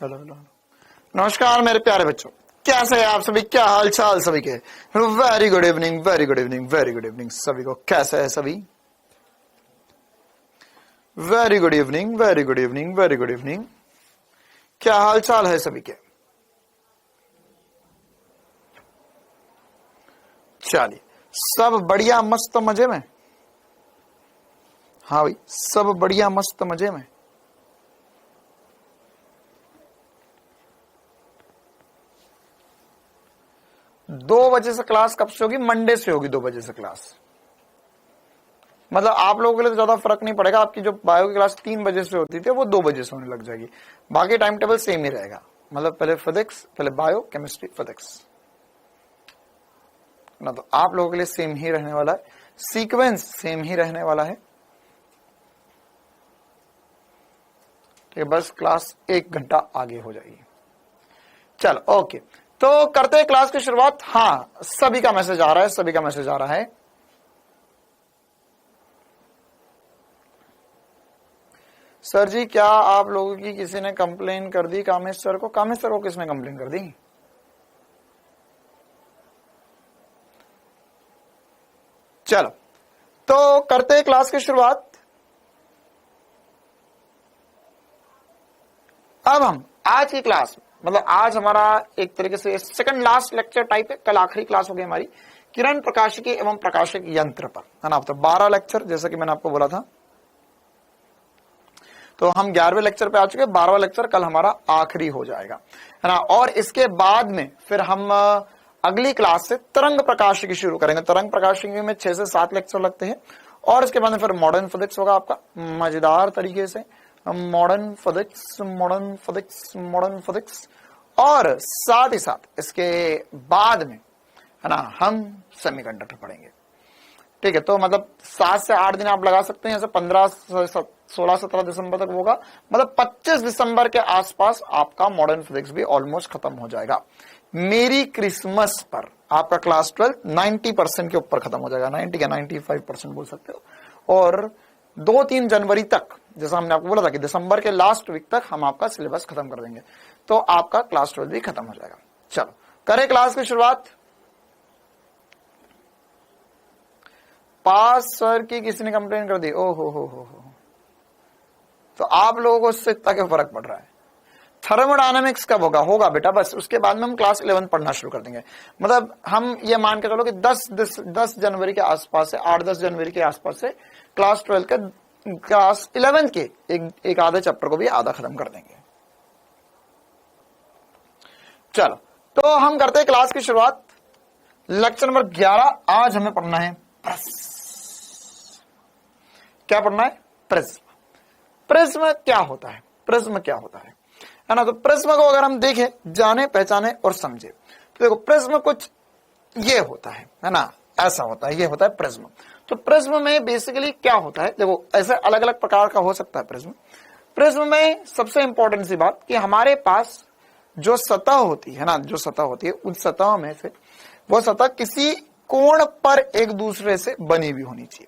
Hello hello नमस्कार मेरे प्यारे बच्चों, कैसे हैं आप सभी? क्या हाल चाल सभी के? Very good evening, very good evening, very good evening सभी को। कैसे है सभी? Very good evening, very good evening, very good evening. क्या हाल चाल है सभी के? चलिए, सब बढ़िया मस्त मजे में? हाँ भाई, सब बढ़िया मस्त मजे में। दो बजे से क्लास कब से होगी? मंडे से होगी 2 बजे से क्लास। मतलब आप लोगों के लिए तो ज्यादा फर्क नहीं पड़ेगा। आपकी जो बायो की क्लास 3 बजे से होती थी वो 2 बजे से होने लग जाएगी। बाकी टाइम टेबल सेम ही रहेगा। मतलब पहले फिजिक्स, पहले बायो, केमिस्ट्री, फिजिक्स ना। तो आप लोगों के लिए सेम ही रहने वाला है, सीक्वेंस सेम ही रहने वाला है। ठीक है, बस क्लास 1 घंटा आगे हो जाएगी। चलो ओके, तो करते हैं क्लास की शुरुआत। हाँ, सभी का मैसेज आ रहा है, सभी का मैसेज आ रहा है। सर जी, क्या आप लोगों की किसी ने कंप्लेन कर दी कामेश सर को? कामेश सर को किसने कंप्लेन कर दी? चलो, तो करते हैं क्लास की शुरुआत। अब हम आज की क्लास, मतलब आज हमारा एक तरीके से सेकंड लास्ट लेक्चर टाइप है। कल आखिरी क्लास हो गई हमारी किरण प्रकाशिकी एवं प्रकाशक यंत्र पर, है ना। तो 12 लेक्चर, जैसा कि मैंने आपको बोला था। तो हम 11वें लेक्चर पे आ चुके हैं। 12वां लेक्चर कल हमारा आखिरी हो जाएगा, है ना। और इसके बाद में फिर हम अगली क्लास से तरंग प्रकाशिकी शुरू करेंगे। तरंग प्रकाशिकी में 6 से 7 लेक्चर लगते हैं। और इसके बाद में फिर मॉडर्न फिजिक्स होगा आपका मजेदार तरीके से। Modern physics, modern physics, modern physics. और साथ ही साथ इसके बाद में, है ना, हम सेमीकंडक्टर पढ़ेंगे। ठीक है, तो मतलब 7 से 8 दिन आप लगा सकते हैं। जैसे 15, 16, 17 दिसंबर तक होगा। मतलब 25 दिसंबर के आसपास आपका मॉडर्न फिजिक्स भी ऑलमोस्ट खत्म हो जाएगा। मेरी क्रिसमस पर आपका क्लास 12 90% के ऊपर खत्म हो जाएगा। 90 या 95% बोल सकते हो। और 2-3 जनवरी तक, जैसा हमने आपको बोला था कि दिसंबर के लास्ट वीक तक हम आपका सिलेबस खत्म कर देंगे। तो आपका क्लास 12 भी खत्म हो जाएगा। चलो करें क्लास की शुरुआत। पास सर की किसी ने कंप्लेन कर दी? ओ हो। तो आप लोगों को इससे इतना क्या फर्क पड़ रहा है? थर्मोडायनामिक्स कब होगा? होगा बेटा, बस उसके बाद में हम क्लास 11 पढ़ना शुरू कर देंगे। मतलब हम ये मान के चलो कि 10 जनवरी के आसपास से, 8-10 जनवरी के आसपास से क्लास 12 के, क्लास 11 के एक आधे चैप्टर को भी आधा खत्म कर देंगे। चलो, तो हम करते हैं क्लास की शुरुआत। Lecture number 11। आज हमें पढ़ना है क्या पढ़ना है? प्रिज्म। प्रिज्म क्या होता है? प्रिज्म क्या होता है ना। तो प्रिज्म को अगर हम देखें, जाने पहचाने और समझे, तो देखो प्रिज्म कुछ ये होता है ना, ऐसा होता है, ये होता है प्रिज्म। तो प्रिज्म में बेसिकली क्या होता है? देखो ऐसे अलग अलग प्रकार का हो सकता है प्रिज्म। प्रिज्म में सबसे इंपॉर्टेंट सी बात कि हमारे पास जो सतह होती है ना, जो सतह होती है, उन सतह में से वो सतह किसी कोण पर एक दूसरे से बनी हुई होनी चाहिए।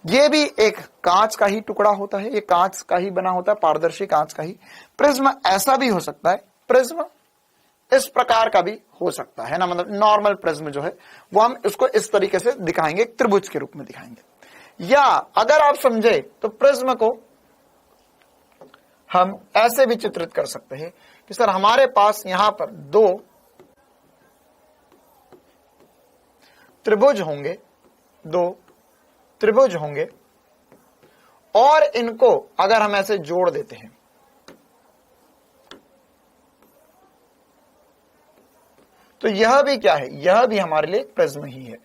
ये भी एक कांच का ही टुकड़ा होता है, ये कांच का ही बना होता है, पारदर्शी कांच का ही। प्रिज्म ऐसा भी हो सकता है, प्रिज्म इस प्रकार का भी हो सकता है ना। मतलब नॉर्मल प्रिज्म जो है वो हम इसको इस तरीके से दिखाएंगे, एक त्रिभुज के रूप में दिखाएंगे। या अगर आप समझे तो प्रिज्म को हम ऐसे भी चित्रित कर सकते हैं कि सर हमारे पास यहां पर 2 त्रिभुज होंगे, 2 त्रिभुज होंगे, और इनको अगर हम ऐसे जोड़ देते हैं तो यह भी क्या है? यह भी हमारे लिए प्रिज्म ही है।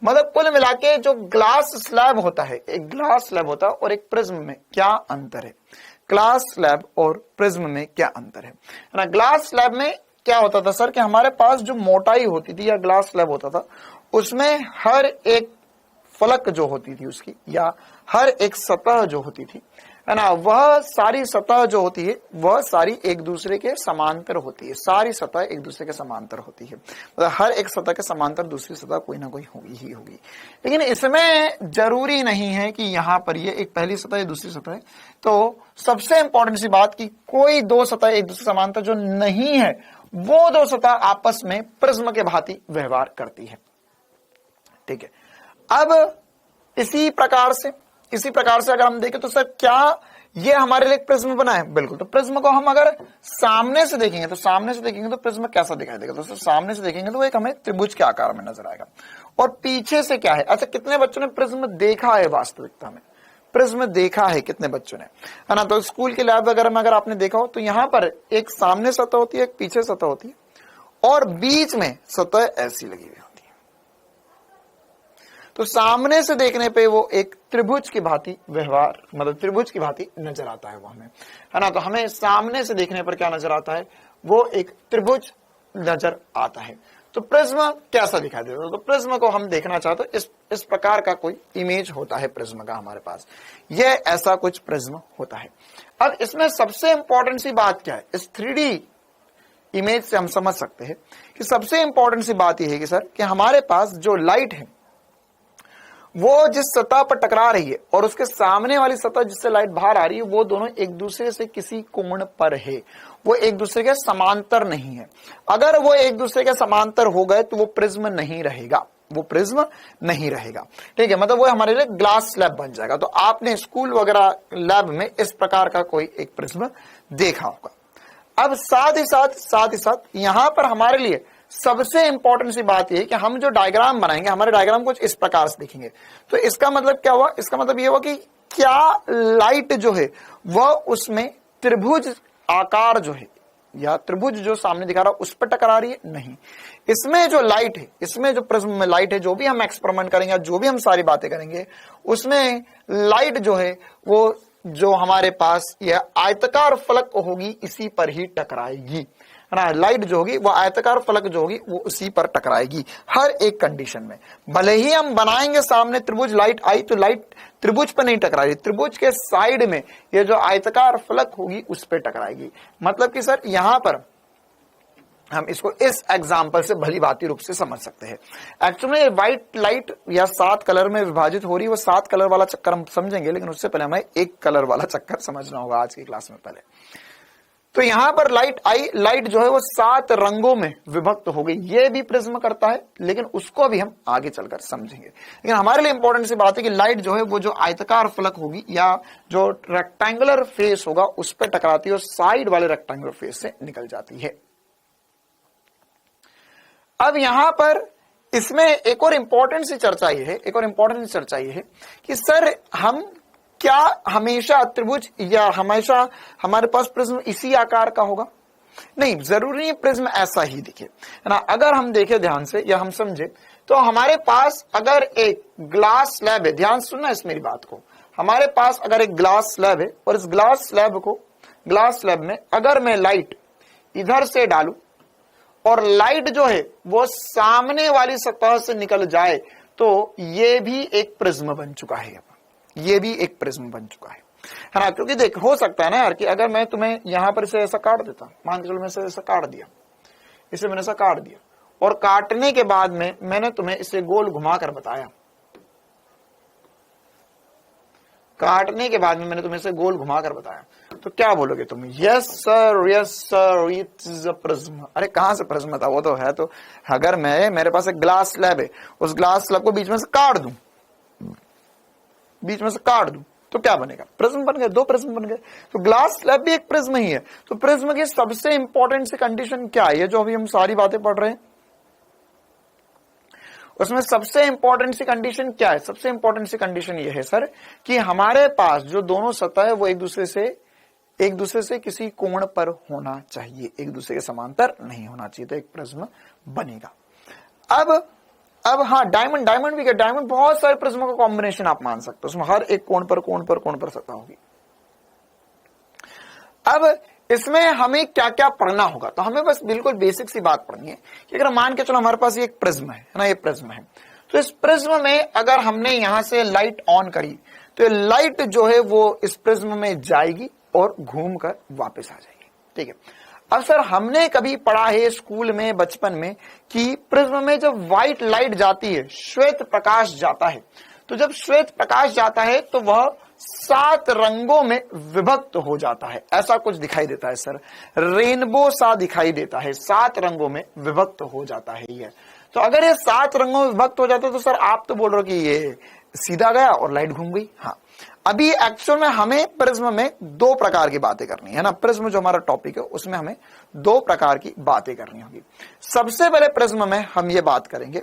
मतलब कुल मिलाके जो ग्लास स्लैब होता है, एक ग्लास स्लैब होता है और एक प्रिज्म में क्या अंतर है? ग्लास स्लैब और प्रिज्म में क्या अंतर है ना। ग्लास स्लैब में क्या होता था सर कि हमारे पास जो मोटाई होती थी, या ग्लास स्लैब होता था, उसमें हर एक फलक जो होती थी उसकी, या हर एक सतह जो होती थी, है ना, वह सारी सतह जो होती है वह सारी एक दूसरे के समांतर होती है, सारी सतह एक दूसरे के समांतर होती है, मतलब हर एक सतह के समांतर दूसरी सतह कोई ना कोई होगी ही होगी। लेकिन इसमें जरूरी नहीं है कि यहां पर ये एक पहली सतह है दूसरी सतह है। तो सबसे इंपॉर्टेंट सी बात कि कोई दो सतह एक दूसरे समांतर जो नहीं है वो दो सतह आपस में प्रिज्म के भांति व्यवहार करती है। ठीक है, अब इसी प्रकार से अगर हम देखें तो सर क्या ये हमारे लिए एक प्रिज्म बना है? बिल्कुल। तो प्रिज्म को हम अगर सामने से देखेंगे तो प्रिज्म कैसा दिखाई देगा? तो सामने से देखेंगे तो वो एक हमें त्रिभुज के आकार में नजर आएगा। और पीछे से क्या है? अच्छा, कितने बच्चों ने प्रिज्म देखा है वास्तविकता में? प्रिज्म देखा है कितने बच्चों ने, है ना? तो स्कूल के लैब वगैरह में अगर आपने देखा हो तो यहां पर एक सामने सतह होती है, एक पीछे सतह होती है और बीच में सतह ऐसी लगी हुई होती है। तो सामने से देखने पे वो एक त्रिभुज की भांति व्यवहार, मतलब त्रिभुज की भांति नजर आता है वो हमें, है ना? तो हमें सामने से देखने पर क्या नजर आता है? वो एक त्रिभुज नजर आता है। तो प्रिज्म कैसा दिखाई देता है? तो प्रिज्म को हम देखना चाहते तो इस प्रकार का कोई इमेज होता है प्रिज्म का हमारे पास, ये ऐसा कुछ प्रिज्म होता है। अब इसमें सबसे इंपॉर्टेंट सी बात क्या है? इस 3D इमेज से हम समझ सकते हैं कि सबसे इंपॉर्टेंट सी बात यह है कि सर कि हमारे पास जो लाइट है वो जिस सतह पर टकरा रही है और उसके सामने वाली सतह जिससे लाइट बाहर आ रही है वो दोनों एक दूसरे से किसी कोण पर है, वो एक दूसरे के समांतर नहीं है। अगर वो एक दूसरे के समांतर हो गए तो वो प्रिज्म नहीं रहेगा, वो प्रिज्म नहीं रहेगा। ठीक है, मतलब वो हमारे लिए ग्लास स्लैब बन जाएगा। तो आपने स्कूल वगैरह लैब में इस प्रकार का कोई एक प्रिज्म देखा होगा। अब साथ ही साथ यहां पर हमारे लिए सबसे इंपॉर्टेंट सी बात यह है कि हम जो डायग्राम बनाएंगे, हमारे डायग्राम कुछ इस प्रकार से दिखेंगे। तो इसका मतलब क्या हुआ? इसका मतलब यह हुआ कि क्या लाइट जो है वह उसमें त्रिभुज आकार जो है या त्रिभुज जो सामने दिखा रहा है उस पर टकरा रही है? नहीं। इसमें जो लाइट है, इसमें जो प्रिज्म में लाइट है, जो भी हम एक्सपेरिमेंट करेंगे, जो भी हम सारी बातें करेंगे, उसमें लाइट जो है वो जो हमारे पास यह आयताकार फलक होगी इसी पर ही टकराएगी, है ना? लाइट जो होगी वो आयताकार फलक जो होगी वो उसी पर टकराएगी हर एक कंडीशन में। भले ही हम बनाएंगे सामने त्रिभुज, लाइट आई तो लाइट त्रिभुज पर नहीं टकराएगी, त्रिभुज के साइड में ये जो आयताकार फलक होगी उस पर टकराएगी। मतलब कि सर यहां पर हम इसको इस एग्जाम्पल से भली भांति रूप से समझ सकते हैं। एक्चुअली व्हाइट लाइट या 7 कलर में विभाजित हो रही है, वो 7 कलर वाला चक्कर हम समझेंगे, लेकिन उससे पहले हमें एक कलर वाला चक्कर समझना होगा आज की क्लास में पहले। तो यहां पर लाइट आई, लाइट जो है वो 7 रंगों में विभक्त हो गई, ये भी प्रिज्म करता है, लेकिन उसको भी हम आगे चलकर समझेंगे। लेकिन हमारे लिए इंपॉर्टेंट सी बात है कि लाइट जो है वो जो आयताकार फलक होगी या जो रेक्टेंगुलर फेस होगा उस पर टकराती है और साइड वाले रेक्टेंगुलर फेस से निकल जाती है। अब यहां पर इसमें एक और इंपॉर्टेंट सी चर्चा ये है, कि सर हम क्या हमेशा त्रिभुज या हमेशा हमारे पास प्रिज्म इसी आकार का होगा? नहीं, जरूरी नहीं प्रिज्म ऐसा ही दिखे, है ना? अगर हम देखें ध्यान से या हम समझे तो हमारे पास अगर एक ग्लास स्लैब है, ध्यान सुनना इस मेरी बात को, हमारे पास अगर एक ग्लास स्लैब है और इस ग्लास स्लैब में अगर मैं लाइट इधर से डालूं और लाइट जो है वो सामने वाली सतह से निकल जाए तो ये भी एक प्रिज्म बन चुका है, ये भी एक प्रिज्म बन चुका है ना? क्योंकि देख, हो सकता है ना यार कि अगर मैं तुम्हें यहां पर इसे ऐसा काट देता, मान के चलो मैं इसे ऐसा काट दिया, इसे मैंने ऐसा काट दिया और काटने के बाद में मैंने तुम्हें इसे गोल घुमाकर बताया, काटने के बाद में मैंने तुम्हें इसे गोल घुमाकर बताया, तो क्या बोलोगे तुम? Yes sir it is a prism. अरे कहां से प्रिज्म था? वो तो है। तो अगर मेरे पास एक ग्लास स्लैब है, उस ग्लास स्लैब को बीच में से काट दूं तो क्या बनेगा? प्रिज्म बन गए, 2 प्रिज्म बन गए। तो ग्लास स्लैब भी एक प्रिज्म ही है। तो प्रिज्म की सबसे इंपॉर्टेंट सी कंडीशन क्या है? ये जो अभी हम सारी बातें पढ़ रहे हैं उसमें सबसे इंपॉर्टेंट सी कंडीशन क्या है? सबसे इंपॉर्टेंट सी कंडीशन ये है सर कि हमारे पास जो दोनों सतह है वो एक दूसरे से किसी कोण पर होना चाहिए, एक दूसरे के समांतर नहीं होना चाहिए, तो एक प्रिज्म बनेगा। अब हाँ, डायमंड भी क्या, डायमंड बहुत सारे प्रिज्मों का कॉम्बिनेशन आप मान सकते हो, उसमें हर एक कोण पर सतह होगी। अब इसमें हमें क्या क्या पढ़ना होगा? तो हमें बस बिल्कुल बेसिक सी बात पढ़नी है कि अगर मान के चलो हमारे पास ये एक प्रिज्म है ना, ये प्रिज्म है, तो इस प्रिज्म में अगर हमने यहां से लाइट ऑन करी तो ये लाइट जो है वो इस प्रिज्म में जाएगी और घूमकर वापस आ जाएगी। ठीक है, अब सर हमने कभी पढ़ा है स्कूल में बचपन में कि प्रिज्म में जब व्हाइट लाइट जाती है, श्वेत प्रकाश जाता है, तो जब श्वेत प्रकाश जाता है तो वह 7 रंगों में विभक्त हो जाता है, ऐसा कुछ दिखाई देता है सर, रेनबो सा दिखाई देता है, 7 रंगों में विभक्त हो जाता है ये। तो अगर ये 7 रंगों में विभक्त हो जाता है तो सर आप तो बोल रहे हो कि ये सीधा गया और लाइट घूम गई। हाँ, अभी एक्चुअल में हमें प्रिज्म में 2 प्रकार की बातें करनी है ना, प्रिज्म जो हमारा टॉपिक है उसमें हमें 2 प्रकार की बातें करनी होगी। सबसे पहले प्रिज्म में हम ये बात करेंगे,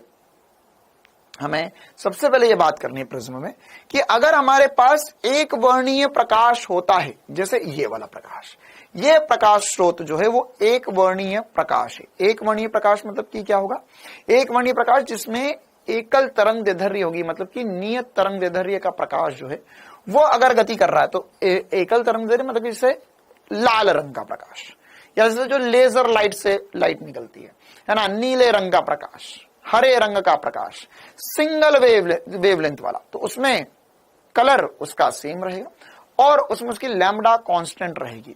हमें सबसे पहले ये बात करनी है प्रिज्म में कि अगर हमारे पास एक वर्णीय प्रकाश होता है, जैसे ये वाला प्रकाश, ये प्रकाश स्रोत जो है वो एक वर्णीय प्रकाश है। एक वर्णीय प्रकाश मतलब कि क्या होगा, एक वर्णीय प्रकाश जिसमें एकल तरंग दैर्ध्य होगी, मतलब कि नियत तरंग दैर्ध्य का प्रकाश जो है वो अगर गति कर रहा है तो एकल तरंग दैर्ध्य मतलब जैसे लाल रंग का प्रकाश, या जैसे जो लेजर लाइट से लाइट निकलती है ना, नीले रंग का प्रकाश, हरे रंग का प्रकाश, सिंगल वेवलेंथ वाला, तो उसमें कलर उसका सेम रहेगा और उसमें उसकी लैम्बडा कांस्टेंट रहेगी।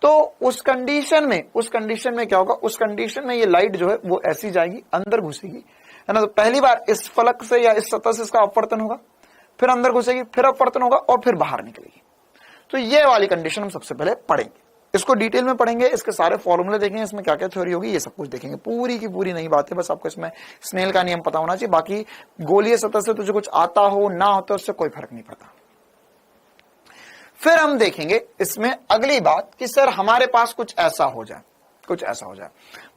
तो उस कंडीशन में क्या होगा, उस कंडीशन में ये लाइट जो है वो ऐसी जाएगी, अंदर घुसेगी, है ना। तो पहली बार इस फलक से या इस सतह से इसका अपवर्तन होगा, फिर अंदर घुसेगी, फिर अपवर्तन होगा और फिर बाहर निकलेगी। तो ये वाली कंडीशन हम सबसे पहले पढ़ेंगे, इसको डिटेल में पढ़ेंगे, इसके सारे फॉर्मूले देखेंगे, इसमें क्या क्या थ्योरी होगी ये सब कुछ देखेंगे। पूरी की पूरी नहीं बात है, बस आपको इसमें स्नेल का नियम पता होना चाहिए, बाकी गोलीय सतह से तुझे कुछ आता हो ना होता उससे कोई फर्क नहीं पड़ता। फिर हम देखेंगे इसमें अगली बात कि सर हमारे पास कुछ ऐसा हो जाए,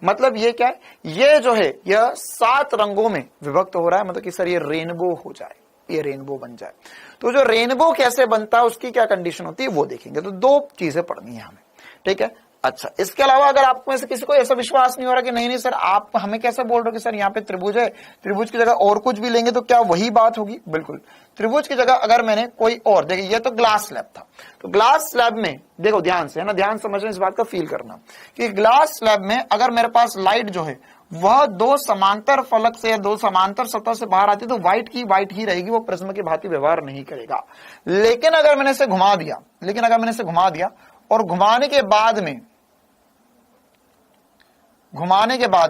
मतलब ये क्या है, ये जो है यह 7 रंगों में विभक्त हो रहा है, मतलब कि सर ये रेनबो हो जाए, ये रेनबो बन जाए। तो जो रेनबो कैसे बनता है उसकी क्या कंडीशन होती है वो देखेंगे। तो 2 चीजें पढ़नी है हमें, ठीक है। अच्छा, इसके अलावा अगर आपको में से किसी को ऐसा विश्वास नहीं हो रहा कि नहीं सर आप हमें कैसे बोल रहे हो कि सर यहाँ पे त्रिभुज है, त्रिभुज की जगह और कुछ भी लेंगे तो क्या वही बात होगी, बिल्कुल। त्रिभुज की जगह अगर मैंने कोई और, देखिए ये तो ग्लास स्लैब था, तो ग्लास स्लैब में देखो ध्यान से, है ना, ध्यान समझना, इस बात का फील करना कि ग्लास स्लैब में अगर मेरे पास लाइट जो है वह 2 समांतर फलक से या 2 समांतर सतह से बाहर आती है तो व्हाइट की व्हाइट ही रहेगी, वो प्रिज्म की भांति व्यवहार नहीं करेगा। लेकिन अगर मैंने इसे घुमा दिया और घुमाने के बाद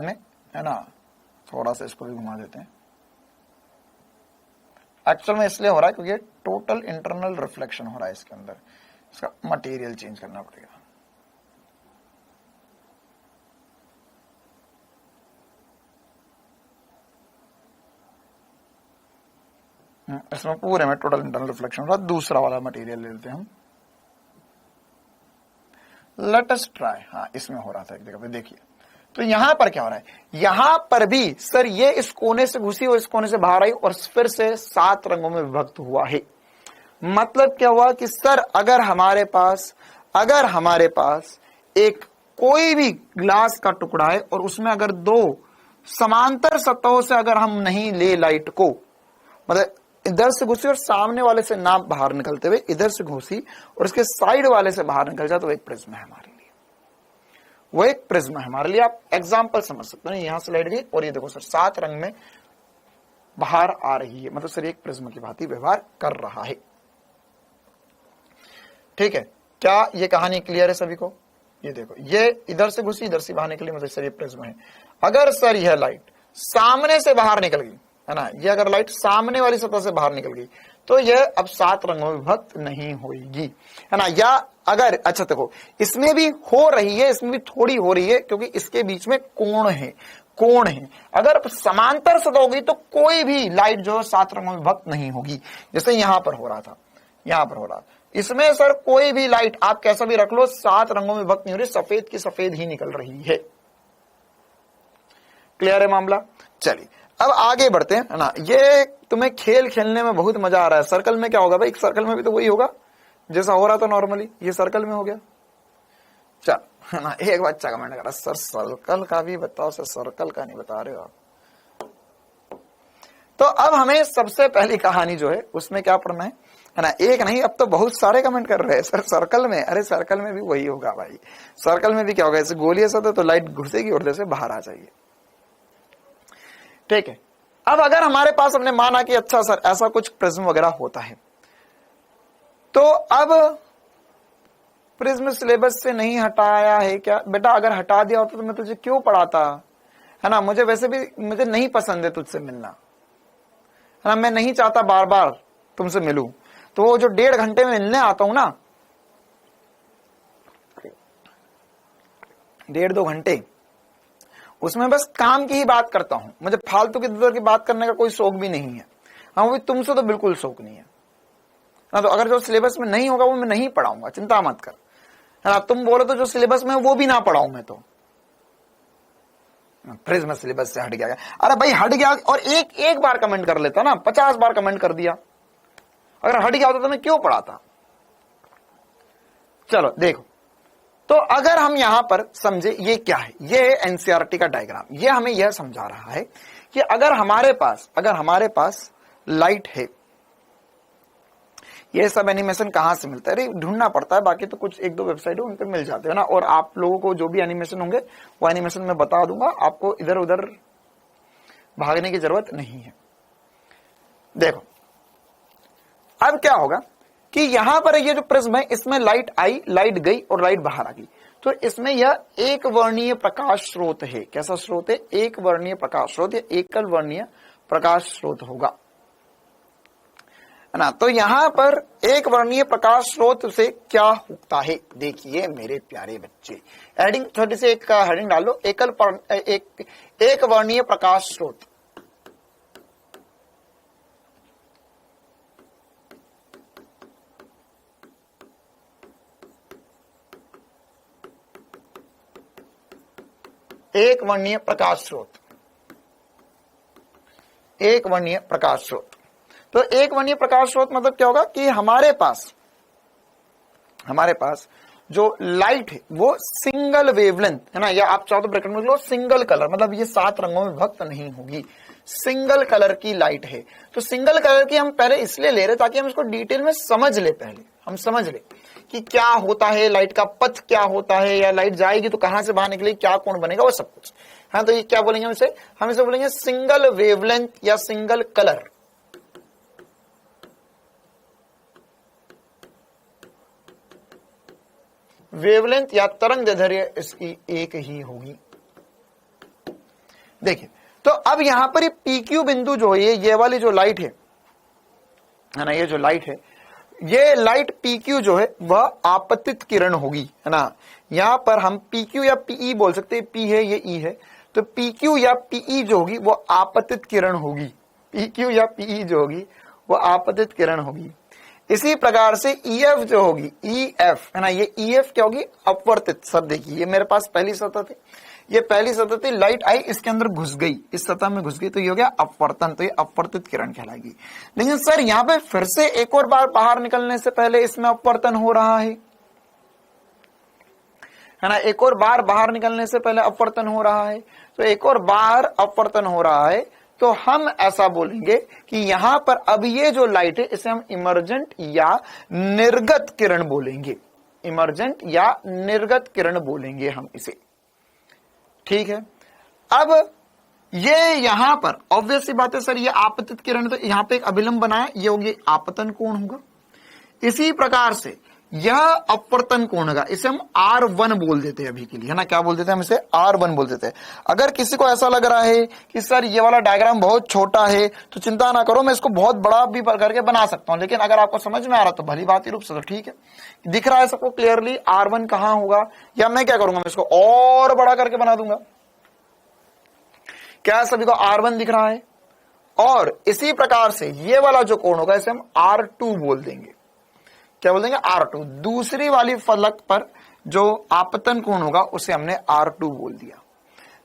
में है ना, थोड़ा सा इसको भी घुमा देते हैं। एक्चुअल में इसलिए हो रहा है क्योंकि टोटल इंटरनल रिफ्लेक्शन हो रहा है इसके अंदर, इसका मटेरियल चेंज करना पड़ेगा। इसमें पूरे में टोटल इंटरनल रिफ्लेक्शन हो रहा है। दूसरा वाला मटेरियल ले लेते हैं हम, लेट अस ट्राई। हाँ, इसमें हो रहा था एक जगह पे, देखिए तो यहां पर क्या हो रहा है, यहां पर भी सर ये इस कोने से घुसी और इस कोने से बाहर आई और फिर से 7 रंगों में विभक्त हुआ है। मतलब क्या हुआ कि सर अगर हमारे पास एक कोई भी ग्लास का टुकड़ा है और उसमें अगर 2 समांतर सतहों से अगर हम नहीं ले लाइट को, मतलब इधर से घुसी और सामने वाले से ना बाहर निकलते हुए इधर से घुसी और इसके साइड वाले से बाहर निकल जाए तो एक प्रिज्म है हमारे लिए, वो एक प्रिज्म है हमारे लिए। आप एग्जांपल समझ सकते हैं, यहां से लाइट गई और ये देखो सर 7 रंग में बाहर आ रही है, मतलब सर एक प्रिज्म की भांति व्यवहार कर रहा है। ठीक है, क्या ये कहानी क्लियर है सभी को? ये देखो, ये इधर से घुसी इधर से बाहर निकली, मतलब सर ये प्रिज्म है। अगर सर यह लाइट सामने से बाहर निकल गई, है ना, ये अगर लाइट सामने वाली सतह से बाहर निकल गई तो यह अब 7 रंगों में विभक्त नहीं होगी, है ना। या अगर, अच्छा देखो, इसमें भी हो रही है, इसमें भी थोड़ी हो रही है क्योंकि इसके बीच में कोण है। अगर समांतर सतह होगी तो कोई भी लाइट जो 7 रंगों में विभक्त नहीं होगी, जैसे यहां पर हो रहा था, इसमें सर कोई भी लाइट आप कैसा भी रख लो 7 रंगों में विभक्त नहीं हो रही, सफेद की सफेद ही निकल रही है। क्लियर है मामला? चलिए अब आगे बढ़ते हैं, है ना। ये तुम्हें खेल खेलने में बहुत मजा आ रहा है। सर्कल में क्या होगा भाई, सर्कल में भी तो वही होगा जैसा हो रहा था नॉर्मली, ये सर्कल में हो गया। चल, है ना, एक बच्चा कमेंट करा सर सर्कल का भी बताओ, सर सर्कल का नहीं बता रहे हो आप। तो अब हमें सबसे पहली कहानी जो है उसमें क्या पढ़ना है ना, एक नहीं अब तो बहुत सारे कमेंट कर रहे हैं सर सर्कल में। अरे सर्कल में भी वही होगा भाई, सर्कल में भी क्या होगा, ऐसे गोली ऐसा तो लाइट घुसेगी और जैसे बाहर आ जाएगी। ठीक है, अब अगर हमारे पास हमने माना कि अच्छा सर ऐसा कुछ प्रिज्म वगैरह होता है, तो अब प्रिज्म सिलेबस से नहीं हटाया है क्या? बेटा अगर हटा दिया होता तो मैं तुझे क्यों पढ़ाता, है ना? मुझे वैसे भी मुझे नहीं पसंद है तुझसे मिलना, है ना? मैं नहीं चाहता बार बार तुमसे मिलूं। तो वो जो 1.5 घंटे में मिलने आता हूं ना, 1.5-2 घंटे, उसमें बस काम की ही बात करता हूं। मुझे फालतू की इधर की बात करने का कोई शौक भी नहीं है। हाँ, वो भी तुमसे तो बिल्कुल शौक नहीं है ना। तो अगर जो सिलेबस में नहीं होगा वो मैं नहीं पढ़ाऊंगा, चिंता मत कर, है ना? तुम बोलो तो जो सिलेबस में है वो भी ना पढ़ाऊं मैं तो। प्रिज्म सिलेबस से हट गया। अरे भाई हट गया, और एक बार कमेंट कर लेता ना, 50 बार कमेंट कर दिया। अगर हट गया होता तो मैं क्यों पढ़ाता? चलो देखो, तो अगर हम यहां पर समझे ये क्या है, ये है एनसीईआरटी का डायग्राम। ये हमें यह समझा रहा है कि अगर हमारे पास लाइट है, ये सब एनिमेशन कहां से मिलता है? अरे ढूंढना पड़ता है, बाकी तो कुछ 1-2 वेबसाइट है उन पे मिल जाते हैं ना। और आप लोगों को जो भी एनिमेशन होंगे वो एनिमेशन मैं बता दूंगा, आपको इधर उधर भागने की जरूरत नहीं है। देखो अब क्या होगा कि यहां पर ये जो प्रिज्म है, इसमें लाइट आई, लाइट गई और लाइट बाहर आ गई। तो इसमें यह एक वर्णीय प्रकाश स्रोत है। कैसा स्रोत है? एक वर्णीय प्रकाश स्रोत या एकल वर्णीय प्रकाश स्रोत होगा, है ना? तो यहां पर एक वर्णीय प्रकाश स्रोत से क्या होता है? देखिए मेरे प्यारे बच्चे, हेडिंग 36 का हेडिंग डालो, एक वर्णीय प्रकाश स्रोत। एक वर्णीय प्रकाश स्रोत, एक वर्णीय प्रकाश स्रोत। तो एक वर्णीय प्रकाश स्रोत मतलब क्या होगा कि हमारे पास जो लाइट है वो सिंगल वेवलेंथ, है ना? या आप चाहो तो ब्रैकेट में लिख लो सिंगल कलर, मतलब ये 7 रंगों में विभक्त नहीं होगी, सिंगल कलर की लाइट है। तो सिंगल कलर की हम पहले इसलिए ले रहे ताकि हम इसको डिटेल में समझ ले, पहले हम समझ ले कि क्या होता है, लाइट का पथ क्या होता है, या लाइट जाएगी तो कहां से बाहर निकलेगी, क्या कोण बनेगा, वो सब कुछ। हाँ, तो ये क्या बोलेंगे हम इसे बोलेंगे सिंगल वेवलेंथ या सिंगल कलर। वेवलेंथ या तरंग दैर्ध्य इसकी एक ही होगी। देखिए, तो अब यहां पर ये पीक्यू बिंदु जो है, ये वाली जो लाइट है ना, ये जो लाइट है, ये लाइट पीक्यू जो है वह आपतित किरण होगी, है ना? यहां पर हम पीक्यू या पीई बोल सकते हैं, पी है ये ई है, तो पीक्यू या पीई जो होगी वो आपतित किरण होगी। पीक्यू या पीई जो होगी वो आपतित किरण होगी। इसी प्रकार से ईएफ जो होगी, ईएफ, है ना, ये ईएफ क्या होगी? अपवर्तित। सब देखिए, ये मेरे पास पहली सतह थी, ये पहली सतह थी, लाइट आई इसके अंदर घुस गई, इस सतह में घुस गई, तो ये हो गया अपवर्तन, तो ये अपवर्तित किरण कहलाएगी। लेकिन सर यहाँ पे फिर से एक और बार बाहर निकलने से पहले इसमें अपवर्तन हो रहा है ना? एक और बार बाहर निकलने से पहले अपवर्तन हो रहा है, तो एक और बार अपवर्तन हो रहा है, तो हम ऐसा बोलेंगे कि यहां पर अब ये जो लाइट है इसे हम इमर्जेंट या निर्गत किरण बोलेंगे। इमर्जेंट या निर्गत किरण बोलेंगे हम इसे, ठीक है? अब ये यहां पर ऑब्वियस सी बात है सर, ये आपतित किरण, तो यहां पे एक अभिलंब बनाया, ये होगी आपतन कोण होगा। इसी प्रकार से यह अपवर्तन कोण होगा, इसे हम R1 बोल देते हैं अभी के लिए, है ना? क्या बोल देते हैं हम इसे? R1 बोल देते हैं। अगर किसी को ऐसा लग रहा है कि सर ये वाला डायग्राम बहुत छोटा है, तो चिंता ना करो, मैं इसको बहुत बड़ा भी करके बना सकता हूं, लेकिन अगर आपको समझ में आ रहा तो भली बात ही रूप से, तो ठीक है। दिख रहा है सबको क्लियरली R1 कहां होगा? या मैं क्या करूंगा, मैं इसको और बड़ा करके बना दूंगा। क्या सभी को R1 दिख रहा है? और इसी प्रकार से ये वाला जो कोण होगा इसे हम R2 बोल देंगे। क्या बोल देंगे? R2। दूसरी वाली फलक पर जो आपतन कोण होगा उसे हमने R2 बोल दिया।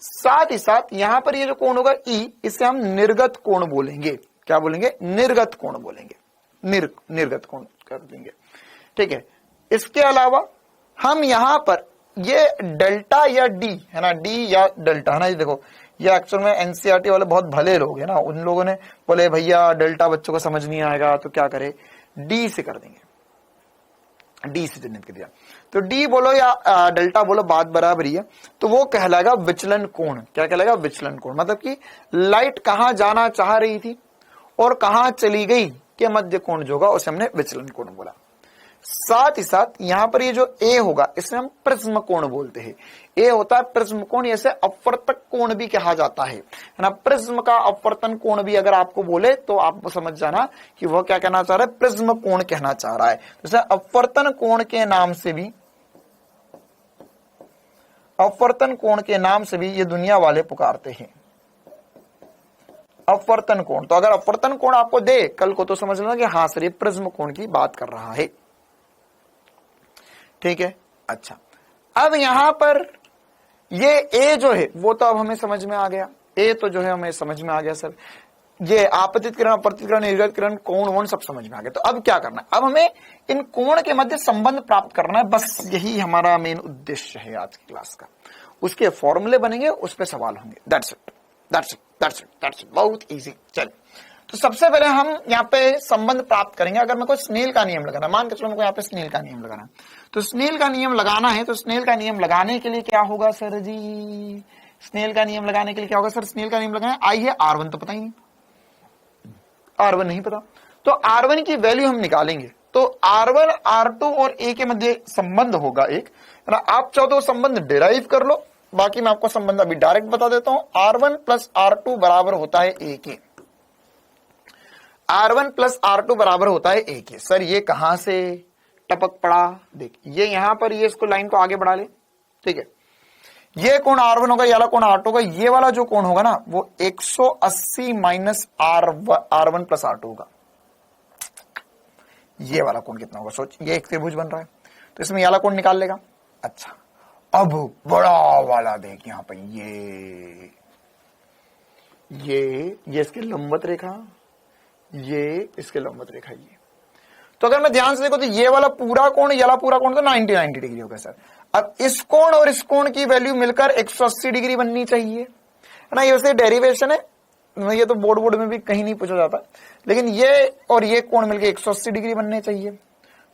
साथ ही साथ यहां पर ये जो कोण होगा E, इसे हम निर्गत कोण बोलेंगे। क्या बोलेंगे? निर्गत कोण बोलेंगे, निर्गत कोण कर देंगे, ठीक है? इसके अलावा हम यहां पर ये डेल्टा या डी, है ना, डी या डेल्टा, है ना, ये देखो, ये एक्चुअल में एनसीईआरटी वाले बहुत भले लोग हैं ना, उन लोगों ने बोले भैया डेल्टा बच्चों को समझ नहीं आएगा तो क्या करे, डी से कर देंगे, डी से चिन्हित कर दिया। तो डी बोलो या डेल्टा बोलो, बात बराबरी है। तो वो कहलाएगा विचलन कोण। क्या कहलाएगा? विचलन कोण। मतलब कि लाइट कहां जाना चाह रही थी और कहां चली गई के मध्य कोण जो होगा उसे हमने विचलन कोण बोला। साथ ही साथ यहां पर ये जो ए होगा इसे हम प्रिज्म कोण बोलते हैं। ए होता है प्रिज्म कोण, इसे अपवर्तक कोण भी कहा जाता है ना। प्रिज्म का अपवर्तन कोण भी अगर आपको बोले तो आप समझ जाना कि वह क्या कहना चाह रहा है, प्रिज्म कोण कहना चाह रहा है। जैसे अपवर्तन कोण के नाम से भी, अपवर्तन कोण के नाम से भी ये दुनिया वाले पुकारते हैं, अपवर्तन कोण। तो अगर अपवर्तन कोण आपको दे कल को तो समझ लेना कि हाँ सर ये प्रिज्म कोण की बात कर रहा है। ठीक है, अच्छा अब यहां पर ये ए जो है वो तो अब हमें समझ में आ गया, ए तो जो है हमें समझ में आ गया सर। ये आपतित किरण, अपवर्तित किरण, निर्गत किरण, कोण वोण सब समझ में आ गया। तो अब क्या करना है, अब हमें इन कोण के मध्य संबंध प्राप्त करना है, बस यही हमारा मेन उद्देश्य है आज की क्लास का। उसके फॉर्मूले बनेंगे, उस पर सवाल होंगे, that's it, that's it, that's it, that's it, बहुत इजी। चल तो सबसे पहले हम यहाँ पे संबंध प्राप्त करेंगे। अगर मेरे को स्नेल का नियम लगाना, मान के चलो मेरे को यहाँ पे स्नेल का नियम लगाना, तो स्नेल का नियम लगाना है, तो स्नेल का नियम लगाने के लिए क्या होगा सर जी, स्नेल का नियम लगाने के लिए क्या होगा सर, स्नेल का नियम लगाना है, आई है R1 तो पता ही नहीं, R1 नहीं पता, तो R1 की वैल्यू हम निकालेंगे। तो R1 R2 और A के मध्य संबंध होगा एक, है ना। आप चाहो तो संबंध डिराइव कर लो, बाकी मैं आपको संबंध अभी डायरेक्ट बता देता हूं। R1 प्लस R2 बराबर होता है A के, R1 प्लस R2 बराबर होता है A के। सर ये कहां से टपक पड़ा, देख ये यहां पर, ये इसको लाइन को आगे बढ़ा ले, ठीक है। ये कोण R1 होगा, ये वाला कोण R2 होगा, ये वाला जो कोण होगा ना वो 180 माइनस R1 प्लस R2 होगा। ये वाला कोण कितना होगा सोच, ये एक त्रिभुज बन रहा है तो इसमें ये वाला कोण निकाल लेगा। अच्छा अब बड़ा वाला देख यहां पर, ये इसकी लंबवत रेखा, ये इसके लंबवत रेखा, ये तो अगर मैं ध्यान से देखो तो ये वाला पूरा कोण, ये वाला पूरा कोण तो 90 डिग्री होगा सर। अब इस कोण और इस कोण की वैल्यू मिलकर 180 डिग्री बननी चाहिए, है ना। ये वैसे डेरिवेशन है, ये तो बोर्ड में भी कहीं नहीं पूछा जाता, लेकिन ये और ये कोण मिलकर 180 डिग्री बनने चाहिए।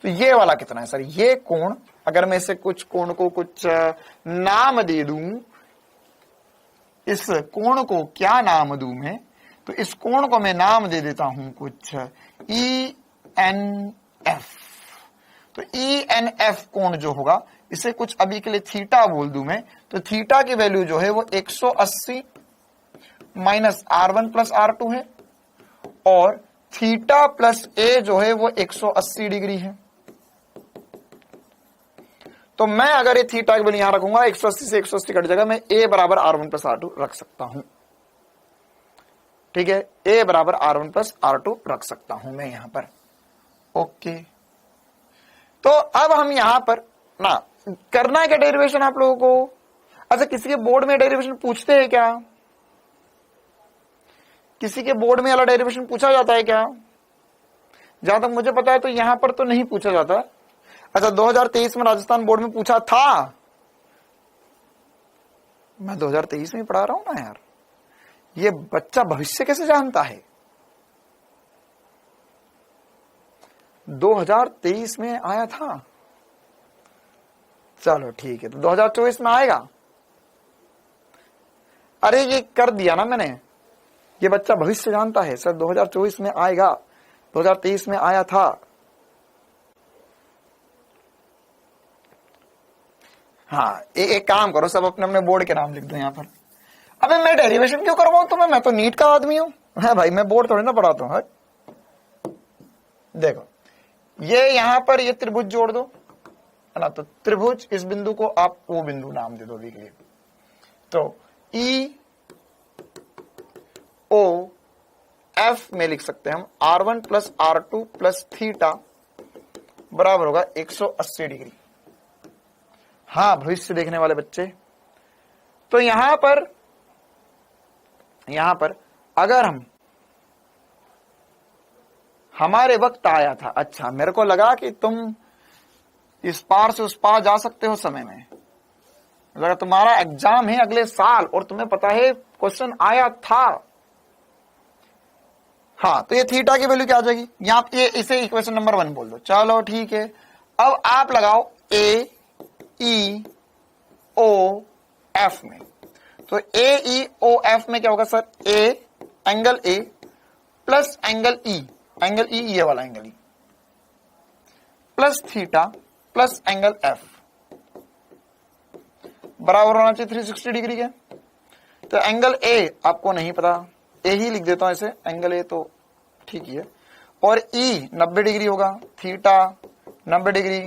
तो ये वाला कितना है सर, ये कोण, अगर मैं इसे कुछ कोण को कुछ नाम दे दूं, इस कोण को क्या नाम दूं मैं, तो इस कोण को मैं नाम दे देता हूं कुछ ENF। तो ENF कोण जो होगा इसे कुछ अभी के लिए थीटा बोल दूं मैं, तो थीटा की वैल्यू जो है वो 180 माइनस R1 प्लस R2 है, और थीटा प्लस A जो है वो 180 डिग्री है। तो मैं अगर ये थीटा की वैल्यू यहां रखूंगा, 180 से 180 कट जाएगा, मैं A बराबर R1 प्लस R2 रख सकता हूं। ठीक है, A बराबर R1 प्लस R2 रख सकता हूं मैं यहां पर। ओके, तो अब हम यहां पर ना करना है क्या डेरिवेशन आप लोगों को। अच्छा किसी के बोर्ड में डेरिवेशन पूछते हैं क्या, किसी के बोर्ड में वाला डेरिवेशन पूछा जाता है क्या, जहां तक मुझे पता है तो यहां पर तो नहीं पूछा जाता। अच्छा 2023 में राजस्थान बोर्ड में पूछा था, मैं 2023 में पढ़ा रहा हूं ना यार, ये बच्चा भविष्य कैसे जानता है। 2023 में आया था, चलो ठीक है, तो 2024 में आएगा। अरे ये कर दिया ना मैंने, ये बच्चा भविष्य जानता है सर, 2024 में आएगा, 2023 में आया था। हाँ एक काम करो, सब अपने अपने बोर्ड के नाम लिख दो यहां पर। अबे मैं डेरिवेशन क्यों करवाऊं तुम्हें, मैं तो नीट का आदमी हूं। है भाई, मैं बोर्ड थोड़ी ना पढ़ाता हूं। देखो ये यहां पर ये त्रिभुज जोड़ दो, है ना। तो त्रिभुज, इस बिंदु को आप वो बिंदु नाम दे दो अभी के लिए। तो EOF में लिख सकते हैं हम R1 plus R2 plus theta बराबर होगा 180 डिग्री। हाँ भविष्य देखने वाले बच्चे, तो यहां पर अगर हम, हमारे वक्त आया था, अच्छा मेरे को लगा कि तुम इस पार से उस पार जा सकते हो समय में, अगर तुम्हारा एग्जाम है अगले साल और तुम्हें पता है क्वेश्चन आया था। हाँ तो ये थीटा की वैल्यू क्या आ जाएगी, यहां पे इसे इक्वेशन नंबर 1 बोल दो। चलो ठीक है, अब आप लगाओ AEOF में। तो AEOF में क्या होगा sir, A angle A plus angle E, angle E ये वाला angle E, plus theta plus angle F बराबर होना चाहिए 360 डिग्री के। तो एंगल ए आपको नहीं पता, ए ही लिख देता हूं ऐसे, एंगल ए तो ठीक ही है, और ई 90 डिग्री होगा, theta 90 degree,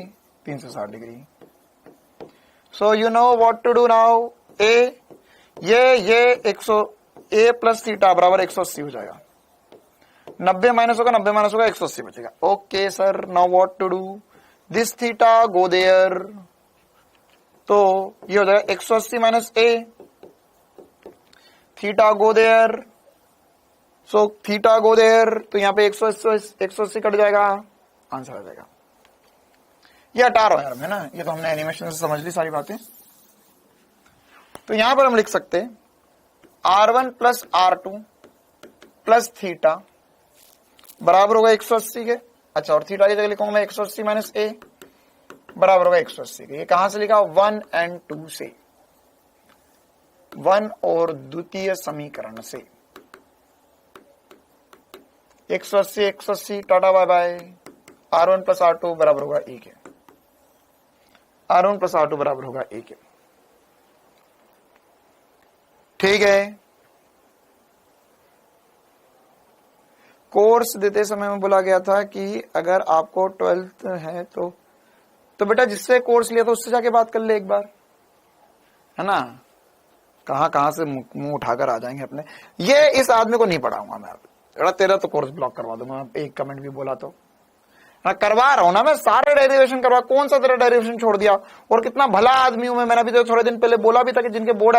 360 degree. So you know what to do now. ए ये 100 ए प्लस थीटा बराबर 180 हो जाएगा, 90 माइनस होगा, 90 माइनस होगा, 180 बचेगा। Okay sir, now what to do, this theta go there, तो ये हो जाएगा 180 minus A, theta go there, so theta go there, तो यहां पे 180 कट जाएगा, आंसर आ जाएगा। ये हटा रहा हूं यार मैं ना, ये तो हमने एनिमेशन से समझ ली सारी बातें। तो यहां पर हम लिख सकते हैं R1 plus R2 plus theta बराबर होगा 180 के। अच्छा, और थीटा की जगह लिखूंगा मैं 180 माइनस ए बराबर होगा 180 के। ये कहां से लिखा, 1 और 2 से, 1 और द्वितीय समीकरण से। 180 Tata bye bye. R1 plus R2 बराबर होगा ए के, R1 प्लस R2 बराबर होगा ए के। ठीक है, कोर्स देते समय में बोला गया था कि अगर आपको 12th है तो बेटा जिससे कोर्स लिया था उससे जाके बात कर ले एक बार, है ना। कहां से मुंह उठाकर आ जाएंगे अपने। ये इस आदमी को नहीं पढ़ाऊंगा मैं, बेटा तेरा तो कोर्स ब्लॉक करवा दूंगा, एक कमेंट भी बोला तो करवा रहा हूं ना मैं, सारे डेरिवेशन करवा, कौन सा तेरा डेरिवेशन छोड़ दिया। और कितना भला आदमी हूं मैं, मैंने अभी तो थोड़े दिन पहले बोला भी था कि जिनके बोर्ड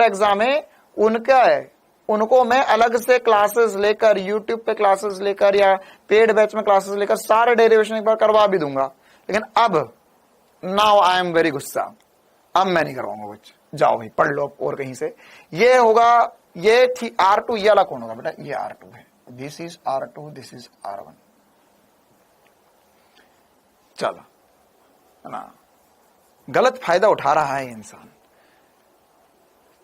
एग्जाम है उनको मैं अलग से क्लासेस लेकर, यूट्यूब पे क्लासेस लेकर या पेड बैच में क्लासेस लेकर सारे डेरिवेशन एक बार करवा भी दूंगा। लेकिन अब नाउ आई एम वेरी गुस्सा, अब मैं नहीं करवाऊंगा बच्चे, जाओ भाई पढ़ लो और कहीं से। ये होगा, ये थी R2, ये वाला कौन होगा बेटा, ये R2 है, this is R2, this is R1। चलो, है ना, गलत फायदा उठा रहा है इंसान।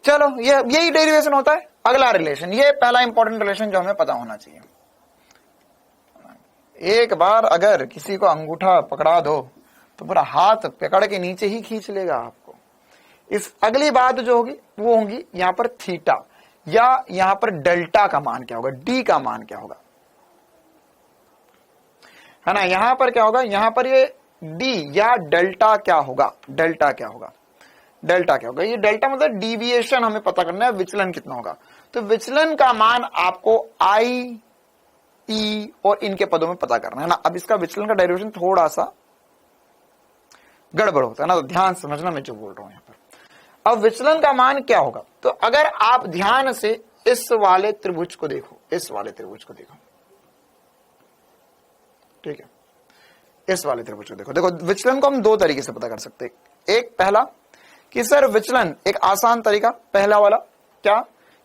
चलो, यही डेरिवेशन होता है। अगला रिलेशन, ये पहला इंपॉर्टेंट रिलेशन जो हमें पता होना चाहिए। एक बार अगर किसी को अंगूठा पकड़ा दो तो पूरा हाथ पकड़ के नीचे ही खींच लेगा आपको। इस अगली बात जो होगी वो होगी यहां पर थीटा, या यहां पर डेल्टा का मान क्या होगा, डी का मान क्या होगा, है ना। यहां पर क्या होगा, यहां पर ये डी या डेल्टा क्या होगा, डेल्टा क्या होगा, डेल्टा क्या होगा। ये डेल्टा मतलब डिविएशन हमें पता करना है, विचलन कितना होगा। तो विचलन का मान आपको आई, ई और इनके पदों में पता करना है ना। अब इसका विचलन का डेरिवेशन थोड़ा सा गड़बड़ होता है ना, तो ध्यान समझना मैं जो बोल रहा हूं यहां पर। अब विचलन का मान क्या होगा, तो अगर आप ध्यान से इस वाले त्रिभुज को देखो, इस वाले त्रिभुज को देखो, ठीक है, इस वाले त्रिभुज को देखो। देखो, विचलन को हम दो तरीके से पता कर सकते हैं। एक पहला कि सर विचलन, एक आसान तरीका पहला वाला क्या,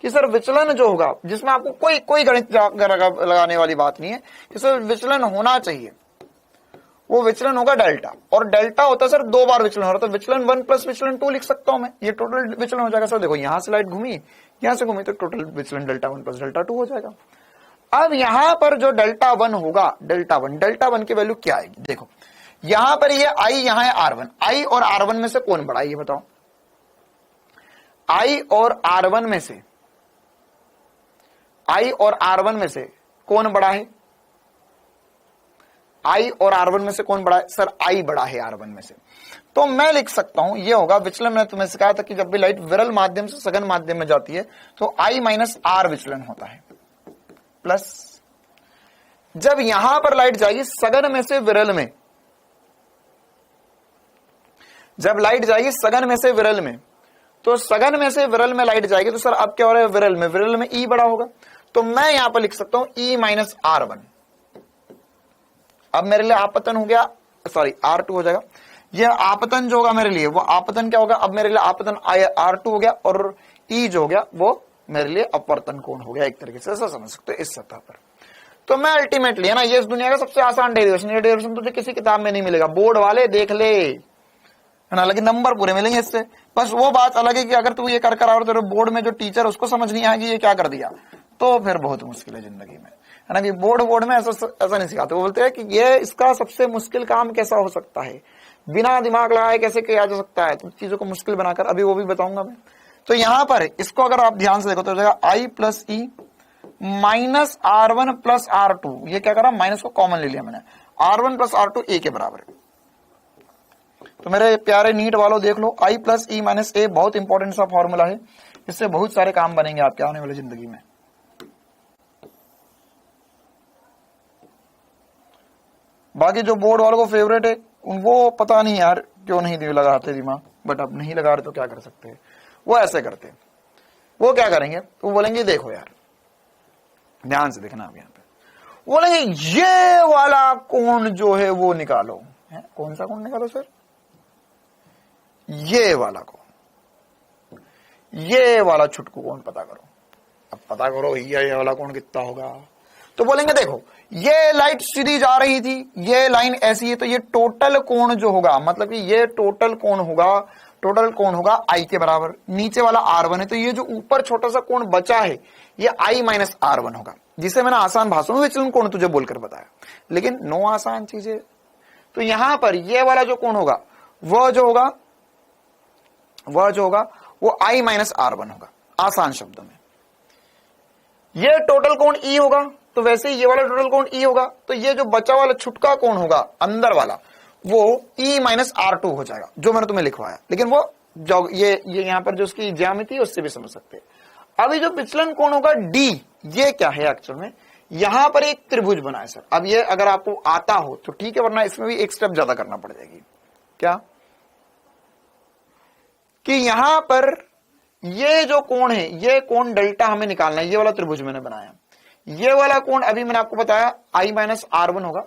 कि सर विचलन जो होगा जिसमें आपको कोई गणित लगाने वाली बात नहीं है, कि सर विचलन होना चाहिए, वो विचलन होगा डेल्टा। और डेल्टा होता है सर दो बार विचलन हो रहा, तो विचलन 1 प्लस विचलन 2 लिख सकता हूं मैं, ये टोटल विचलन हो जाएगा। सर देखो, यहां से लाइट घूमी, यहां से घूमी, तो टोटल विचलन डेल्टा 1 प्लस डेल्टा 2 हो जाएगा। अब यहां पर जो डेल्टा 1 होगा, डेल्टा 1 की वैल्यू क्या आएगी, देखो यहां पर ये आई, यहां है R1, आई और R1 में से कौन बड़ा है ये बताओ। आई और R1 में से, आई और R1 में से कौन बड़ा है, आई और R1 में से कौन बड़ा है, सर आई बड़ा है R1 में से। तो मैं लिख सकता हूं, ये होगा विचलन, मैंने तुम्हें सिखाया था कि जब भी लाइट विरल माध्यम से सघन माध्यम में जाती है तो I माइनस R विचलन होता है, प्लस जब यहां पर लाइट जाएगी सघन में से विरल में, जब लाइट जाएगी सघन में से विरल में, तो सघन में से विरल में लाइट जाएगी, तो सर अब क्या हो रहा है, विरल में ई बड़ा होगा, तो मैं यहां पर लिख सकता हूं ई माइनस R1। अब मेरे लिए आपतन हो गया, सॉरी R2 हो जाएगा। यह आपतन जो होगा मेरे लिए, वो आपतन क्या होगा, अब मेरे लिए आपतन R2 हो गया, और ई जो हो गया वो मेरे लिए अपवर्तन कोण हो गया, एक तरीके से ऐसा समझ सकते हो इस सतह पर। तो मैं अल्टीमेटली, है ना, ये इस दुनिया का सबसे आसान डेरिवेशन, ये डेरिवेशन तुझे किसी किताब में नहीं मिलेगा, बोर्ड वाले देख ले, है ना, लेकिन नंबर पूरे मिलेंगे इससे। बस वो बात अलग है कि अगर तू ये कर आओ, तेरे बोर्ड में जो टीचर उसको समझ नहीं आएगी ये क्या कर दिया, तो फिर बहुत मुश्किल है जिंदगी में। है ना, कि बोर्ड में ऐसा नहीं सिखाते। वो बोलते हैं कि ये इसका सबसे मुश्किल काम कैसा हो सकता है, बिना दिमाग लगाए कैसे किया जा सकता है, तो चीजों को मुश्किल बनाकर, अभी वो भी बताऊंगा मैं। तो यहां पर इसको अगर आप ध्यान से देखो तो हो जाएगा आई plus E minus R1 plus R2, ये क्या करा, माइनस को कॉमन ले लिया मैंने, R1 प्लस R2 ए के बराबर है। तो मेरे प्यारे नीट वालों देख लो, आई प्लस ई माइनस ए बहुत इंपॉर्टेंट सा फॉर्मूला है, इससे बहुत सारे काम बनेंगे आपके आने वाली जिंदगी में। बाकी जो बोर्ड वालों को फेवरेट है वो पता नहीं यार क्यों नहीं लगाते दिमाग, बट अब नहीं लगा रहे तो क्या कर सकते हैं। वो ऐसे करते हैं, वो क्या करेंगे, तो बोलेंगे देखो यार ध्यान से देखना, अब यहाँ पे बोलेंगे ये वाला कोण जो है वो निकालो, है कौन सा कोण निकालो सर, ये वाला कोण, ये वाला छुटकू कोण पता करो। अब पता करो ये वाला कोण कितना होगा, तो बोलेंगे देखो ये लाइट सीधी जा रही थी, ये लाइन ऐसी है, तो ये टोटल कोण जो होगा, मतलब कि ये टोटल कोण होगा आई के बराबर, नीचे वाला R1 है, तो ये जो ऊपर छोटा सा कोण बचा है ये I माइनस R1 होगा, जिसे मैंने आसान भाषा में विचलन कोण तुझे बोलकर बताया, लेकिन नो आसान चीजें। तो यहां पर ये वाला जो कोण होगा वह जो होगा वो I माइनस R1 होगा, आसान शब्दों में। ये टोटल कोण E होगा, तो वैसे ही ये वाला टोटल कोण E होगा, तो ये जो बचा वाला छुटका कोण होगा अंदर वाला वो E माइनस R2 हो जाएगा, जो मैंने तुम्हें लिखवाया। लेकिन वो ये यहां पर जो उसकी ज्यामिति है उससे भी समझ सकते हैं। अभी जो विचलन कोण होगा D, ये क्या है एक्चुअल में, यहां पर एक त्रिभुज बना है सर। अब ये अगर आपको आता हो तो ठीक है, वरना इसमें भी एक स्टेप ज्यादा करना पड़ जाएगी। क्या कि यहां पर ये जो कोण है, ये कोण डेल्टा हमें निकालना है, ये वाला त्रिभुज मैंने बनाया, ये वाला कोण अभी मैंने आपको बताया I माइनस R1 होगा,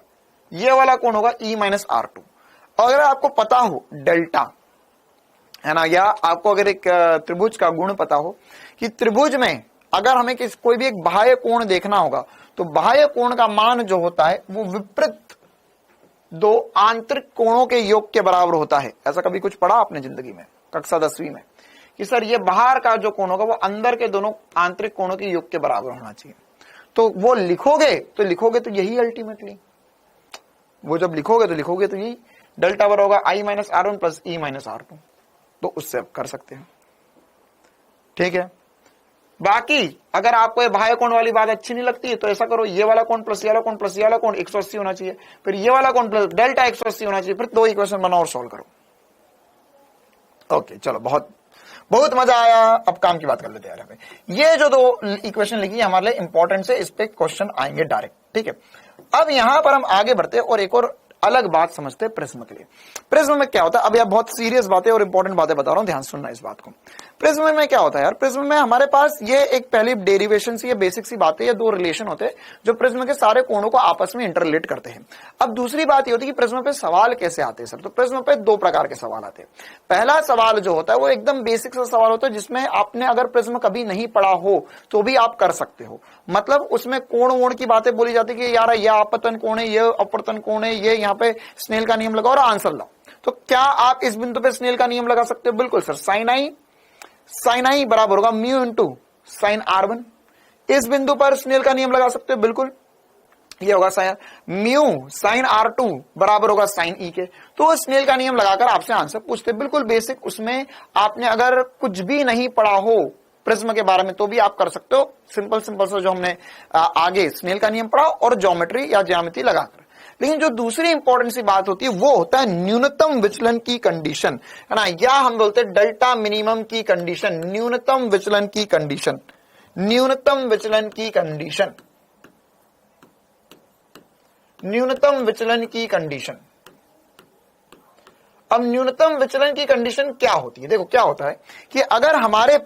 ये वाला कोण होगा E माइनस R2। और अगर आपको पता हो डेल्टा, है ना, या आपको अगर एक त्रिभुज का गुण पता हो कि त्रिभुज में अगर हमें कोई भी एक बाह्य कोण देखना होगा, तो बाह्य कोण का मान जो होता है वो विपरीत दो आंतरिक कोणों के योग के बराबर होता है। ऐसा कभी कुछ पढ़ा आपने जिंदगी में, कक्षा 10वीं में, कि सर ये बाहर का जो कोण होगा वो अंदर के दोनों आंतरिक कोणों के योग के बराबर होना चाहिए। तो वो लिखोगे तो यही अल्टीमेटली, वो जब लिखोगे तो यही डेल्टा बराबर होगा I minus R1 plus E minus R2, तो उससे आप कर सकते हैं। ठीक है, बाकी अगर आपको ये बाह्य कोण वाली बात अच्छी नहीं लगती है तो ऐसा करो, ये वाला कोण प्लस ये वाला कोण प्लस ये वाला कोण 180 होना चाहिए, फिर ये वाला कोण प्लस डेल्टा 180 होना चाहिए, फिर दो इक्वेशन बनाओ और सॉल्व करो। ओके चलो, बहुत मजा आया। अब काम की बात कर लेते हैं। ये जो दो इक्वेशन लिखी हमारे लिए इंपॉर्टेंट से, इस पे क्वेश्चन आएंगे डायरेक्ट। ठीक है, अब यहां पर हम आगे बढ़ते हैं और एक और अलग बात समझते हैं प्रिज्म के लिए। प्रिज्म में क्या होता है, अब यह बहुत सीरियस बातें और इंपॉर्टेंट बातें बता रहा हूं, ध्यान सुनना इस बात को। प्रिज्म में क्या होता है यार, प्रिज्म में हमारे पास ये एक पहली डेरिवेशन सी, ये बेसिक सी बातें, ये दो रिलेशन होते हैं जो प्रिज्म के सारे कोणों को आपस में इंटररिलेट करते हैं। अब दूसरी बात ये होती है कि प्रिज्म पे सवाल कैसे आते हैं सर, तो प्रिज्म पे दो प्रकार के सवाल आते हैं। पहला सवाल जो होता है वो एकदम बेसिक सा सवाल होता है, जिसमें आपने अगर प्रिज्म कभी नहीं पढ़ा हो तो भी आप कर सकते हो। मतलब उसमें कोण वोण की बातें बोली जाती है कि यार यह आपतन कोण है, यह अपवर्तन कोण है, ये यहाँ पे स्नेल का नियम लगाओ और आंसर लाओ। तो क्या आप इस बिंदु पे स्नेल का नियम लगा सकते हो? बिल्कुल सर, साइन आई बराबर होगा म्यू इंटू साइन R1। इस बिंदु पर स्नेल का नियम लगा सकते हो, बिल्कुल ये होगा साइन म्यू साइन R2 बराबर होगा साइन ई के। तो स्नेल का नियम लगाकर आपसे आंसर पूछते, बिल्कुल बेसिक, उसमें आपने अगर कुछ भी नहीं पढ़ा हो प्रिज्म के बारे में तो भी आप कर सकते हो। सिंपल सा जो हमने आगे स्नेल का नियम पढ़ा और ज्योमेट्री या ज्यामिति लगाकर। लेकिन जो दूसरी इंपॉर्टेंट सी बात होती है वो होता है न्यूनतम विचलन की कंडीशन, है ना, या हम बोलते हैं डेल्टा मिनिमम की कंडीशन, न्यूनतम विचलन की कंडीशन, न्यूनतम विचलन की कंडीशन, न्यूनतम विचलन की कंडीशन। अब न्यूनतम विचलन की कंडीशन क्या होती है? देखो क्या होता है कि अगर हमारे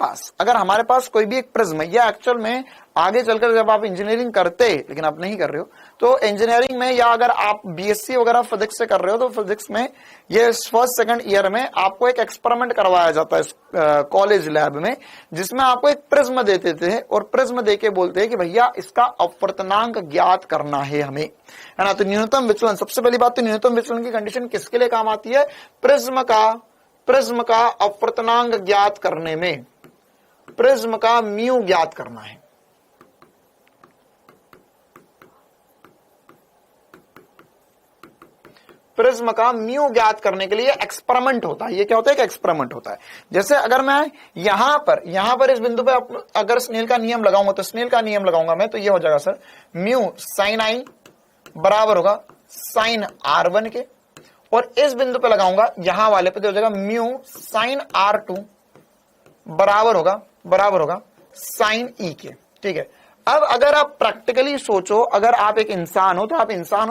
पास कोई भी एक प्रिज्म, या एक्चुअल में आगे चलकर जब आप इंजीनियरिंग करते, लेकिन आप नहीं कर रहे हो, तो इंजीनियरिंग में या अगर आप बीएससी वगैरह फिजिक्स से कर रहे हो तो फिजिक्स में ये फर्स्ट सेकंड ईयर में आपको एक एक्सपेरिमेंट करवाया जाता है कॉलेज लैब में, जिसमें आपको एक प्रिज्म देते थे और प्रिज्म देके बोलते हैं कि भैया इसका अपवर्तनांक ज्ञात करना है हमें, है ना। तो न्यूनतम विचलन, सबसे पहली बात तो न्यूनतम विचलन की कंडीशन किसके लिए काम आती है? प्रिज्म का अपवर्तनांक ज्ञात करने में, प्रिज्म का म्यू ज्ञात करना है। प्रिज्म का म्यू ज्ञात करने के लिए एक्सपेरिमेंट होता है। ये क्या होता है? एक एक्सपेरिमेंट होता है। जैसे अगर मैं यहां पर इस बिंदु पे अगर स्नेल का नियम लगाऊंगा, तो स्नेल का नियम लगाऊंगा मैं, तो ये हो जाएगा सर म्यू साइन आई बराबर होगा साइन R1 के, और इस बिंदु पे लगाऊंगा यहां वाले पे, तो हो जाएगा म्यू साइन R2 बराबर होगा साइन E के। ठीक है, अब अगर आप प्रैक्टिकली सोचो, अगर आप एक इंसान हो तो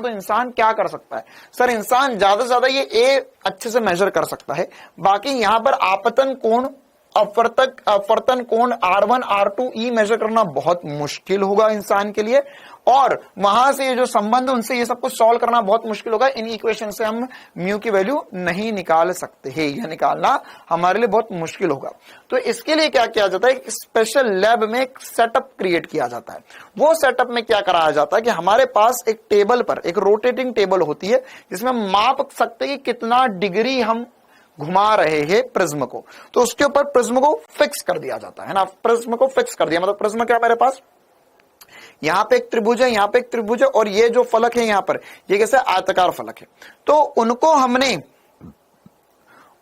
इंसान क्या कर सकता है? सर इंसान ज्यादा से ज्यादा ये ए अच्छे से मेजर कर सकता है, बाकी यहां पर आपतन कोण, अपवर्तन कोण R1 R2 E मेजर करना बहुत मुश्किल होगा इंसान के लिए, और वहां से ये जो संबंध उनसे ये सब कुछ सॉल्व करना बहुत मुश्किल होगा। इन इक्वेशन से हम म्यू की वैल्यू नहीं निकाल सकते हैं, यह निकालना हमारे लिए बहुत मुश्किल होगा। तो इसके लिए क्या किया जाता है? एक स्पेशल लैब में एक सेटअप क्रिएट किया जाता है। वो सेटअप में क्या कराया जाता है कि हमारे पास एक टेबल पर एक रोटेटिंग टेबल होती है, जिसमें हम माप सकते हैं कि कितना डिग्री हम घुमा रहे हैं प्रिज्म को, तो उसके ऊपर प्रिज्म को फिक्स कर दिया जाता है ना। प्रिज्म को फिक्स कर दिया मतलब प्रिज्म क्या मेरे पास, यहां पे एक त्रिभुज है, यहां पे एक त्रिभुज है, और ये जो फलक है यहां पर, ये कैसे आयताकार फलक है, तो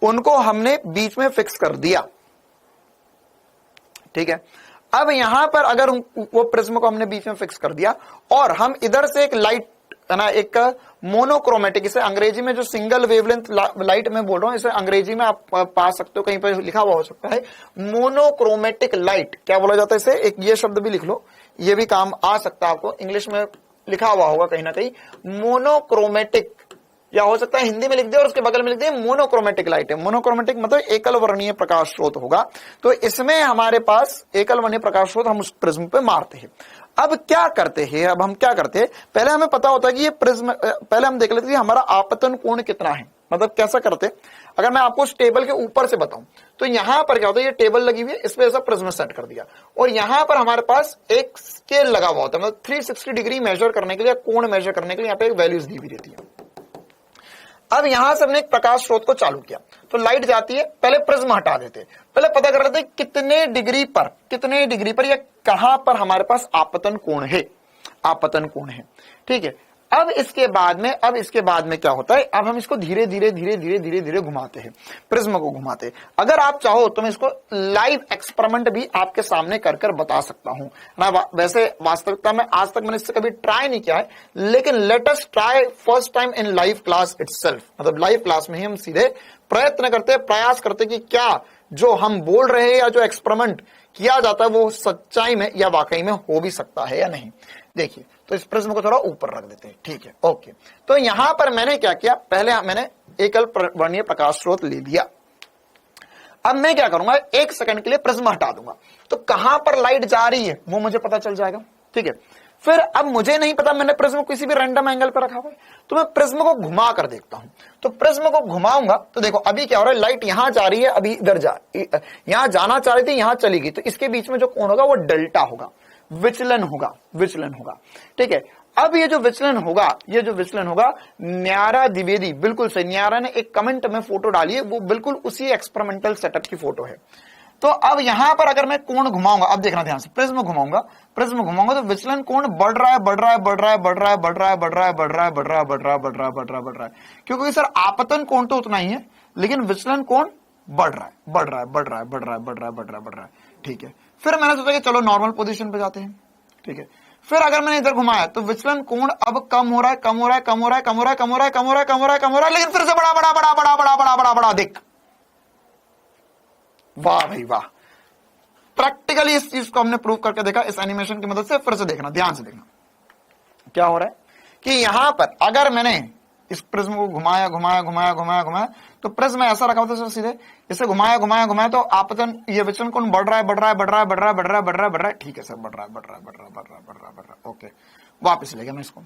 उनको हमने बीच में फिक्स कर दिया। ठीक है, अब यहां पर अगर वो प्रिज्म को हमने बीच में फिक्स कर दिया, और हम इधर से एक लाइट है ना, एक मोनोक्रोमेटिक, इसे अंग्रेजी में जो सिंगल वेवलेंथ लाइट में बोल रहा हूं, इसे अंग्रेजी में आप पा सकते हो, कहीं पर लिखा हुआ हो सकता है मोनोक्रोमेटिक लाइट। क्या बोला जाता है इसे? एक ये शब्द भी लिख लो, ये भी काम आ सकता है आपको, इंग्लिश में लिखा हुआ होगा कहीं ना कहीं मोनोक्रोमेटिक, या हो सकता है हिंदी में लिख दे और उसके बगल में लिख दे मोनोक्रोमेटिक लाइट है। मोनोक्रोमेटिक मतलब एकल वर्णीय प्रकाश स्रोत होगा, तो इसमें हमारे पास एकल वर्णीय प्रकाश स्रोत हम उस प्रिज्म पे मारते हैं। अब क्या करते हैं, पहले हमें पता होता है कि ये प्रिज्म, पहले हम देख लेते हैं हमारा आपतन कोण कितना है। मतलब कैसा करते हैं, अगर मैं आपको उस टेबल के ऊपर से बताऊं, तो यहां पर क्या होता है, ये टेबल लगी हुई है, इस पे ऐसा प्रिज्म सेट कर दिया, और यहां पर हमारे पास एक स्केल लगा हुआ होता है, मतलब 360 डिग्री मेजर करने के लिए, कोण मेजर करने के लिए यहाँ पे एक वैल्यूज दी हुई रहती है। अब यहां से हमने एक प्रकाश स्रोत को चालू किया, तो लाइट जाती है, पहले प्रिज्म हटा देते, पहले पता कर लेते कितने डिग्री पर या कहां पर हमारे पास आपतन कोण है। ठीक है, अब इसके बाद में क्या होता है, अब हम इसको धीरे धीरे घुमाते हैं, प्रिज्म को घुमाते हैं। अगर आप चाहो तो मैं इसको लाइव एक्सपेरिमेंट भी आपके सामने कर बता सकता हूं ना। वैसे वास्तविकता में आज तक मैंने इससे कभी ट्राई नहीं किया है, लेकिन let us try first time in live class itself. मतलब लाइव क्लास में ही हम सीधे प्रयास करते कि क्या जो हम बोल रहे हैं या जो एक्सपेरिमेंट किया जाता है वो सच्चाई में या वाकई में हो भी सकता है या नहीं। देखिए, तो इस प्रिज्म को थोड़ा ऊपर रख देते हैं। ठीक है, ओके। तो यहां पर मैंने क्या किया, पहले मैंने एकल वर्णीय प्रकाश स्रोत ले लिया। अब मैं क्या करूंगा, 1 सेकंड के लिए प्रिज्म हटा दूंगा, तो कहां पर लाइट जा रही है वो मुझे पता चल जाएगा। ठीक है, फिर अब मुझे नहीं पता, मैंने प्रिज्म किसी भी रैंडम एंगल पर रखा हुआ है, तो मैं प्रिज्म को घुमा कर देखता हूं। तो प्रिज्म को घुमाऊंगा तो देखो अभी क्या हो रहा है, लाइट यहां जा रही है, अभी इधर यहां जाना चाह रही थी, यहां चली गई, तो इसके बीच में जो कोण होगा वो डेल्टा होगा, विचलन होगा। ठीक है, अब ये जो विचलन होगा, न्यारा द्विवेदी, बिल्कुल सही, न्यारा ने एक कमेंट में फोटो डाली है, वो बिल्कुल उसी एक्सपेरिमेंटल सेटअप की फोटो है। तो अब यहां पर अगर मैं कोण घुमाऊंगा, अब देखना ध्यान से, प्रिज्म घुमाऊंगा तो विचलन कोण बढ़ रहा है, क्योंकि सर आपतन कोण तो उतना ही है, लेकिन विचलन कोण बढ़ रहा है। ठीक है, फिर मैंने सोचा कि चलो नॉर्मल पोजीशन पे जाते हैं। ठीक है, फिर अगर मैंने इधर घुमाया तो विचलन कोण अब कम हो रहा है, लेकिन फिर से बड़ा देख, वाह भाई वाह। प्रैक्टिकली इस चीज को हमने प्रूव करके देखा इस एनिमेशन की मदद से। फिर से देखना, ध्यान से देखना क्या हो रहा है कि यहां पर अगर मैंने इस प्रिज्म को घुमाया, तो प्रिज्म ऐसा रखा होता है सीधे, इसे घुमाया तो आपतन, ये विचलन कोण बढ़ रहा है। ठीक है सर, बढ़ रहा है। ओके, वापस ले गया मैं इसको।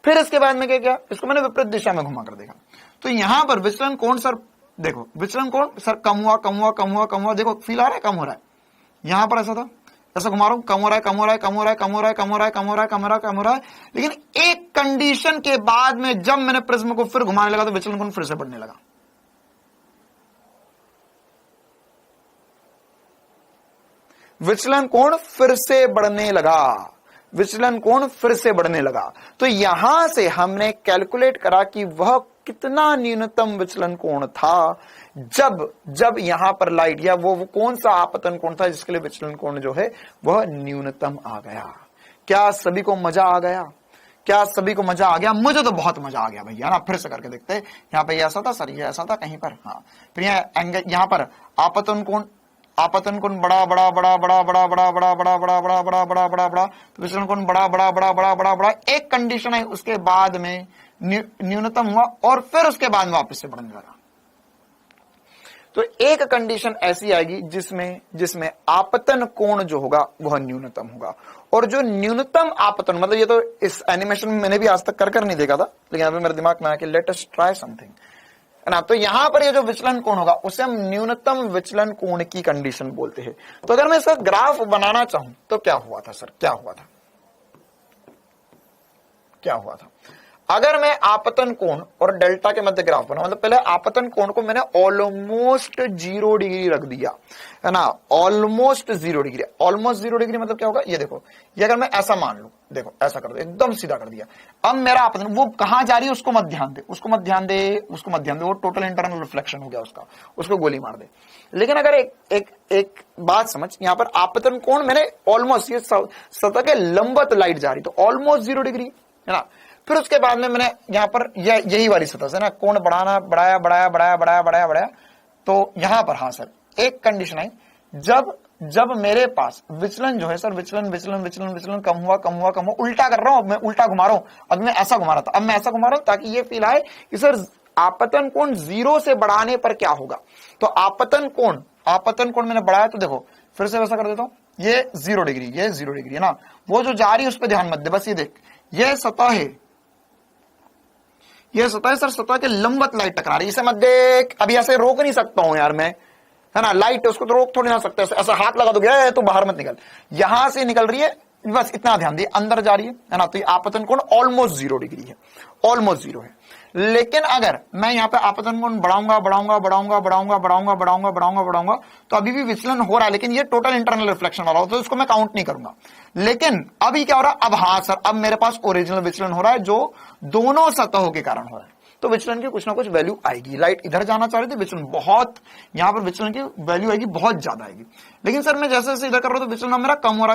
फिर इसके बाद में क्या किया, इसको मैंने विपरीत दिशा में घुमा कर देखा, तो यहां पर विचलन कोण सर देखो, विचलन कोण सर कम हुआ, देखो फील आ रहा है, कम हो रहा है। यहां पर ऐसा था, ऐसा घुमा रहा हूं, कम हो रहा है, लेकिन एक कंडीशन के बाद में जब मैंने प्रिज्म को फिर घुमाने लगा तो विचलन कोण फिर से बढ़ने लगा। विचलन कोण फिर से बढ़ने लगा। तो यहां से हमने कैलकुलेट करा कि वह कितना न्यूनतम विचलन कोण था जब यहां पर लाइट या वो कौन सा आपतन कोण था जिसके लिए विचलन कोण जो है वह न्यूनतम आ गया। क्या सभी को मजा आ गया? क्या सभी को मजा आ गया? मुझे तो बहुत मजा आ गया भैया ना। फिर से करके देखते हैं। यहाँ पे ऐसा था सर, ये ऐसा था कहीं पर, हाँ। फिर यहाँ पर आपतन कोण बड़ा बड़ा बड़ा बड़ा बड़ा बड़ा बड़ा बड़ा बड़ा बड़ा बड़ा बड़ा बड़ा बड़ा, तो विचलन कोण बड़ा बड़ा बड़ा बड़ा बड़ा बड़ा, एक कंडीशन है, उसके बाद में न्यूनतम हुआ और फिर उसके बाद में वापस से बढ़ने लगा। तो एक कंडीशन ऐसी आएगी जिसमें आपतन कोण जो होगा वह न्यूनतम होगा। और जो न्यूनतम आपतन, मतलब ये तो इस एनिमेशन में मैंने भी आज तक कर नहीं देखा था, लेकिन अभी मेरे दिमाग में आया कि लेट अस ट्राई समथिंग, है ना। तो यहां पर ये जो विचलन कोण होगा उसे हम न्यूनतम विचलन कोण की कंडीशन बोलते हैं। तो अगर मैं इसका ग्राफ बनाना चाहूं तो क्या हुआ था सर, क्या हुआ था अगर मैं आपतन कोण और डेल्टा के मध्य ग्राफ बना, मतलब पहले आपतन कोण को मैंने ऑलमोस्ट 0 डिग्री रख दिया, है ना, ऑलमोस्ट 0 डिग्री। ऑलमोस्ट 0 डिग्री मतलब क्या होगा, ये देखो, ये अगर मैं ऐसा मान लूं, देखो ऐसा कर दो, एकदम सीधा कर दिया। अब मेरा आपतन वो कहां जा रही है उसको मत ध्यान दे, वो टोटल इंटरनल रिफ्लेक्शन हो गया उसको गोली मार दे। लेकिन अगर एक बात समझ, यहां पर आपतन कोण मैंने ऑलमोस्ट, ये सतह के लंबवत लाइट जा रही, तो ऑलमोस्ट 0 डिग्री, है ना। फिर उसके बाद में मैंने यहां पर यही वाली सतह से ना कोण बढ़ाया, तो यहां पर, हाँ सर, एक कंडीशन आई, जब मेरे पास विचलन जो है सर, विचलन कम हुआ, उल्टा कर रहा हूं मैं, उल्टा घुमा रहा हूं। अब मैं ऐसा घुमा रहा था, अब मैं ऐसा घुमा रहा हूं ताकि ये फील आए कि सर आपतन कोण 0 से बढ़ाने पर क्या होगा। तो आपतन कोण मैंने बढ़ाया, तो देखो फिर से वैसा कर देता हूं, ये 0 डिग्री, है ना। वो जो जा रही है उस पर ध्यान मत दे, बस ये देख, ये सतह है सर, सतह के लंबवत लाइट टकरा रही है, इसे मत देख। अभी ऐसे रोक नहीं सकता हूं यार मैं, है ना, लाइट उसको तो रोक थोड़ी ना सकते, ऐसा हाथ लगा दोगे तो बाहर मत निकल, यहां से निकल रही है, बस इतना ध्यान दिए, अंदर जा रही है ना। तो ये आपतन कोण ऑलमोस्ट 0 डिग्री है, ऑलमोस्ट 0 है। लेकिन अगर मैं यहाँ पे आपतन कोण बढ़ाऊंगा, तो अभी भी विचलन हो रहा है, लेकिन ये टोटल इंटरनल रिफ्लेक्शन वाला होता है, तो इसको मैं काउंट नहीं करूंगा। लेकिन अभी क्या हो रहा है, अब हाँ सर, अब मेरे पास ओरिजिनल विचलन हो रहा है जो दोनों सतहों के कारण हो रहा है, तो विचलन की कुछ ना कुछ वैल्यू आएगी। लाइट इधर जाना चाह रही थी, विचलन बहुत, यहां पर विचलन की वैल्यू आएगी, बहुत ज्यादा आएगी। लेकिन सर मैं जैसे जैसे इधर कर रहा हूं तो विचलन मेरा कम हो रहा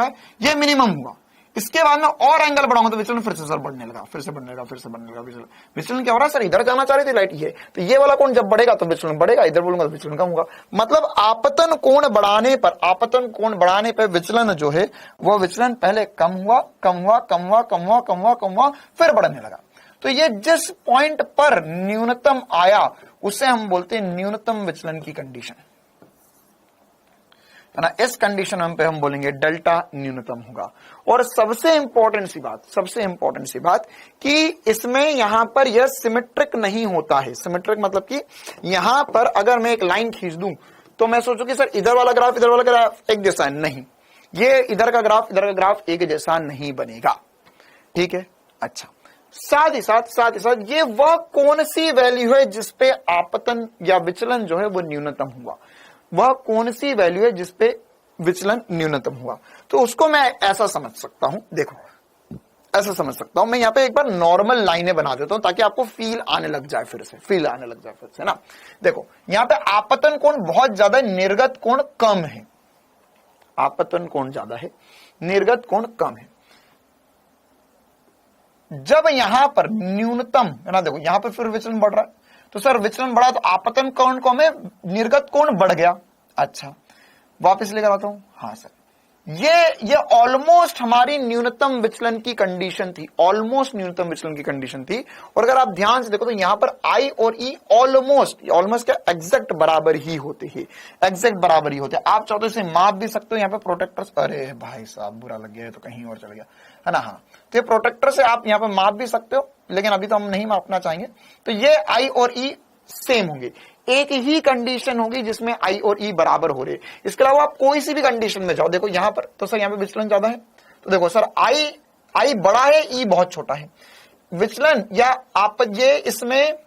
है, ये मिनिमम हुआ। इसके बाद में और एंगल बढ़ाऊंगा तो विचलन फिर से सर बढ़ने लगा, विचलन क्या हो रहा है सर, इधर जाना चाह रही थी लाइट, ये तो ये वाला कोण जब बढ़ेगा तो विचलन बढ़ेगा, इधर बोलूंगा तो विचलन कम होगा। मतलब आपतन कोण बढ़ाने पर विचलन जो है वो विचलन पहले कम हुआ, फिर बढ़ने लगा। तो ये जिस पॉइंट पर न्यूनतम आया उसे हम बोलते हैं न्यूनतम विचलन की कंडीशन, है ना। इस कंडीशन पे हम बोलेंगे डेल्टा न्यूनतम होगा। और सबसे इंपॉर्टेंट सी बात कि इसमें यहां पर यह सिमेट्रिक नहीं होता है। सिमेट्रिक मतलब कि यहां पर अगर मैं एक लाइन खींच दूं तो मैं सोचूं कि सर इधर वाला ग्राफ एक जैसा है, नहीं, ये इधर का ग्राफ एक जैसा नहीं बनेगा, ठीक है। अच्छा, साथ ही साथ ये वह कौन सी वैल्यू है जिसपे आपतन या विचलन जो है वो न्यूनतम हुआ, वह कौन सी वैल्यू है जिसपे विचलन न्यूनतम हुआ। तो उसको मैं ऐसा समझ सकता हूं, देखो ऐसा समझ सकता हूं मैं, यहां पे एक बार नॉर्मल लाइनें बना देता हूं ताकि आपको फील आने लग जाए फिर से, ना। देखो यहां पे आपतन कोण बहुत ज्यादा है, निर्गत कोण कम है। आपतन कोण ज्यादा है, निर्गत कोण कम है। जब यहां पर न्यूनतम, है ना, देखो यहां पर फिर विचलन बढ़ रहा है, तो सर विचलन बढ़ा तो आपतन कोण कम है, निर्गत कोण बढ़ गया। अच्छा, वापस लेकर आता हूं, हाँ सर, ये ऑलमोस्ट हमारी न्यूनतम विचलन की कंडीशन थी, ऑलमोस्ट न्यूनतम विचलन की कंडीशन थी। और अगर आप ध्यान से देखो तो यहां पर आई और ई ऑलमोस्ट क्या एग्जैक्ट बराबर ही होते हैं, आप चाहो तो इसे माप भी सकते हो। यहाँ पे प्रोटेक्टर, अरे भाई साहब बुरा लग गया है तो कहीं और चल गया, है ना। हाँ, तो ये प्रोटेक्टर से आप यहाँ पे माप भी सकते हो, लेकिन अभी तो हम नहीं मापना चाहेंगे। तो ये आई और ई सेम होंगे, एक ही कंडीशन होगी जिसमें आई और ई बराबर हो रहे। इसके अलावा आप कोई सी भी कंडीशन में जाओ, देखो यहां पर तो सर यहाँ पे विचलन ज्यादा है, तो देखो सर आई बड़ा है, ई बहुत छोटा है। विचलन या आप ये इसमें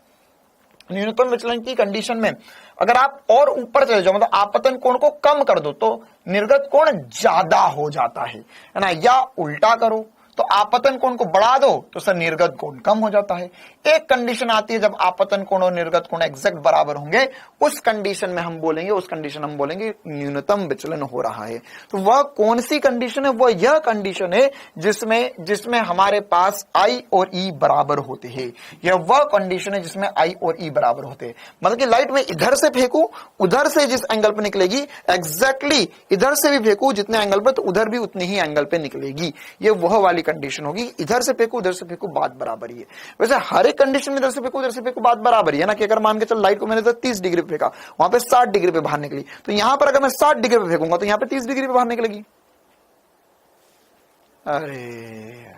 न्यूनतम विचलन की कंडीशन में अगर आप और ऊपर चले जाओ, मतलब आपतन कोण को कम कर दो तो निर्गत कोण ज्यादा हो जाता है ना। या उल्टा करो तो आपतन कोण को बढ़ा दो तो सर निर्गत कोण कम हो जाता है। एक कंडीशन आती है जब आपतन कोण और निर्गत कोण एग्जैक्ट बराबर होंगे, उस कंडीशन में हम बोलेंगे न्यूनतम विचलन हो रहा है। तो वह कौन सी कंडीशन है? वह यह कंडीशन है जिसमें हमारे पास I और E बराबर होते हैं। यह वह कंडीशन है जिसमें I और E बराबर होते हैं। मतलब कि लाइट में इधर से फेंकू, उधर से जिस एंगल पे निकलेगी एग्जैक्टली इधर से भी फेंकू जितने एंगल पे, तो उधर भी उतनी ही एंगल पे निकलेगी। ये वह वाली कंडीशन होगी। इधर से फेंकू उधर से फेंकू बात बराबर ही है। वैसे हर एक कंडीशन में इधर से फेंकू उधर से फेंकू बात बराबर ही है ना, कि अगर मान के चल लाइट को मैंने तो 30 डिग्री पे फेंका, वहां पे 60 डिग्री पे बाहर निकली, तो यहां पर अगर मैं 60 डिग्री पे फेंकूंगा तो यहां पे 30 डिग्री पे बाहर निकलेगी। अरे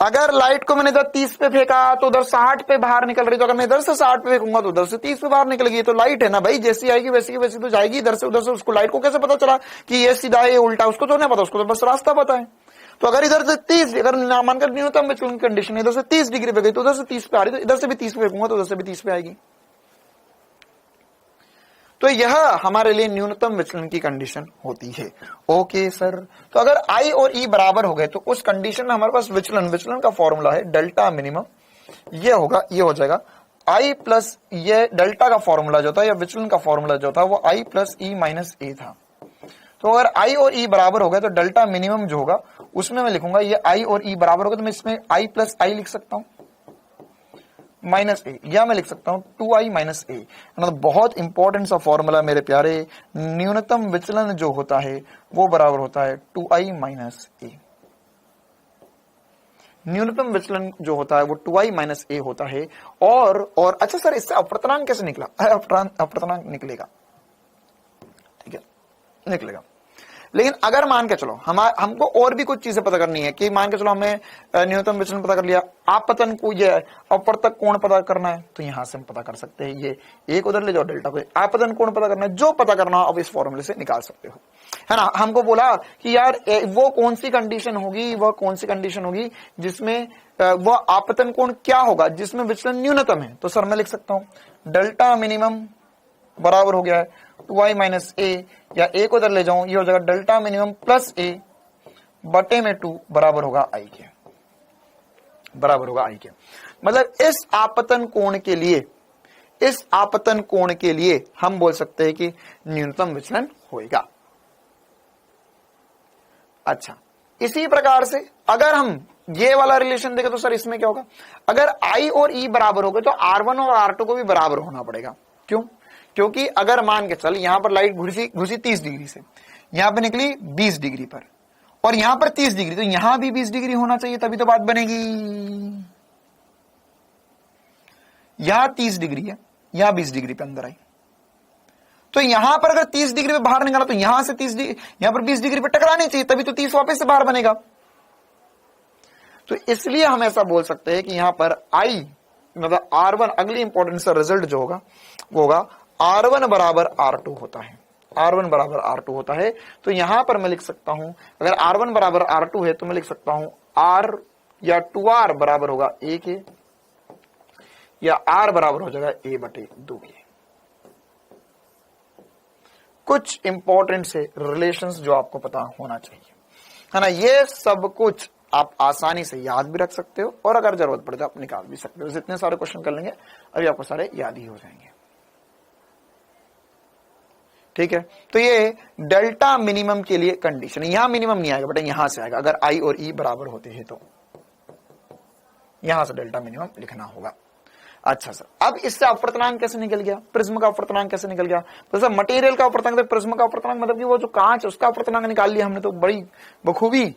अगर लाइट को मैंने इधर 30 पे फेंका तो उधर 60 पे बाहर निकल रही, तो अगर मैं इधर से 60 पे फेंकूंगा तो उधर से 30 पे बाहर निकलेगी। तो लाइट है ना भाई, जैसी आएगी वैसी की वैसी तो जाएगी इधर से उधर से। उसको लाइट को कैसे पता चला कि ये सीधा है ये उल्टा? उसको तो नहीं पता, उसको तो बस रास्ता पता है। तो अगर इधर से 30, अगर मानकर न्यूनतम विचलन की कंडीशन इधर से 30 डिग्री पे गई तो उधर से 30 पे आ रही, तो इधर से भी 30 पे फेंकूंगा तो उधर से भी 30 पे आएगी। तो यह हमारे लिए न्यूनतम विचलन की कंडीशन होती है। ओके सर, तो अगर I और E बराबर हो गए तो उस कंडीशन में हमारे पास विचलन का फॉर्मूला है डेल्टा मिनिमम। ये होगा, ये हो जाएगा I प्लस, ये डेल्टा का फॉर्मूला जो था या विचलन का फॉर्मूला जो था वो I प्लस E माइनस ए था। तो अगर I और E बराबर हो गए तो डेल्टा मिनिमम जो होगा उसमें मैं लिखूंगा ये I और E बराबर हो गए तो मैं इसमें I प्लस I लिख सकता हूं माइनस ए, या मैं लिख सकता हूं 2I माइनस ए। मतलब बहुत इंपॉर्टेंट सा फॉर्मूला मेरे प्यारे, न्यूनतम विचलन जो होता है वो बराबर होता है 2I माइनस ए। न्यूनतम विचलन जो होता है वो 2I माइनस ए होता है। और अच्छा सर, इससे अपर्तनांक कैसे निकला? अपर्तनांक निकलेगा, ठीक है, निकलेगा। लेकिन अगर मान के चलो हमको और भी कुछ चीजें पता करनी है, कि मान के चलो हमें न्यूनतम विचलन पता कर लिया, आपतन को ये अपवर्तक कोण पता करना है, तो यहां से हम पता कर सकते हैं। ये एक उधर ले जाओ, डेल्टा को आपतन कोण पता करना है, जो पता करना हो अब इस फॉर्मूले से निकाल सकते हो, है ना। हमको बोला कि यार वो कौन सी कंडीशन होगी जिसमें वह आपतन कोण क्या होगा जिसमें विचलन न्यूनतम है। तो सर मैं लिख सकता हूं डेल्टा मिनिमम बराबर हो गया है 2I माइनस ए, या ए को उधर ले जाऊं, ये हो जाएगा डेल्टा मिनिमम प्लस ए बटे में 2 बराबर होगा I के, मतलब इस आपतन कोण के लिए हम बोल सकते हैं कि न्यूनतम विचलन होगा। अच्छा, इसी प्रकार से अगर हम ये वाला रिलेशन देखें तो सर इसमें क्या होगा? अगर I और E बराबर हो गए तो R1 और R2 को भी बराबर होना पड़ेगा। क्यों? क्योंकि अगर मान के चल यहां पर लाइट घुसी 30 डिग्री से, यहां पर निकली 20 डिग्री पर, और यहां पर 30 डिग्री, तो यहां भी 20 डिग्री होना चाहिए, तभी तो बात बनेगी। यहां 30 डिग्री है, यहां 20 डिग्री पे अंदर आई, तो यहां पर अगर 30 डिग्री पे बाहर निकाला तो यहां से 30 डिग्री, यहां पर 20 डिग्री पे टकरानी चाहिए, तभी तो 30 वापस से बाहर बनेगा। तो इसलिए हम ऐसा बोल सकते हैं कि यहां पर I मतलब R1, अगली इंपॉर्टेंट सा रिजल्ट जो होगा वो होगा R1 बराबर R2 होता है, R1 बराबर R2 होता है। तो यहां पर मैं लिख सकता हूं, अगर R1 बराबर R2 है तो मैं लिख सकता हूं R या 2R बराबर होगा A के, या R बराबर हो जाएगा A बटे 2 के। कुछ इंपॉर्टेंट से रिलेशंस जो आपको पता होना चाहिए, है ना। ये सब कुछ आप आसानी से याद भी रख सकते हो, और अगर जरूरत पड़े तो आप निकाल भी सकते हो। जितने सारे क्वेश्चन कर लेंगे अभी आपको सारे याद ही हो जाएंगे, ठीक है। तो ये डेल्टा मिनिमम के लिए कंडीशन, यहां मिनिमम नहीं आएगा बेटा, यहां से आएगा। अगर I और E बराबर होते हैं तो यहां से डेल्टा मिनिमम लिखना होगा। अच्छा सर, अब इससे अपवर्तनांक कैसे निकल गया? प्रिज्म का अपवर्तनांक कैसे निकल गया? तो सर मटेरियल का अपवर्तनांक, प्रिज्म का अपवर्तनांक मतलब कि वो जो कांच उसका अपवर्तनांक निकाल लिया हमने, तो बड़ी बखूबी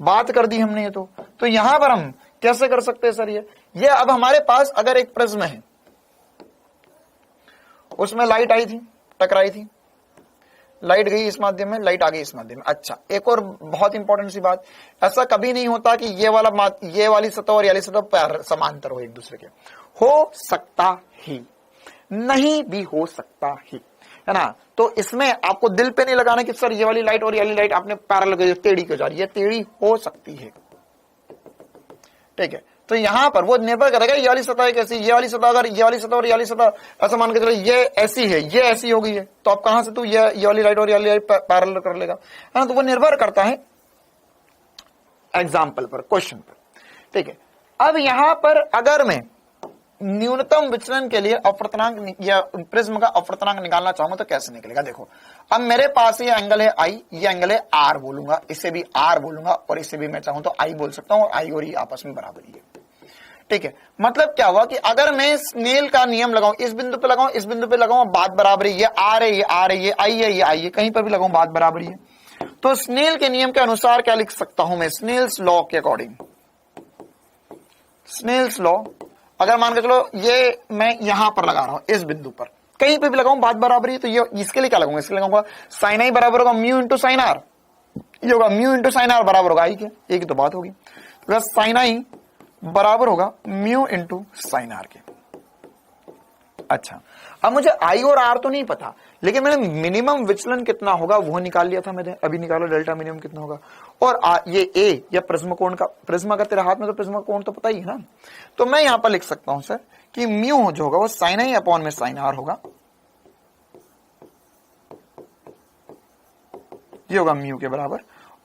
बात कर दी हमने। ये तो यहां पर हम कैसे कर सकते हैं सर? ये अब हमारे पास अगर एक प्रिज्म है, उसमें लाइट आई थी, टकराई थी, लाइट गई इस माध्यम में, लाइट आ गई इस माध्यम में। अच्छा, एक और बहुत इंपॉर्टेंट सी बात, ऐसा कभी नहीं होता कि ये वाली सतह और ये वाली सतह समांतर हो एक दूसरे के। हो सकता ही, नहीं भी हो सकता ही, है ना। तो इसमें आपको दिल पे नहीं लगाना कि सर ये वाली लाइट और ये वाली लाइट आपने पैरेलल टेढ़ी क्यों जा रही है, टेढ़ी हो सकती है, ठीक है। तो यहां पर वो निर्भर करेगा ये वाली सतह कैसी, ये वाली सतह अगर ये वाली सतह और ये वाली सतह ऐसा मान के चलो ये ऐसी है, ये ऐसी हो गई है, तो आप कहां से तू ये वाली राइट और ये वाली राइट पैरेलल कर लेगा, है ना। तो वो निर्भर करता है एग्जाम्पल पर, क्वेश्चन पर, ठीक है। अब यहां पर अगर मैं न्यूनतम विचलन के लिए अपवर्तनांक या प्रिज्म का अपवर्तनांक निकालना चाहूंगा तो कैसे निकलेगा, देखो अब मेरे पास ये एंगल है आई, ये एंगल है आर बोलूंगा, इसे भी आर बोलूंगा और इसे भी मैं चाहूं तो आई बोल सकता हूं, और आई और ई आपस में बराबर ही है, ठीक है। मतलब क्या हुआ कि अगर मैं स्नेल का नियम लगाऊं, इस बिंदु पे लगाऊं, इस बिंदु पे लगाऊं, बात बराबर है, ये आर है, ये आर है, ये आई है, ये आई है, कहीं पर भी लगाऊं बात बराबर है। तो स्नेल के नियम के अनुसार क्या लिख सकता हूं मैं, स्नेल्स लॉ के अकॉर्डिंग, स्नेल्स लॉ अगर मान के चलो ये मैं यहां पर लगा रहा हूं, इस बिंदु पर कहीं पे भी लगाऊं बात बराबर ही, तो ये इसके लिए क्या लगाऊंगा, इसके लिए लगाऊंगा साइन आई बराबर होगा म्यू इंटू साइन आर, ये होगा म्यू इंटू साइन आर बराबर होगा आई के, एक ही तो बात होगी, तो साइन आई बराबर होगा म्यू इंटू साइन आर के। अच्छा, अब मुझे आई और आर तो नहीं पता, लेकिन मैंने मिनिमम विचलन कितना होगा वो निकाल लिया था मैंने, अभी निकालो डेल्टा मिनिमम कितना होगा, और ये ए या प्रिज्म कोण का, प्रिज्म का तेरे हाथ में तो प्रिज्म कोण तो पता ही है ना, तो मैं यहां पर लिख सकता हूं सर कि म्यू जो होगा वो साइन आई अपॉन में साइन आर होगा, ये होगा म्यू के बराबर,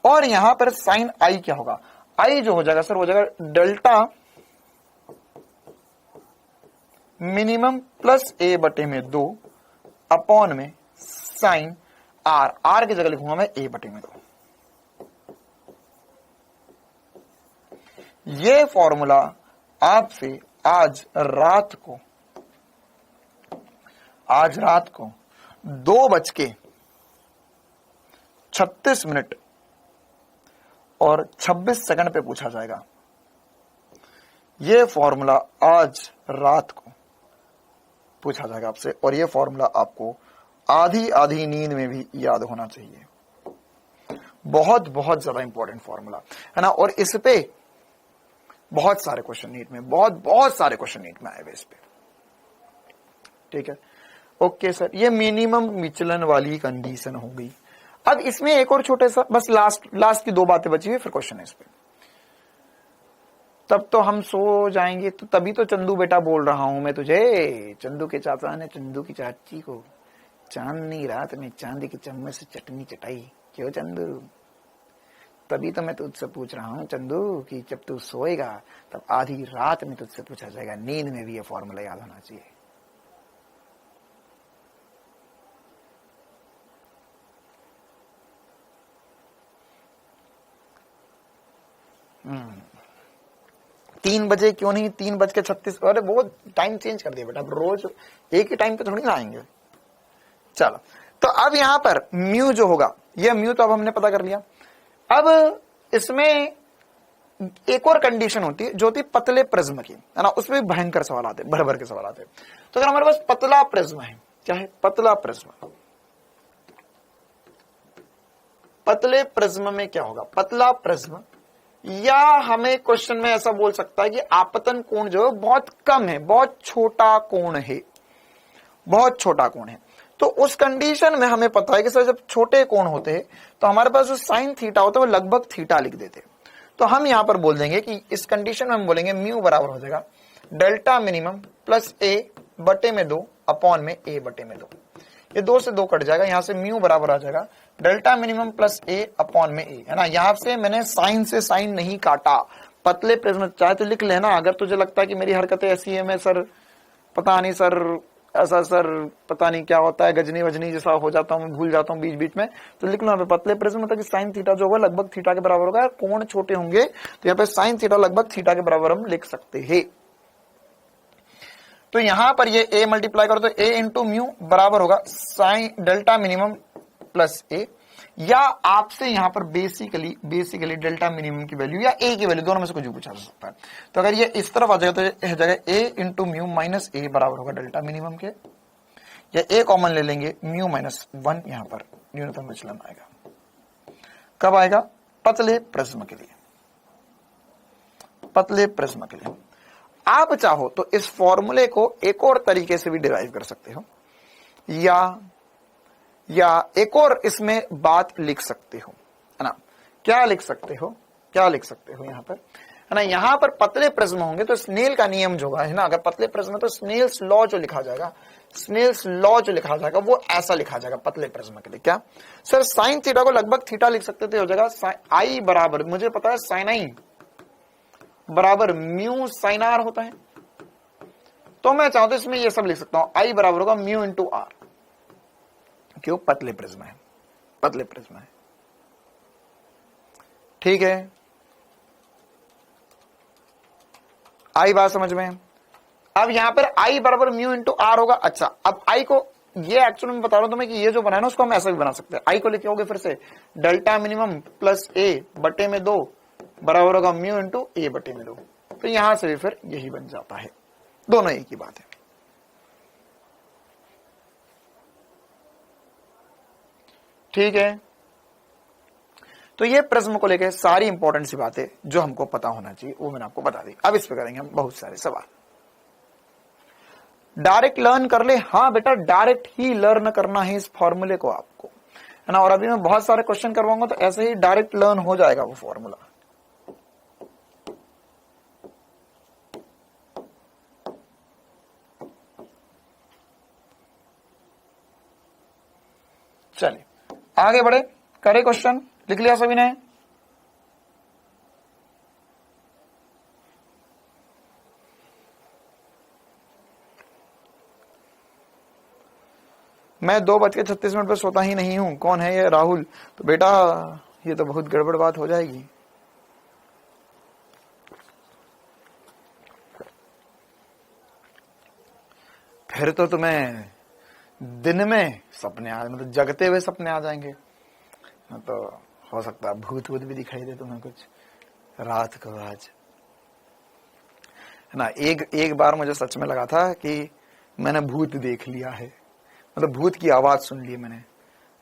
और यहां पर साइन आई क्या होगा, आई जो हो जाएगा सर हो जाएगा डेल्टा मिनिमम प्लस ए बटे में 2 अपॉन में साइन आर, आर की जगह लिखूंगा मैं ए बटे में 2। ये फॉर्मूला आपसे आज रात को 2:36 और 26 सेकंड पे पूछा जाएगा। ये फॉर्मूला आज रात को पूछा जाएगा आपसे, और ये फॉर्मूला आपको आधी आधी नींद में भी याद होना चाहिए, बहुत बहुत ज्यादा इंपॉर्टेंट फॉर्मूला है ना। और इस पे बहुत सारे क्वेश्चन नीट में, बहुत सारे क्वेश्चन नीट में आए हुए इस पे, ठीक है। ओके सर, ये मिनिमम विचलन वाली कंडीशन हो गई। अब इसमें एक और छोटे सा बस लास्ट की 2 बातें बची हुई, फिर क्वेश्चन है इस पे, तब तो हम सो जाएंगे। तो तभी तो चंदू बेटा बोल रहा हूं मैं तुझे, चंदू के चाचा ने चंदू की चाची को चांदनी रात में चांदी की चम्मच से चटनी चटाई, क्यों चंदू, तभी तो मैं तुझसे पूछ रहा हूं चंदू कि जब तू सोएगा तब आधी रात में तुझसे पूछा जाएगा, नींद में भी ये फॉर्मूला याद होना चाहिए। 3 बजे क्यों नहीं, 3:36, अरे वो टाइम चेंज कर दिया बेटा, अब रोज एक ही टाइम पे थोड़ी ना आएंगे। चलो, तो अब यहां पर म्यू जो होगा, ये म्यू तो अब हमने पता कर लिया। अब इसमें एक और कंडीशन होती है जो होती है पतले प्रिज्म की, है ना, उसमें भी भयंकर सवाल आते हैं, भर के सवाल आते हैं। तो अगर हमारे पास पतला प्रिज्म है, क्या है पतला प्रिज्म, पतले प्रिज्म में क्या होगा, पतला प्रिज्म, या हमें क्वेश्चन में ऐसा बोल सकता है कि आपतन कोण जो है बहुत कम है, बहुत छोटा कोण है, बहुत छोटा कोण है। तो उस कंडीशन में हमें पता है कि सर जब छोटे कोण होते हैं तो हमारे पास जो साइन थीटा होता है वो लगभग थीटा लिख देते हैं। तो हम यहां पर बोल देंगे कि इस कंडीशन में हम बोलेंगे म्यू बराबर हो जाएगा डेल्टा मिनिमम प्लस ए बटे में 2 अपॉन में ए बटे में 2। ये 2 से 2 कट जाएगा, यहां से म्यू बराबर आ जाएगा डेल्टा मिनिमम प्लस ए अपॉन में ए, है ना। यहां से मैंने साइन से साइन नहीं काटा, पतले प्रिज्म चाहे तो लिख लेना। अगर तुझे लगता है कि मेरी हरकतें ऐसी है, मैं सर पता नहीं सर ऐसा सर पता नहीं क्या होता है, गजनी वजनी जैसा हो जाता हूं, भूल जाता हूं बीच बीच में, तो लिख लो यहाँ पे पतले प्रिज्म मतलब कि साइन थीटा जो होगा लगभग थीटा के बराबर होगा। कोण छोटे होंगे तो यहाँ पे साइन थीटा लगभग थीटा के बराबर हम लिख सकते हैं। तो यहां पर ये a मल्टीप्लाई करो तो a इंटू म्यू बराबर होगा साइन डेल्टा मिनिमम प्लस ए, या आपसे यहां पर बेसिकली डेल्टा मिनिमम की वैल्यू या ए की वैल्यू, दोनों में से कुछ भी पूछा जा सकता है। तो अगर ये इस तरफ आ जाएगा तो ये जगह a इंटू म्यू माइनस ए बराबर होगा डेल्टा मिनिमम के, या a कॉमन ले लेंगे म्यू माइनस 1, यहां पर न्यूनतम विचलन आएगा। कब आएगा, पतले प्रिज्म के लिए, पतले प्रिज्म के लिए। आप चाहो तो इस फॉर्मूले को एक और तरीके से भी डिराइव कर सकते हो, या एक और इसमें बात लिख सकते हो, है ना। क्या लिख सकते हो, क्या लिख सकते हो, यहां पर है ना। यहां पर पतले प्रिज्म होंगे तो स्नेल का नियम जो है ना, अगर पतले प्रिज्म है तो स्नेल्स लॉ जो लिखा जाएगा, स्नेल्स लॉ जो लिखा जाएगा वो ऐसा लिखा जाएगा पतले प्रिज्म के लिए। क्या सर, साइन थीटा को लगभग थीटा लिख सकते थे, हो जाएगा आई बराबर, मुझे पता है साइन आई बराबर म्यू साइन आर होता है, तो मैं चाहता हूं इसमें ये सब लिख सकता हूं, आई बराबर होगा म्यू इंटू आर। क्यों? पतले प्रिज्म है, पतले प्रिज्म है। ठीक है, आई बात समझ में। अब यहां पर आई बराबर म्यू इंटू आर होगा। अच्छा, अब आई को, ये एक्चुअली मैं बता रहा हूं तुम्हें कि ये जो बनाया ना उसको हम ऐसा भी बना सकते हैं। आई को लिखे होगे फिर से डेल्टा मिनिमम प्लस ए बटे में 2 बराबर होगा म्यू इंटू ए बटे में 2, तो यहां से भी फिर यही बन जाता है, दोनों एक ही बात है। ठीक है, तो ये प्रिज्म को लेकर सारी इंपॉर्टेंट सी बातें जो हमको पता होना चाहिए वो मैंने आपको बता दी। अब इस पे करेंगे हम बहुत सारे सवाल। डायरेक्ट लर्न कर ले, हाँ बेटा डायरेक्ट ही लर्न करना है इस फॉर्मूले को आपको, है ना। और अभी मैं बहुत सारे क्वेश्चन करवाऊंगा तो ऐसे ही डायरेक्ट लर्न हो जाएगा वो फॉर्मूला। चलिए आगे बढ़े, करे क्वेश्चन, लिख लिया सभी ने? मैं 2:36 पे सोता ही नहीं हूं, कौन है ये? राहुल। तो बेटा ये तो बहुत गड़बड़ बात हो जाएगी। फिर तो तुम्हें दिन में सपने आ, मतलब जगते हुए सपने आ जाएंगे, तो हो सकता है भूत वूत भी दिखाई दे तुम्हें कुछ रात को आज, है ना। एक बार मुझे सच में लगा था कि मैंने भूत देख लिया है, मतलब भूत की आवाज सुन ली मैंने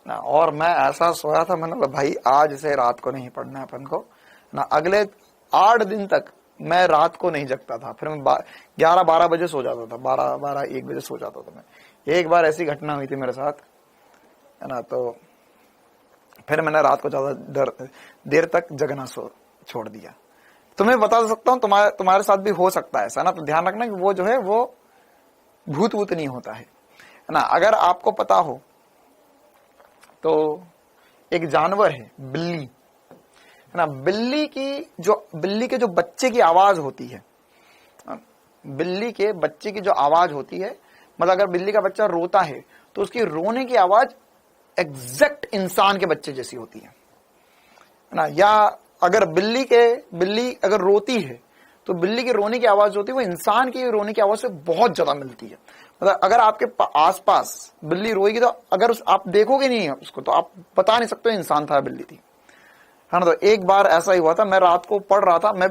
ना, और मैं ऐसा सोया था, मैंने बोला भाई आज से रात को नहीं पढ़ना है अपन को ना। अगले 8 दिन तक मैं रात को नहीं जगता था, फिर मैं 11-12 बजे सो जाता था, 12-1 बजे सो जाता था मैं। एक बार ऐसी घटना हुई थी मेरे साथ, है ना, तो फिर मैंने रात को ज्यादा देर तक जगना छोड़ दिया। तुम्हें बता सकता हूं तुम्हारे साथ भी हो सकता है ऐसा ना, तो ध्यान रखना कि वो जो है वो भूत वूत नहीं होता है ना। अगर आपको पता हो तो एक जानवर है बिल्ली, है ना, बिल्ली के जो बच्चे की आवाज होती है, बिल्ली के बच्चे की जो आवाज होती है, मतलब अगर बिल्ली का बच्चा रोता है तो उसकी रोने की आवाज एग्जैक्ट इंसान के बच्चे जैसी होती है ना। या अगर बिल्ली अगर रोती है तो बिल्ली की रोने की आवाज होती है वो इंसान की रोने की आवाज से बहुत ज्यादा मिलती है। मतलब अगर आपके आसपास बिल्ली रोएगी तो अगर आप देखोगे नहीं उसको तो आप बता नहीं सकते इंसान था बिल्ली थी, है ना। तो एक बार ऐसा ही हुआ था, मैं रात को पढ़ रहा था, मैं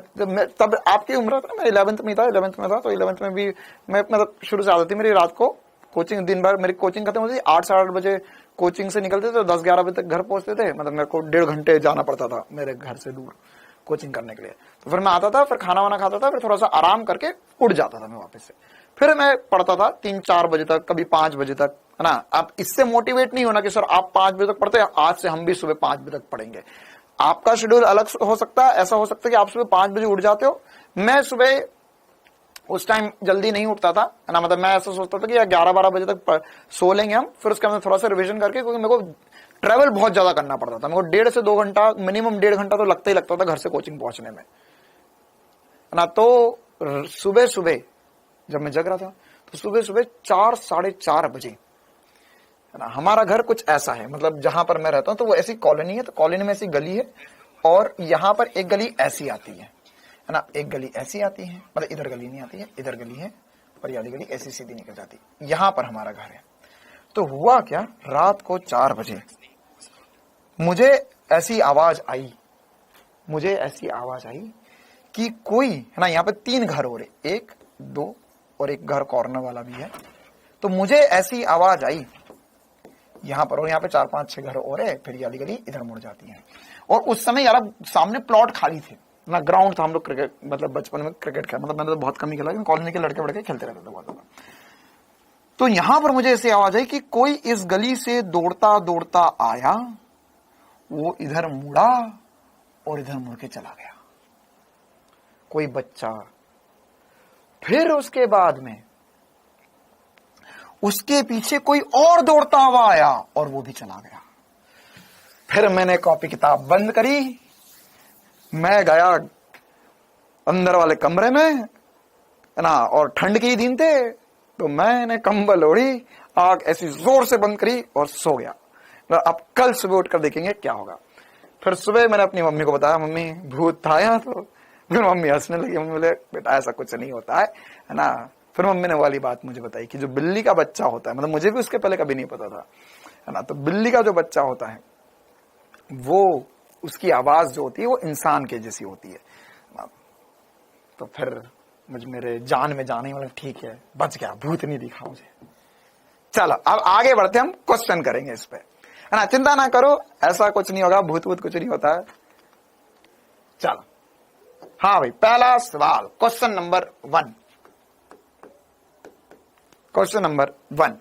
तब आपकी उम्र था, मैं 11th में था, तो 11th में भी मैं मतलब शुरू से आदत थी मेरी रात को कोचिंग, दिन भर मेरी कोचिंग खत्म होती थी 8-8:30 बजे कोचिंग से निकलते थे तो 10-11 बजे तक घर पहुंचते थे, मतलब मेरे को 1.5 घंटे जाना पड़ता था मेरे घर से दूर कोचिंग करने के लिए। तो फिर मैं आता था, फिर खाना वाना खाता था, फिर थोड़ा सा आराम करके उठ जाता था मैं वापस से, फिर मैं पढ़ता था 3-4 बजे तक, कभी 5 बजे तक, है ना। आप इससे मोटिवेट नहीं होना कि सर आप 5 बजे तक पढ़ते हैं, आज से हम भी सुबह 5 बजे तक पढ़ेंगे। आपका शेड्यूल अलग हो सकता है, ऐसा हो सकता है कि आप सुबह 5 बजे उठ जाते हो, मैं सुबह उस टाइम जल्दी नहीं उठता था, है ना। मतलब मैं ऐसा सोचता था कि 11-12 बजे तक सो लेंगे हम, फिर उसके बाद थोड़ा सा रिवीजन करके, क्योंकि मेरे को ट्रेवल बहुत ज्यादा करना पड़ता था, मेरे को 1.5 से 2 घंटा मिनिमम 1.5 घंटा तो लगता ही लगता था घर से कोचिंग पहुंचने में, है ना। तो सुबह सुबह जब मैं जग रहा था तो सुबह सुबह 4-4:30 बजे, है ना, हमारा घर कुछ ऐसा है, मतलब जहां पर मैं रहता हूं तो वो ऐसी कॉलोनी है, तो कॉलोनी में ऐसी गली है और यहां पर एक गली ऐसी आती है ना, एक गली ऐसी आती है, मतलब इधर गली नहीं आती है, इधर गली है और ये वाली गली ऐसी सीधी निकल जाती है, यहां पर हमारा घर है। तो हुआ क्या, रात को 4 बजे मुझे ऐसी आवाज आई कि कोई, है ना, यहाँ पे 3 घर हो रहे, 1, 2 और एक घर कॉर्नर वाला भी है। तो मुझे ऐसी आवाज आई यहां पर, और यहाँ पे 4-5-6 घर और है, फिर ये वाली गली इधर मुड़ जाती है। और उस समय यार सामने प्लॉट खाली थे ना, ग्राउंड था, हम लोग क्रिकेट, मतलब बचपन में क्रिकेट खेला, मतलब मैंने तो बहुत कम ही खेला, लेकिन कॉलोनी के लड़के बड़के खेलते रहते थे बहुत ज्यादा। तो यहां पर मुझे ऐसी आवाज आई कि कोई इस गली से दौड़ता दौड़ता आया, वो इधर मुड़ा और इधर मुड़ के चला गया। कोई बच्चा, फिर उसके बाद में उसके पीछे कोई और दौड़ता हुआ आया और वो भी चला गया। फिर मैंने कॉपी किताब बंद करी, मैं गया अंदर वाले कमरे में, है ना, और ठंड के दिन थे, तो मैंने कंबल ओढ़ी, आग ऐसी जोर से बंद करी और सो गया। अब कल सुबह उठकर देखेंगे क्या होगा। फिर सुबह मैंने अपनी मम्मी को बताया, मम्मी भूत था यहाँ। तो फिर मम्मी हंसने लगी। मम्मी बोले बेटा ऐसा कुछ नहीं होता है ना। फिर मम्मी ने वाली बात मुझे बताई कि जो बिल्ली का बच्चा होता है, मतलब मुझे भी उसके पहले कभी नहीं पता था, है ना, तो बिल्ली का जो बच्चा होता है वो, उसकी आवाज जो होती है वो इंसान के जैसी होती है। तो फिर मुझे मेरे जान में जाने वाले, ठीक है बच गया, भूत नहीं दिखा मुझे। चलो अब आगे बढ़ते, हम क्वेश्चन करेंगे इस पे, है ना। चिंता ना करो, ऐसा कुछ नहीं होगा, भूत भूत कुछ नहीं होता है। चलो हाँ भाई, पहला सवाल, क्वेश्चन नंबर 1। Question number 1।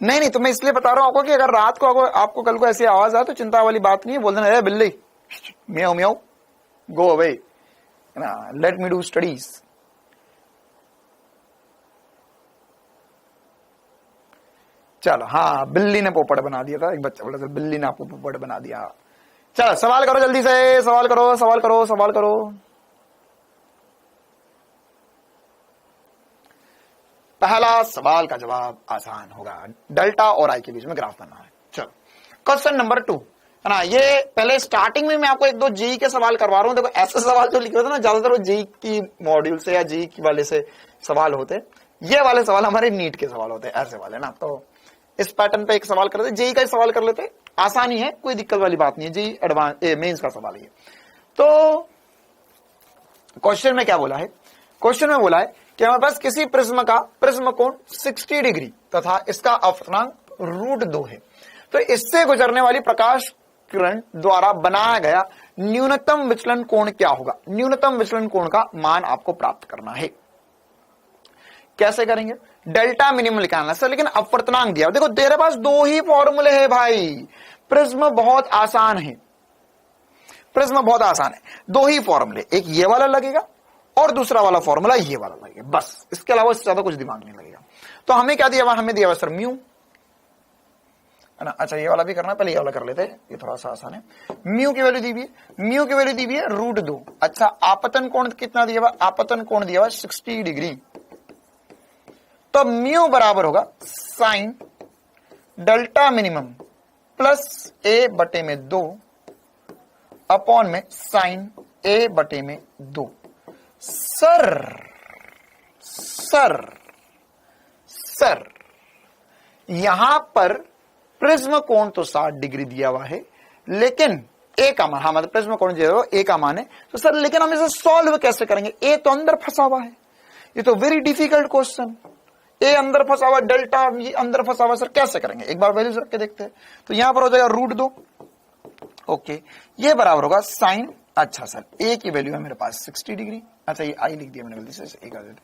नहीं, तो मैं इसलिए बता रहा हूं आपको कि अगर रात को आपको कल को ऐसी आवाज आए तो चिंता वाली बात नहीं है, बोल देना बिल्ली म्याऊ म्याऊ go away, let me do studies. चलो हाँ, बिल्ली ने पोपट बना दिया था, एक बच्चा बोला था बिल्ली ने आपको पोपट बना दिया। चलो सवाल करो जल्दी से, सवाल करो सवाल करो सवाल करो। पहला सवाल का जवाब आसान होगा, डेल्टा और आई के बीच में ग्राफ बनना है। चलो क्वेश्चन नंबर 2, है ना। ये पहले स्टार्टिंग में मैं आपको 1-2 जेई के सवाल करवा रहा हूं। देखो ऐसे सवाल जो लिखे होते ना, ज्यादातर वो जेई की मॉड्यूल से या जेई की वाले से सवाल होते, ये वाले सवाल हमारे नीट के सवाल होते, ऐसे वाले ना। तो इस पैटर्न पे एक सवाल कर लेते, जेई का सवाल कर लेते, आसानी है, कोई दिक्कत वाली बात नहीं है। जेई एडवांस मेंस का सवाल है। तो क्वेश्चन में क्या बोला है, क्वेश्चन में बोला है कि हमारे पास किसी प्रिज्म का प्रिज्म कोण 60 डिग्री तथा इसका अपवर्तनांक √2 है। तो इससे गुजरने वाली प्रकाश किरण द्वारा बनाया गया न्यूनतम विचलन कोण क्या होगा। न्यूनतम विचलन कोण का मान आपको प्राप्त करना है। कैसे करेंगे, डेल्टा मिनिमम निकालना सर, लेकिन अपवर्तनांक दिया। देखो तेरे पास 2 ही फॉर्मूले हैं भाई, प्रिज्म बहुत आसान है, प्रिज्म बहुत आसान है। 2 ही फॉर्मूले, एक ये वाला लगेगा और दूसरा वाला फॉर्मूला ये वाला लगेगा, बस। इसके अलावा इससे ज्यादा कुछ दिमाग नहीं लगेगा। तो हमें क्या दिया हुआ, हमें दिया हुआ सर म्यू, है ना। अच्छा ये वाला भी करना, पहले ये वाला कर लेते हैं, ये थोड़ा सा आसान है। म्यू की वैल्यू दी हुई है, म्यू की वैल्यू दी हुई है √2। अच्छा आपतन कोण कितना दिया हुआ, आपतन कोण दिया हुआ 60 डिग्री। तो म्यू बराबर होगा sign delta minimum plus a/2 upon में साइन a/2। सर यहां पर प्रिज्म कोण तो 60 डिग्री दिया हुआ है, लेकिन ए का मान, हाँ मतलब प्रिज्म कोण जो है ए का मान है, तो सर लेकिन हम इसे सॉल्व कैसे करेंगे, ए तो अंदर फंसा हुआ है, ये तो वेरी डिफिकल्ट क्वेश्चन। ए अंदर फंसा हुआ, डेल्टा ये अंदर फंसा हुआ, सर कैसे करेंगे, एक बार वैल्यूज रख के देखते हैं। तो यहां पर हो जाएगा √2, ओके, ये बराबर होगा साइन, अच्छा सर ए की वैल्यू है मेरे पास 60 डिग्री, अच्छा ये आई लिख दिया मैंने गलती से, ए कर देते,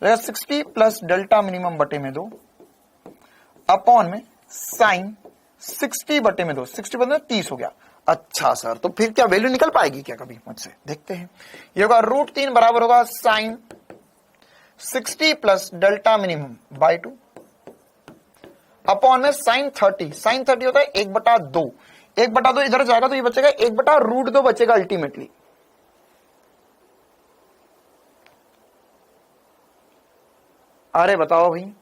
60 प्लस डेल्टा मिनिमम बटे में 2 अपॉन में साइन 60/2, 60/30 हो गया। अच्छा सर, तो फिर क्या वैल्यू निकल पाएगी क्या कभी मुझसे, देखते हैं। ये होगा √3 बराबर होगा sine 60 plus delta minimum by 2 upon में साइन 30, साइन 30 होता है 1/2, 1/2 इधर जाएगा तो ये बचेगा 1/√2 बचेगा अल्टीमेटली। अरे बताओ भाई,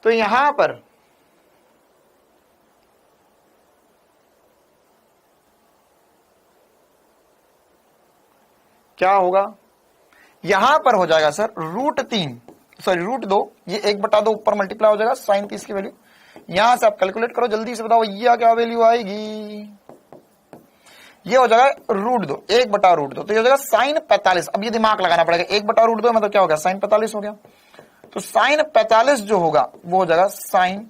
तो यहां पर क्या होगा, यहां पर हो जाएगा सर √3, सॉरी √2, ये 1/2 ऊपर मल्टीप्लाई हो जाएगा साइन 30 की वैल्यू। यहां से आप कैलकुलेट करो जल्दी से, बताओ ये क्या वैल्यू आएगी, ये हो जाएगा √2, 1/√2, तो ये हो जाएगा साइन 45। अब ये दिमाग लगाना पड़ेगा, 1/√2 मतलब क्या हो गया, साइन 45 हो गया। तो साइन 45 जो होगा वो हो जाएगा साइन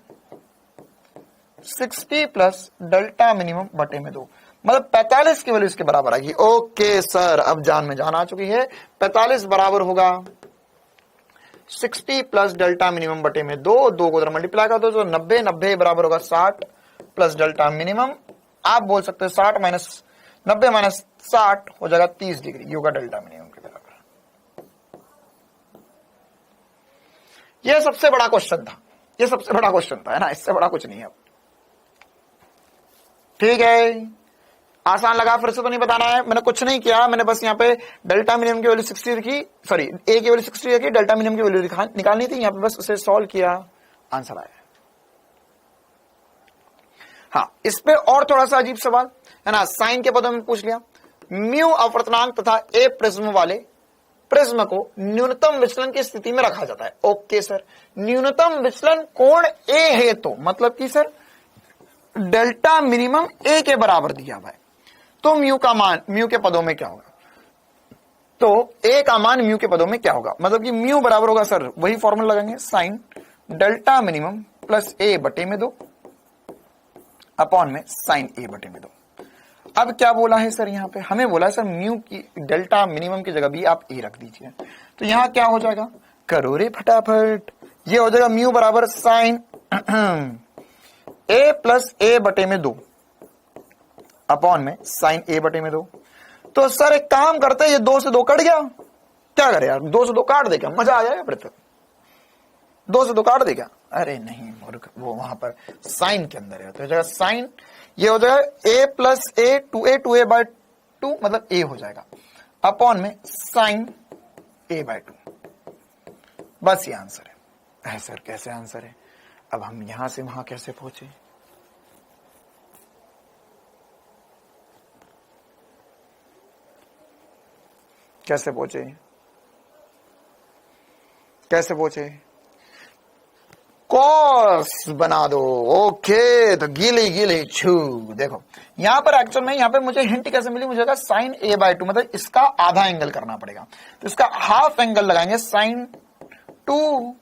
60 प्लस डेल्टा मिनिमम बटे में 2, मतलब 45 की वैल्यू इसके बराबर आएगी। ओके सर, अब जान में जान आ चुकी है। 45 बराबर होगा 60 प्लस डेल्टा मिनिमम बटे में 2, 2 को उधर मल्टीप्लाई कर दो तो 90, 90 बराबर होगा 60 प्लस डेल्टा मिनिमम आप बोल सकते हो 60 माइनस 90 माइनस 60 हो जाएगा 30 डिग्री, ये होगा डेल्टा मिनिमम के बराबर। ये सबसे बड़ा क्वेश्चन था, ये सबसे बड़ा क्वेश्चन था, है ना, इससे बड़ा कुछ नहीं है। ठीक है, आसान लगा? फिर से तो नहीं बताना है, मैंने कुछ नहीं किया, मैंने बस यहाँ पे डेल्टा मिनिमम की वैल्यू 60 रखी, सॉरी ए की वैल्यू 60 रखी, डेल्टा मिनिमम की वैल्यू निकालनी थी, यहाँ पे बस उसे सॉल्व किया, आंसर आया। हाँ, इस पे और थोड़ा सा अजीब सवाल है ना, साइन के पदों में पूछ लिया, म्यू अपवर्तनांक तथा ए प्रिज्म वाले प्रिज्म को न्यूनतम विचलन की स्थिति में रखा जाता है। ओके सर, न्यूनतम विचलन कोण ए है, तो मतलब कि सर डेल्टा मिनिमम ए के बराबर दिया हुआ है, तो म्यू का मान, म्यू के पदों में क्या होगा, तो ए का मान म्यू के पदों में क्या होगा, मतलब कि म्यू बराबर होगा सर, वही फॉर्मूला लगाएंगे, साइन डेल्टा मिनिमम प्लस ए बटे में 2 अपॉन में साइन ए बटे में 2। अब क्या बोला है सर, यहां पे हमें बोला है सर म्यू की डेल्टा मिनिमम की जगह भी आप ए रख दीजिए, तो यहां क्या हो जाएगा, करो रे फटाफट, ये हो जाएगा म्यू बराबर साइन ए प्लस ए बटे में 2 अपॉन में साइन ए बटे में 2। तो सर एक काम करते हैं, ये 2 से 2 कट गया, क्या करे यार, 2 से 2 काट दे, क्या मजा आ जाएगा फिर तो, 2 से 2 काट दे क्या, अरे नहीं मूर्ख, वो वहां पर साइन के अंदर है, तो जगह साइन, ये हो जाएगा ए प्लस ए 2a बाय 2 मतलब ए हो जाएगा अपॉन में साइन ए बाय 2, बस ये आंसर है। सर कैसे आंसर है, अब हम यहां से वहां कैसे पहुंचे, कैसे पहुंचे, कैसे पहुंचे, कॉस बना दो। ओके, तो गीली गीली छू, देखो यहां पर एक्चुअल में, यहां पे मुझे हिंट कैसे मिली, मुझे साइन ए बाय 2 मतलब इसका आधा एंगल करना पड़ेगा, तो इसका हाफ एंगल लगाएंगे, sign 2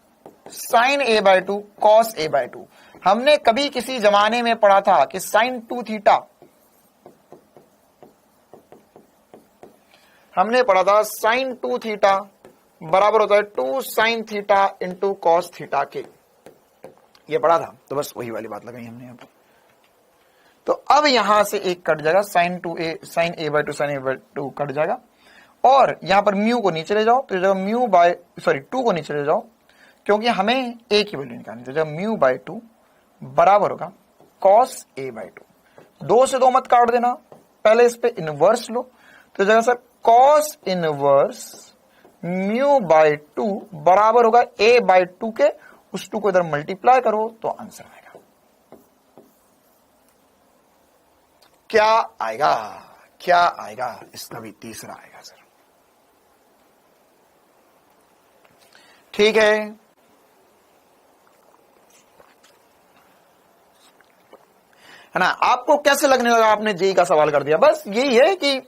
sign A bye 2 cos A bye 2। हमने कभी किसी जमाने में पढ़ा था कि साइन 2 थीटा, हमने पढ़ा था साइन 2 थीटा बराबर होता है 2 sine theta into cos theta के, ये पढ़ा था, तो बस वही वाली बात लगाई हमने यहाँ पर। तो अब यहां से एक कट जाएगा, साइन ए बाय 2 साइन ए बाय 2 कट जाएगा, और यहां पर म्यू को नीचे ले जाओ, तो जब म्यू बाय 2 को नीचे ले जाओ, क्योंकि हमें ए की वैल्यू निकालनी, तो जब म्यू बाय 2 बराबर होगा कॉस ए बाय 2। 2 से 2 मत काट देना, पहले इस पे इनवर्स लो, तो जगह sir cos inverse mu by 2 बराबर होगा ए बाय 2 के, उस 2 को इधर मल्टीप्लाई करो तो आंसर आएगा। क्या आएगा, क्या आएगा, इसका भी तीसरा आएगा सर। ठीक है ना, आपको कैसे लगने लगा, आपने जेई का सवाल कर दिया, बस यही है कि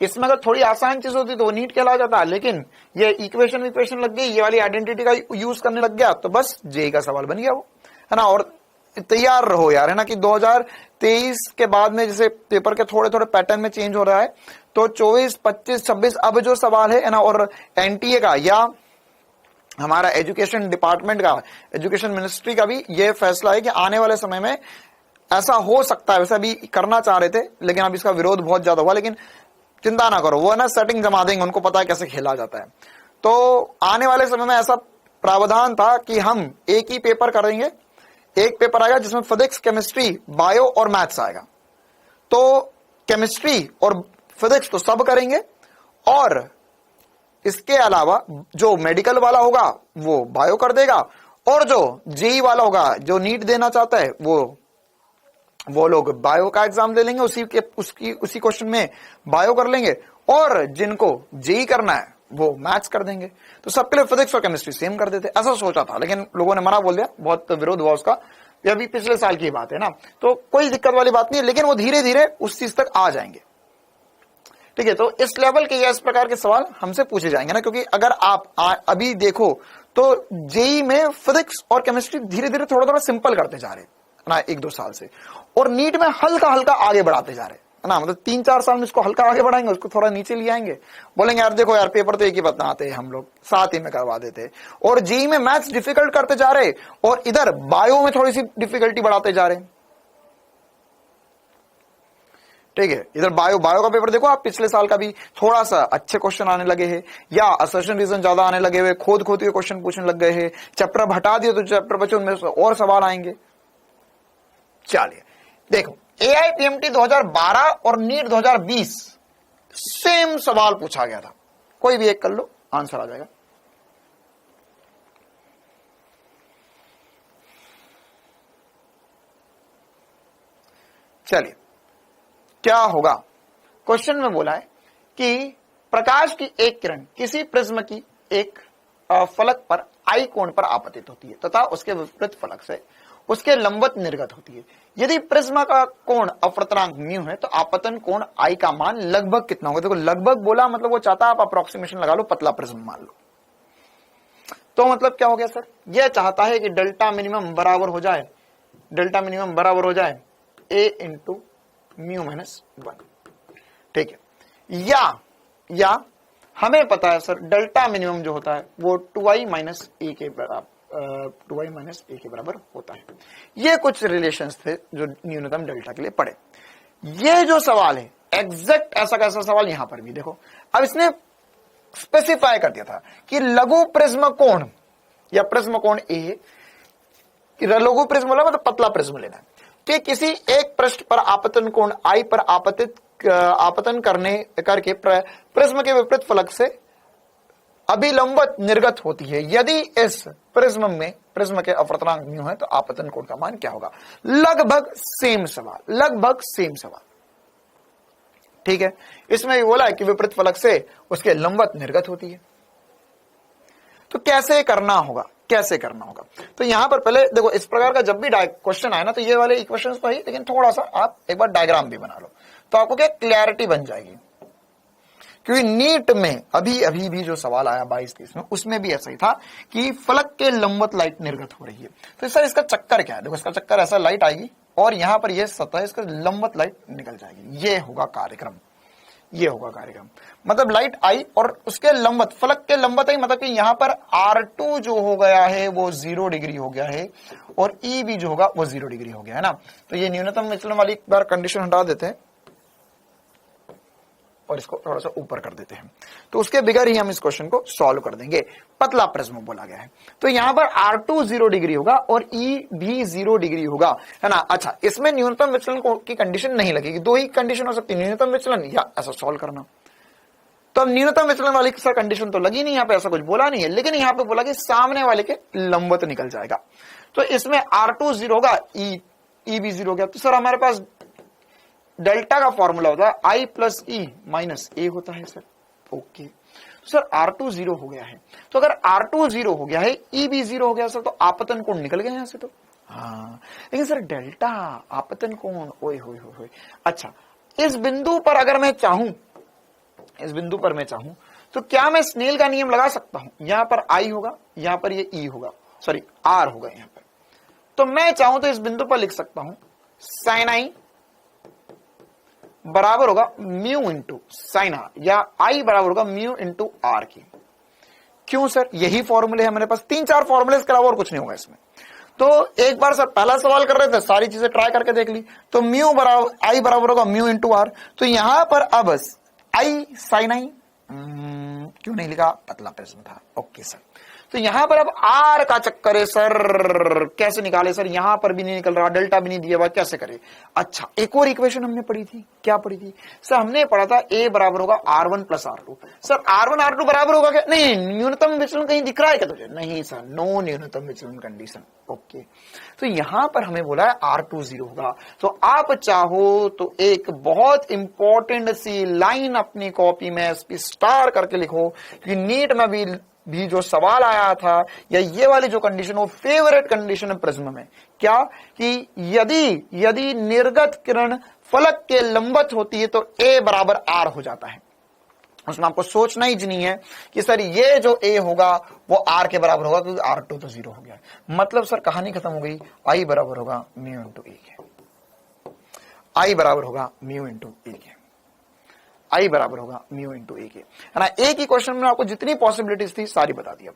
इसमें अगर थोड़ी आसान चीज होती तो वो नीट कहला जाता, लेकिन ये इक्वेशन लग गई, ये वाली आइडेंटिटी का यूज करने लग गया, तो बस जेई का सवाल बन गया वो, है ना। और तैयार रहो यार, है ना, कि 2023 के बाद में जैसे पेपर के थोड़े थोड़े पैटर्न में चेंज हो रहा है, तो 24, 25, 26 अब जो सवाल है ना, और एनटीए का या हमारा एजुकेशन डिपार्टमेंट का, एजुकेशन मिनिस्ट्री का भी ये फैसला है कि आने वाले समय में ऐसा हो सकता है, वैसे अभी करना चाह रहे थे लेकिन अब इसका विरोध बहुत ज्यादा हुआ, लेकिन चिंता ना करो, वो ना सेटिंग जमा देंगे, उनको पता है कैसे खेला जाता है। तो आने वाले समय में ऐसा प्रावधान था कि हम एक ही पेपर करेंगे, एक पेपर आएगा जिसमें फिजिक्स, केमिस्ट्री, बायो और मैथ्स आएगा, तो केमिस्ट्री और फिजिक्स तो सब करेंगे, और इसके अलावा जो मेडिकल वाला होगा वो बायो कर देगा, और जो जेई वाला होगा, जो नीट देना चाहता है वो लोग बायो का एग्जाम दे लेंगे, उसी क्वेश्चन में बायो कर लेंगे, और जिनको जेई करना है वो मैथ्स कर देंगे। तो सबके लिए फिजिक्स और केमिस्ट्री सेम कर देते, ऐसा सोचा था, लेकिन लोगों ने मना बोल दिया, बहुत विरोध हुआ उसका, ये अभी पिछले साल की बात है ना, तो कोई दिक्कत वाली बात नहीं है, लेकिन वो धीरे धीरे उस चीज तक आ जाएंगे। ठीक है, तो इस लेवल के या इस प्रकार के सवाल हमसे पूछे जाएंगे ना, क्योंकि अगर आप अभी देखो तो जेई में फिजिक्स और केमिस्ट्री धीरे धीरे थोड़ा थोड़ा सिंपल करते जा रहे हैं ना, 1-2 साल से, और नीट में हल्का हल्का आगे बढ़ाते जा रहे हैं ना, मतलब 3-4 साल में इसको हल्का आगे बढ़ाएंगे, उसको थोड़ा नीचे ले आएंगे, बोलेंगे यार देखो यार पेपर तो एक ही बताते हैं हम लोग, साथ ही में करवा देते, और जेई में मैथ्स डिफिकल्ट करते जा रहे और इधर बायो में थोड़ी सी डिफिकल्टी बढ़ाते जा रहे। ठीक है। इधर बायो का पेपर देखो आप, पिछले साल का भी थोड़ा सा अच्छे क्वेश्चन आने लगे हैं, या असर्शन रीजन ज्यादा आने लगे हुए, खोद के क्वेश्चन पूछने लग गए हैं। चैप्टर हटा दिए तो चैप्टर बचे उनमें और सवाल आएंगे। चलिए देखो, AIPMT 2012 और नीट 2020 सेम सवाल पूछा गया था, कोई भी एक कर लो आंसर आ जाएगा। चलिए क्या होगा, क्वेश्चन में बोला है कि प्रकाश की एक किरण किसी प्रिज्म की एक फलक पर आई कोण पर आपतित होती है तथा उसके विपरीत फलक से उसके लंबवत निर्गत होती है। यदि प्रिज्म का कोण अपवर्तनांक म्यू है तो आपतन कोण आई का मान लगभग कितना होगा। देखो लगभग बोला मतलब वो चाहता आप अप्रोक्सीमेशन लगा लो, पतला प्रिज्म मान लो। तो मतलब क्या हो गया सर, यह चाहता है कि डेल्टा मिनिमम बराबर हो जाए, डेल्टा मिनिमम बराबर हो जाए a इंटू म्यू माइनस 1, ठीक है। या हमें पता है सर डेल्टा मिनिमम जो होता है वो 2i माइनस ए के बराबर, 2i माइनस ए के बराबर होता है। ये कुछ रिलेशंस थे जो न्यूनतम डेल्टा के लिए पड़े। ये जो सवाल है एग्जैक्ट ऐसा कैसा सवाल यहां पर भी देखो, अब इसने स्पेसिफाई कर दिया था कि लघु प्रिज्म कोण या प्रिज्म कोण ए, लघु प्रिज्म बोला मतलब पतला प्रिज्म लेना है, कि किसी एक पृष्ठ पर आपतन कोण आई पर आपतन करके प्रिज्म के विपरीत फलक से अभिलंबत निर्गत होती है। यदि इस प्रिज्म के अपवर्तनांक म्यू है तो आपतन कोण का मान क्या होगा। लगभग सेम सवाल, ठीक है। इसमें भी बोला है कि विपरीत फलक से उसके लंबवत निर्गत होती है। तो कैसे करना होगा, तो यहां पर पहले देखो, इस प्रकार का जब भी क्वेश्चन आए ना तो ये वाले इक्वेशंस तो है, लेकिन थोड़ा सा आप एक बार डायग्राम भी बना लो तो आपको क्या क्लैरिटी बन जाएगी। क्योंकि नीट में अभी भी जो सवाल आया 22-23 में, उसमें भी ऐसा ही था कि फलक के लंबवत लाइट निर्गत हो रही है। तो सर इसका चक्कर क्या है, देखो इसका चक्कर ऐसा, लाइट आएगी और यहां पर यह सतह इसका लंबवत लाइट निकल जाएगी। ये होगा कार्यक्रम, मतलब लाइट आई और उसके लंबवत, फलक के लंबवत आई, मतलब कि यहां पर R2 जो हो गया है वो 0 डिग्री हो गया है और E भी जो होगा वो 0 डिग्री हो गया है ना। तो ये न्यूनतम विचलन वाली एक बार कंडीशन हटा देते हैं और इसको थोड़ा सा ऊपर कर देते हैं, तो उसके बगैर ही हम इस क्वेश्चन को सॉल्व कर देंगे। पतला प्रिज्म बोला गया है तो यहां पर R2 0 डिग्री होगा और E भी 0 डिग्री होगा, है ना। अच्छा, इसमें न्यूनतम विचलन की कंडीशन नहीं लगेगी, दो ही कंडीशन हो सकती है, न्यूनतम विचलन या ऐसा सॉल्व करना। तो अब न्यूनतम विचलन वाली सर कंडीशन तो लगी नहीं, यहां पे ऐसा कुछ बोला नहीं है, लेकिन यहां पे बोला कि सामने वाले के लंबवत निकल जाएगा। तो इसमें R2 0 होगा, E भी 0 हो गया। तो सर हमारे पास डेल्टा का फॉर्मूला होता है I प्लस E माइनस ए होता है सर। ओके, तो सर R2 0 हो गया है, तो अगर R2 0 हो गया है, E भी 0 हो गया सर, तो आपतन कोण निकल गया यहां से। तो हाँ, लेकिन सर डेल्टा आपतन कोण, ओए होए। अच्छा, इस बिंदु पर अगर मैं चाहूं, तो क्या मैं स्नेल का नियम लगा सकता हूं। यहां पर I होगा, यहां पर ये E होगा, सॉरी R होगा यहां पर। तो मैं चाहूं तो इस बिंदु पर लिख सकता हूं साइन I बराबर होगा म्यू इंटू साइन आर, या I बराबर होगा म्यू इंटू आर की। क्यों सर, यही फॉर्मूले है हमारे पास, 3-4 फॉर्मूले के अलावा और कुछ नहीं होगा इसमें। तो एक बार सर पहला सवाल कर रहे थे, सारी चीजें ट्राई करके देख ली, तो म्यू बराबर I बराबर होगा म्यू इंटू आर। तो यहां पर अब I साइन I क्यों नहीं लिखा, पतला प्रिज्म था। ओके सर, तो यहां पर अब आर का चक्कर है सर, कैसे निकाले सर, यहां पर भी नहीं निकल रहा, डेल्टा भी नहीं दिया हुआ, कैसे करें। अच्छा, एक और इक्वेशन हमने पढ़ी थी, क्या पढ़ी थी सर, हमने पढ़ा था A बराबर होगा R1 plus R2। Sir R1 R2 बराबर होगा क्या, नहीं, न्यूनतम विचलन कहीं दिख रहा है क्या तुझे, नहीं सर, नो न्यूनतम विचलन कंडीशन। ओके, तो यहां पर हमें बोला है R2 0 होगा। तो आप चाहो तो एक बहुत इंपॉर्टेंट सी लाइन अपनी कॉपी में SP स्टार करके लिखो कि नीट में भी जो सवाल आया था, या ये वाली जो कंडीशन, वो फेवरेट कंडीशन है प्रिज्म में, क्या कि यदि निर्गत किरण फलक के लंबवत होती है तो A बराबर R हो जाता है। उसमें आपको सोचना ही नहीं है कि सर ये जो A होगा वो R के बराबर होगा, क्योंकि R2 तो 0 हो गया। मतलब सर कहानी खत्म हो गई, I बराबर होगा म्यू इंटू ए के, I बराबर होगा म्यू इंटू ए के, I बराबर होगा म्यू इंटू ए के, है ना। एक ही क्वेश्चन में आपको जितनी पॉसिबिलिटीज थी सारी बता दी अब,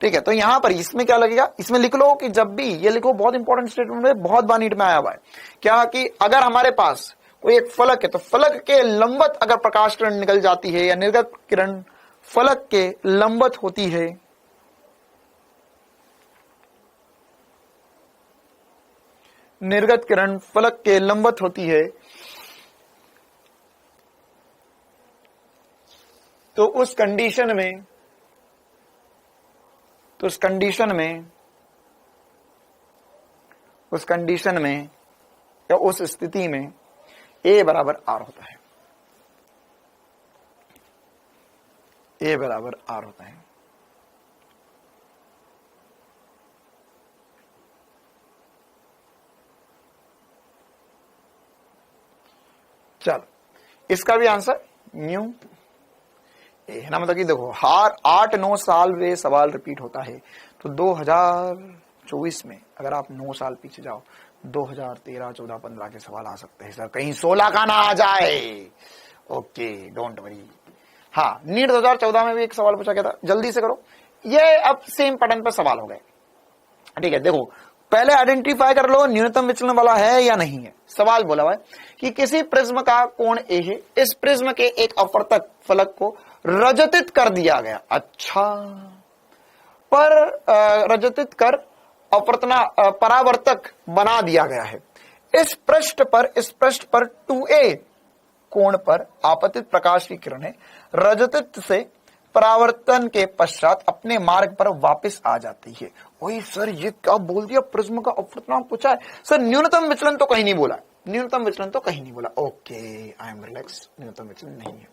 ठीक है। तो यहां पर इसमें क्या लगेगा, इसमें लिख लो कि जब भी ये लिखो, बहुत इंपॉर्टेंट स्टेटमेंट है, बहुत बार नीट में आया हुआ है, क्या कि अगर हमारे पास वो एक फलक है, तो फलक के लंबवत अगर प्रकाश किरण निकल जाती है या निर्गत किरण फलक के लंबवत होती है, निर्गत किरण फलक के लंबवत होती है, तो उस कंडीशन में या उस स्थिति में A बराबर R होता है, A बराबर R होता है। चलो, इसका भी आंसर न्यू ए है ना। मतलब कि देखो, हर 8-9 साल में सवाल रिपीट होता है, तो 2024 में अगर आप 9 साल पीछे जाओ, 2013, 14, 15 के सवाल आ सकते हैं सर, कहीं 16 का ना आ जाए। Okay, don't worry. हाँ, नीट 2014 में भी एक सवाल पूछा गया था, जल्दी से करो। ये अब सेम पैटर्न पर सवाल हो गए, ठीक है। देखो, पहले आइडेंटिफाई कर लो न्यूनतम विचलन वाला है या नहीं है। सवाल बोला हुआ है कि किसी प्रिज्म का कोण ए है, इस प्रिज्म के एक अपवर्तक फलक को रजतित कर दिया गया। अच्छा, पर रजतित कर परावर्तक बना दिया गया है। इस पृष्ठ पर 2a कोण पर आपतित प्रकाश की किरणें रजतित से परावर्तन के पश्चात अपने मार्ग पर वापस आ जाती है। वही सर, ये क्या बोल दिया, प्रिज्म का अपवर्तनांक पूछा है सर, न्यूनतम विचलन तो कहीं नहीं बोला, न्यूनतम विचलन तो कहीं नहीं बोला। ओके, आई एम रिलैक्स, न्यूनतम विचलन नहीं है।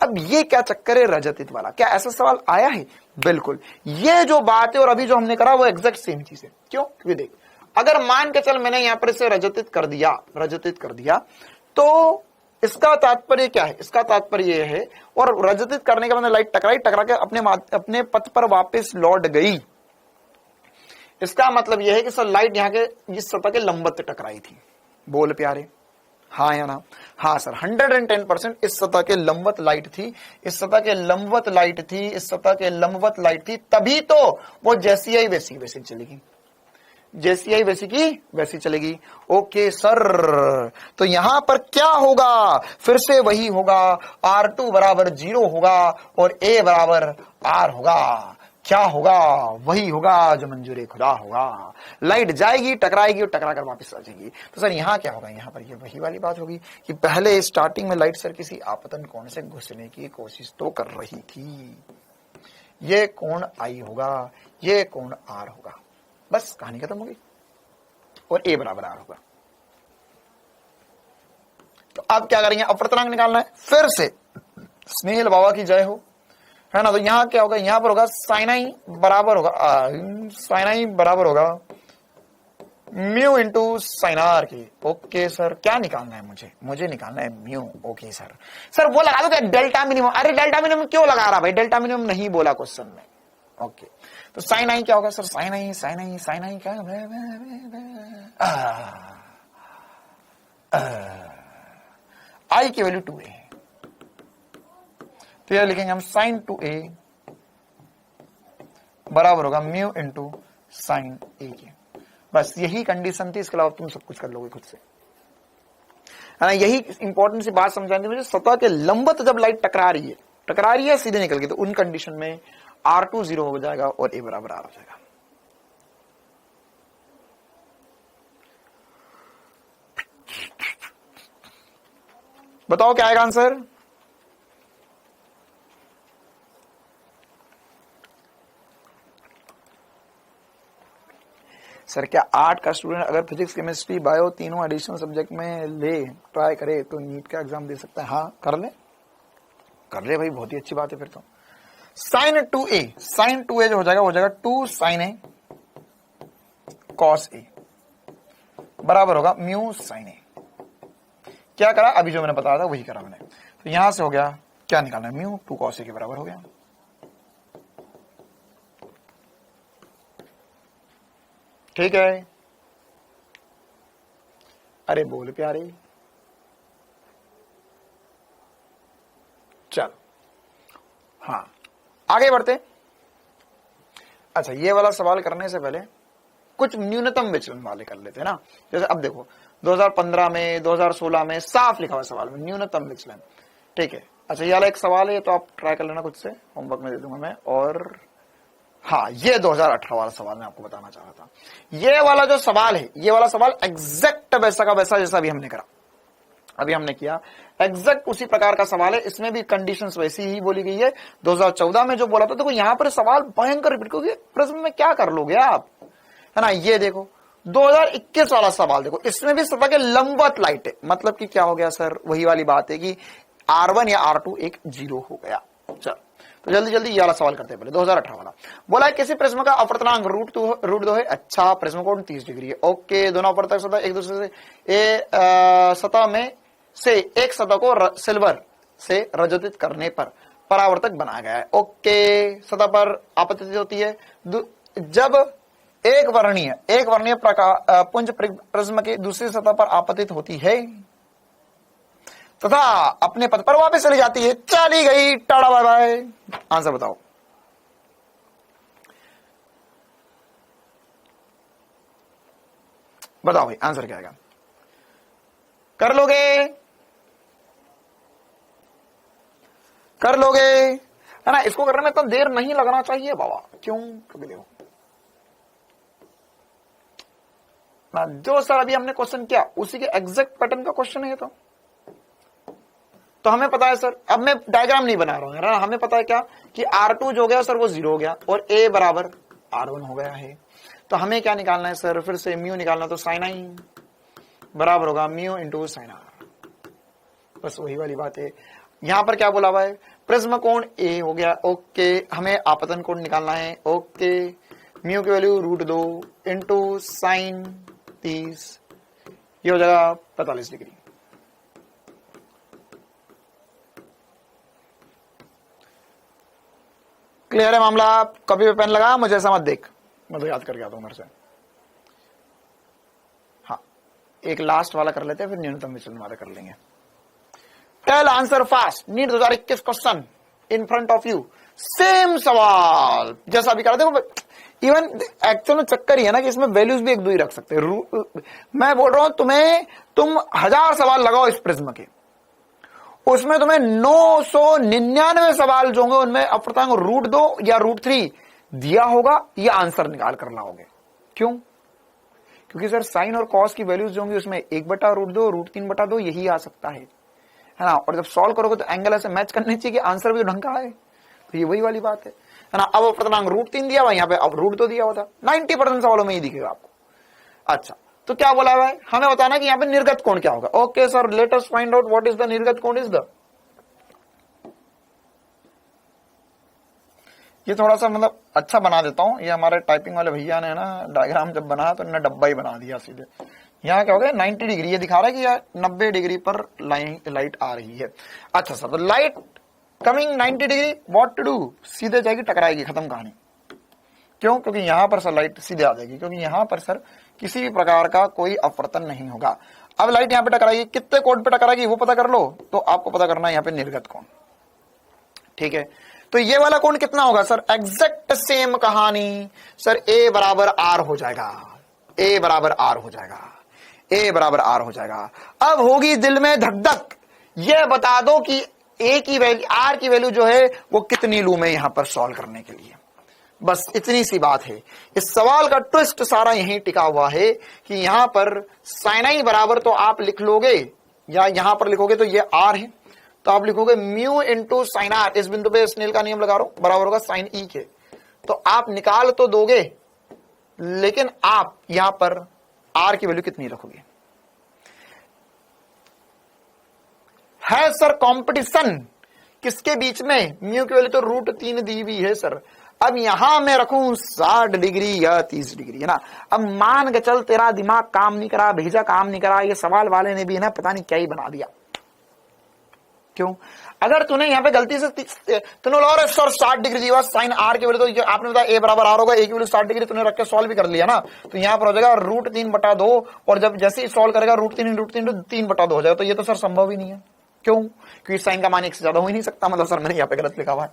अब ये क्या चक्कर है रजतित वाला, क्या ऐसा सवाल आया है? बिल्कुल, ये जो बात है और अभी जो हमने करा वो एग्जैक्ट सेम चीज है। क्यों? क्योंकि देख, अगर मान के चल मैंने यहां पर इसे रजतित कर दिया, तो इसका तात्पर्य क्या है? इसका तात्पर्य यह है, और रजतित करने के बाद लाइट टकरा के अपने पथ पर वापस लौट गई। इसका मतलब यह है कि सर लाइट यहाँ के इस सतह के लंबवत टकराई थी। बोल प्यारे, हाँ या ना? हाँ सर, 110% इस सतह के लंबवत लाइट थी, इस सतह के लंबवत लाइट थी, तभी तो वो जैसी आई वैसी चलेगी, जैसी आई वैसी की वैसी चलेगी। ओके सर, तो यहां पर क्या होगा? फिर से वही होगा, R2 बराबर 0 होगा और A बराबर R होगा। क्या होगा? वही होगा जो मंजूर खुदा होगा। लाइट जाएगी, टकराएगी और टकरा कर वापस आ जाएगी। तो सर यहाँ क्या होगा? यहाँ पर ये वही वाली बात होगी कि पहले स्टार्टिंग में लाइट सर किसी आपतन कोण से घुसने की कोशिश तो कर रही थी, ये कोण I होगा, ये कोण R होगा, बस कहानी खत्म होगी और A बराबर R होगा। तो अब क्या करेंगे? अपवर्तनांक निकालना है। फिर से स्नेहल बाबा की जय हो, है ना। तो यहां क्या होगा? यहां पर होगा साइन आई बराबर होगा म्यू इंटू साइन आर के। ओके सर, क्या निकालना है मुझे निकालना है म्यू। ओके सर वो लगा दो क्या? Delta minimum. अरे डेल्टा मिनिमम क्यों लगा रहा भाई? डेल्टा मिनिमम नहीं बोला क्वेश्चन में। ओके, तो साइन आई क्या होगा सर? साइन आई क्या? आई की वैल्यू 2a है, तो यह लिखेंगे हम साइन 2a बराबर होगा म्यू इंटू साइन a के। बस यही कंडीशन थी, इसके अलावा तुम सब कुछ कर लोगे खुद से, है ना। यही इंपॉर्टेंट सी बात समझानी मुझे। सतह के लंबवत जब लाइट टकरा रही है सीधे निकल गई, तो उन कंडीशन में R2 0 हो जाएगा और A बराबर R हो जाएगा। बताओ क्या आएगा आंसर? सर क्या 8 का स्टूडेंट अगर फिजिक्स, केमिस्ट्री, बायो तीनों एडिशनल सब्जेक्ट में ले ट्राई करे तो नीट का एग्जाम दे सकता है? हाँ, कर ले भाई, बहुत ही अच्छी बात है। फिर तो साइन 2a जो हो जाएगा 2 साइन a कॉस a बराबर होगा म्यू साइन a। क्या करा? अभी जो मैंने बताया था वही करा मैंने। तो यहां से हो गया, क्या निकालना है? म्यू 2 कॉस a के बराबर हो गया। ठीक है, अरे बोल प्यारे, चल हाँ आगे बढ़ते। अच्छा, ये वाला सवाल करने से पहले कुछ न्यूनतम विचलन वाले कर लेते हैं ना। जैसे अब देखो 2015 में 2016 में साफ लिखा हुआ सवाल में न्यूनतम विचलन, ठीक है। अच्छा ये वाला एक सवाल है, तो आप ट्राई कर लेना खुद से, होमवर्क में दे दूंगा मैं। और हाँ, ये 2018 वाला सवाल मैं आपको बताना चाह रहा था। ये वाला जो सवाल है, ये वाला सवाल एग्जैक्ट वैसा का वैसा जैसा अभी हमने करा, अभी हमने किया, एग्जैक्ट उसी प्रकार का सवाल है। इसमें भी कंडीशंस वैसी ही बोली गई है 2014 में जो बोला था। देखो यहां पर सवाल भयंकर रिपीट, क्योंकि प्रश्न में क्या कर लोगे आप, है ना। ये देखो 2021 वाला सवाल देखो, इसमें भी सतह के लंबवत लाइट है, मतलब कि क्या हो गया सर, वही वाली बात है कि R1 या R2 एक 0 हो गया। चल तो जल्दी जल्दी ये वाला सवाल करते हैं। पहले 2018 वाला बोला है किसी प्रिज्म का अपवर्तनांक रूट 2 है। अच्छा, प्रिज्म कोण 30 डिग्री है। ओके, दोनों अपवर्तक सतह एक दूसरे से सतह में से एक सतह को सिल्वर से रजतित करने पर परावर्तक बनाया गया है। ओके, सतह पर आपतित होती है जब एक वर्णीय पुंज प्रिज्म की दूसरी सतह पर आपतित होती है तथा अपने पद पर वापस चली जाती है। चली गई, टाटा बाय बाय। आंसर बताओ। बताओ भाई आंसर क्या आएगा, कर लोगे, कर लोगे, है ना। इसको करने में इतना देर नहीं लगना चाहिए बाबा। क्यों? क्योंकि देखो ना, जो सर अभी हमने क्वेश्चन किया उसी के एग्जैक्ट पैटर्न का क्वेश्चन है। तो हमें पता है सर, अब मैं डायग्राम नहीं बना रहा हूं, है ना। हमें पता है क्या कि R2 जो गया सर वो 0 हो गया और A बराबर R1 हो गया है। तो हमें क्या निकालना है सर, फिर से म्यू निकालना। तो साइन आई बराबर होगा म्यू इंटू साइन आर। बस वही वाली बात है। यहां पर क्या बोला हुआ है, प्रिज्म कोण A हो गया। ओके, हमें आपतन कोण निकालना है। ओके, म्यू की वैल्यू √2 इंटू साइन 30, ये हो जाएगा 45 डिग्री। क्लियर है मामला? कॉपी पे पेन लगा, मुझे ऐसा मत देख, मैं तो याद करके आता हूं घर से। हाँ, एक लास्ट वाला कर लेते हैं, फिर न्यूनतम विचलन वाला कर लेंगे। Tell answer fast, NEET 2021 question in front of you. Same सवाल जैसा अभी करा। देखो इवन एक्चुअल में चक्कर ही है ना कि इसमें वैल्यूज भी एक दो ही रख सकते हैं। मैं बोल रहा हूं तुम्हें, तुम 1000 सवाल लगाओ इस प्रिज्म के, उसमें तुम्हें 999 सवाल जो होंगे उनमें अपवर्तनांक √2 या √3 दिया होगा, या आंसर निकाल कर लाओगे। क्यों? क्योंकि सर साइन और कॉस की वैल्यूज जो होंगी उसमें 1/√2 √3/2 यही आ सकता है ना। और जब सॉल्व करोगे तो एंगल ऐसे मैच करने चाहिए कि आंसर भी ढंग का आए। तो ये वही वाली बात है ना। अब अपवर्तनांक √3 दिया हुआ, यहाँ पे अब √2 दिया हुआ था। 90% सवालों में ही दिखेगा आपको। अच्छा, तो क्या बोला हुआ है, हमें बताना कि यहाँ पे निर्गत कोण क्या होगा। Okay sir, let us find out what is the निर्गत कोण इज द। ये थोड़ा सा मतलब अच्छा बना देता हूं। ये हमारे टाइपिंग वाले भैया ने ना डायग्राम जब बनाया तो इन्होंने डब्बा ही बना दिया सीधे। यहाँ क्या हो गया, 90 डिग्री ये दिखा रहा है कि या 90 डिग्री पर लाइट आ रही है। अच्छा सर, तो light coming 90 degree, what to do, सीधे जाएगी, टकराएगी, खत्म कहानी। क्यों? क्योंकि यहां पर सर लाइट सीधे आ जाएगी, क्योंकि यहां पर सर किसी भी प्रकार का कोई अपवर्तन नहीं होगा। अब लाइट यहां पे टकराएगी, कितने कोण पे टकराएगी वो पता कर लो। तो आपको पता करना है यहाँ पे निर्गत कोण, ठीक है। तो ये वाला कोण कितना होगा सर, एग्जैक्ट सेम कहानी सर, A बराबर R हो जाएगा, A बराबर R हो जाएगा, A बराबर R हो जाएगा। अब होगी दिल में धक धक, ये बता दो कि A की वैल्यू, R की वैल्यू जो है वो कितनी लूं मैं यहां पर सॉल्व करने के लिए। बस इतनी सी बात है। इस सवाल का ट्विस्ट सारा यहीं टिका हुआ है कि यहां पर साइन आई बराबर तो आप लिख लोगे, या यहां पर लिखोगे तो ये R है, तो आप लिखोगे म्यू इंटू साइन आर। इस बिंदु पे स्नेल का नियम लगा रहा हूं, बराबर होगा साइन ई के। तो आप निकाल तो दोगे, लेकिन आप यहां पर आर की वैल्यू कितनी रखोगे। है सर कंपटीशन किसके बीच में, म्यू की वैल्यू तो √3 दी हुई है सर। अब यहां मैं रखूं 60 डिग्री या 30 डिग्री, है ना। अब मान के चल तेरा दिमाग काम नहीं करा, भेजा काम नहीं करा, ये सवाल वाले ने भी है ना पता नहीं क्या ही बना दिया। क्यों? अगर तूने यहाँ पे गलती से तूने बोला सर 60 डिग्री दी हुआ, साइन आर की वैल्यू तो आपने बताया A बराबर R होगा, A की वैल्यू 60 डिग्री तूने रख के सॉल्व भी कर लिया ना। तो यहाँ पर हो जाएगा √3/2, और जब जैसे ही सॉल्व करेगा √3 3/2 हो जाएगा। तो ये तो सर संभव ही नहीं है। क्यों? क्योंकि साइन का मान 1 से ज्यादा हो ही नहीं सकता। मतलब सर मैंने यहाँ पे गलत लिखा हुआ है।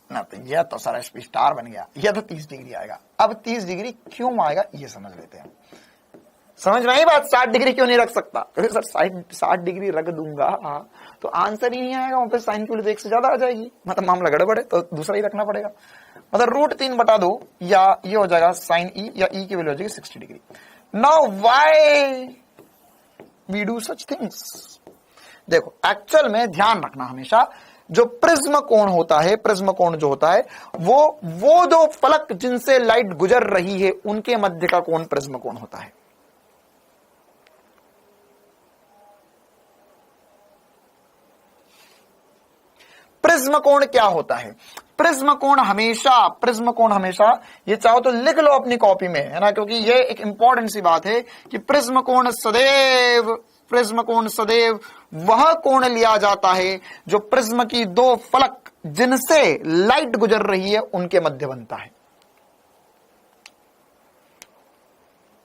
ना, तो यह तो सर एसपी स्टार बन गया, यह तो 30 डिग्री आएगा। अब 30 डिग्री क्यों आएगा ये समझ लेते हैं। समझ में आई बात? 60 डिग्री क्यों नहीं रख सकता? क्योंकि सर 60 डिग्री रख दूंगा तो आंसर ही नहीं आएगा, वहां पे साइन की वैल्यू 1 से ज्यादा आ जाएगी, मतलब मामला गड़बड़ है, तो दूसरा ही रखना पड़ेगा। मतलब √3/2 या ये हो जाएगा साइन ई, या ई की वैल्यू हो जाएगी 60 degree. Now why we do such things? देखो एक्चुअल में ध्यान रखना हमेशा, जो प्रिज्म कोण होता है, प्रिज्म कोण जो होता है वो दो फलक जिनसे लाइट गुजर रही है उनके मध्य का कोण प्रिज्म कोण होता है। प्रिज्म कोण क्या होता है? प्रिज्म कोण हमेशा ये चाहो तो लिख लो अपनी कॉपी में, है ना, क्योंकि ये एक इंपॉर्टेंट सी बात है कि प्रिज्म कोण सदैव वह कोण लिया जाता है जो प्रिज्म की दो फलक जिनसे लाइट गुजर रही है उनके मध्य बनता है।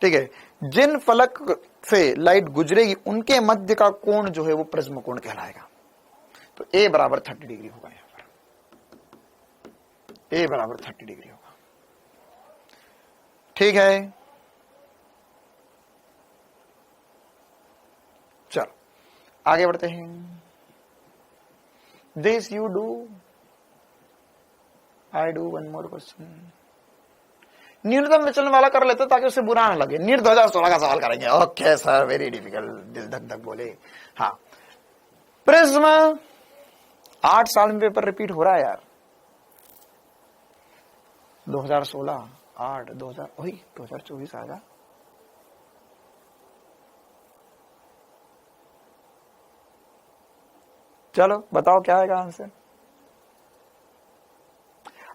ठीक है, जिन फलक से लाइट गुजरेगी उनके मध्य का कोण जो है वो प्रिज्म कोण कहलाएगा। तो A बराबर 30 डिग्री होगा, यहां पर A बराबर 30 डिग्री होगा। ठीक है, चलो आगे बढ़ते हैं। This you do, I do one more question. न्यूनतम विचलन वाला कर लेते ताकि उससे बुरा ना लगे। नीट 2016 का सवाल करेंगे। ओके सर, वेरी डिफिकल्ट, दिल धक धक बोले। हाँ, प्रिज्म 8 साल में पेपर रिपीट हो रहा है यार। 2016, 8, 2000, वही 2024 आएगा। चलो बताओ क्या आएगा आंसर।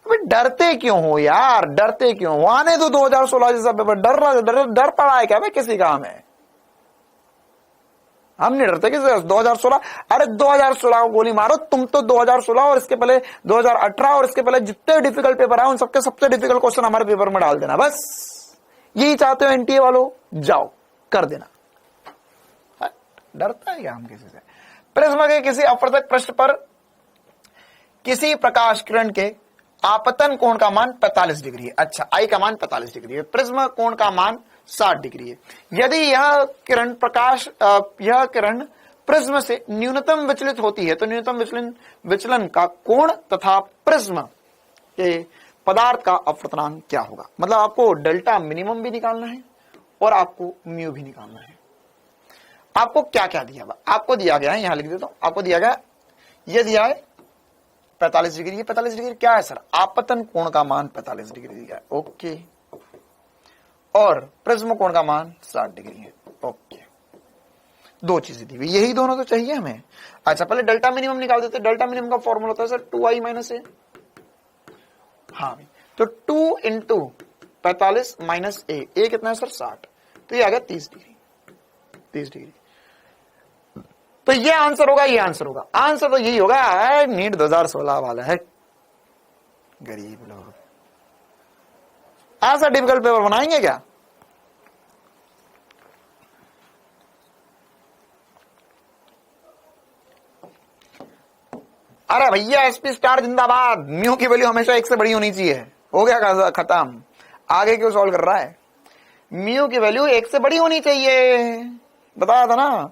अबे डरते क्यों हो यार, डरते क्यों हो? आने दो 2016 जैसा पेपर। डर पड़ा है क्या भाई किसी काम में? हम नहीं डरते किसी 2016। अरे 2016 को गोली मारो तुम तो। 2016 और इसके पहले 2018 और इसके पहले जितने डिफिकल्ट पेपर आए उन सबके सबसे डिफिकल्ट क्वेश्चन हमारे पेपर में डाल देना। बस यही चाहते हो एनटीए वालों, जाओ कर देना। डरता है क्या हम किसी से? प्रिज्म के किसी अपवर्तक पृष्ठ पर किसी प्रकाश किरण के आपतन कोण का मान 45 डिग्री है। अच्छा, आई का मान 45 डिग्री है, प्रिज्म कोण का मान 60 डिग्री है। यदि यह किरण प्रिज्म से न्यूनतम विचलित होती है तो न्यूनतम विचलन का कोण तथा प्रिज्म के पदार्थ का अपवर्तनांक क्या होगा? मतलब आपको डेल्टा मिनिमम भी निकालना है और आपको म्यू भी निकालना है। आपको क्या क्या दिया हुआ? आपको दिया गया है, यहां लिख देता हूं, आपको दिया गया, यह दिया है 45 डिग्री। 45 डिग्री क्या है सर? आपतन कोण का मान 45 डिग्री दिया है। ओके, और प्रिज्म कोण का मान 60 डिग्री है। ओके, दो चीजें दी हुई, यही दोनों तो चाहिए हमें। अच्छा, पहले डेल्टा मिनिमम निकाल देते। डेल्टा मिनिमम का फॉर्मूला होता है सर 2i - a। हाँ भाई, तो 2 × 45 - a कितना है सर? 60। तो ये आ गया 30 डिग्री। 30 डिग्री, तो ये आंसर होगा, ये आंसर होगा। आंसर तो यही होगा। नीट 2016 वाला है, गरीब लोग ऐसा डिफिकल्ट पेपर बनाएंगे क्या? अरे भैया एसपी स्टार जिंदाबाद। म्यू की वैल्यू हमेशा 1 से बड़ी होनी चाहिए। हो गया खत्म, आगे क्यों सॉल्व कर रहा है? म्यू की वैल्यू 1 से बड़ी होनी चाहिए, बताया था ना।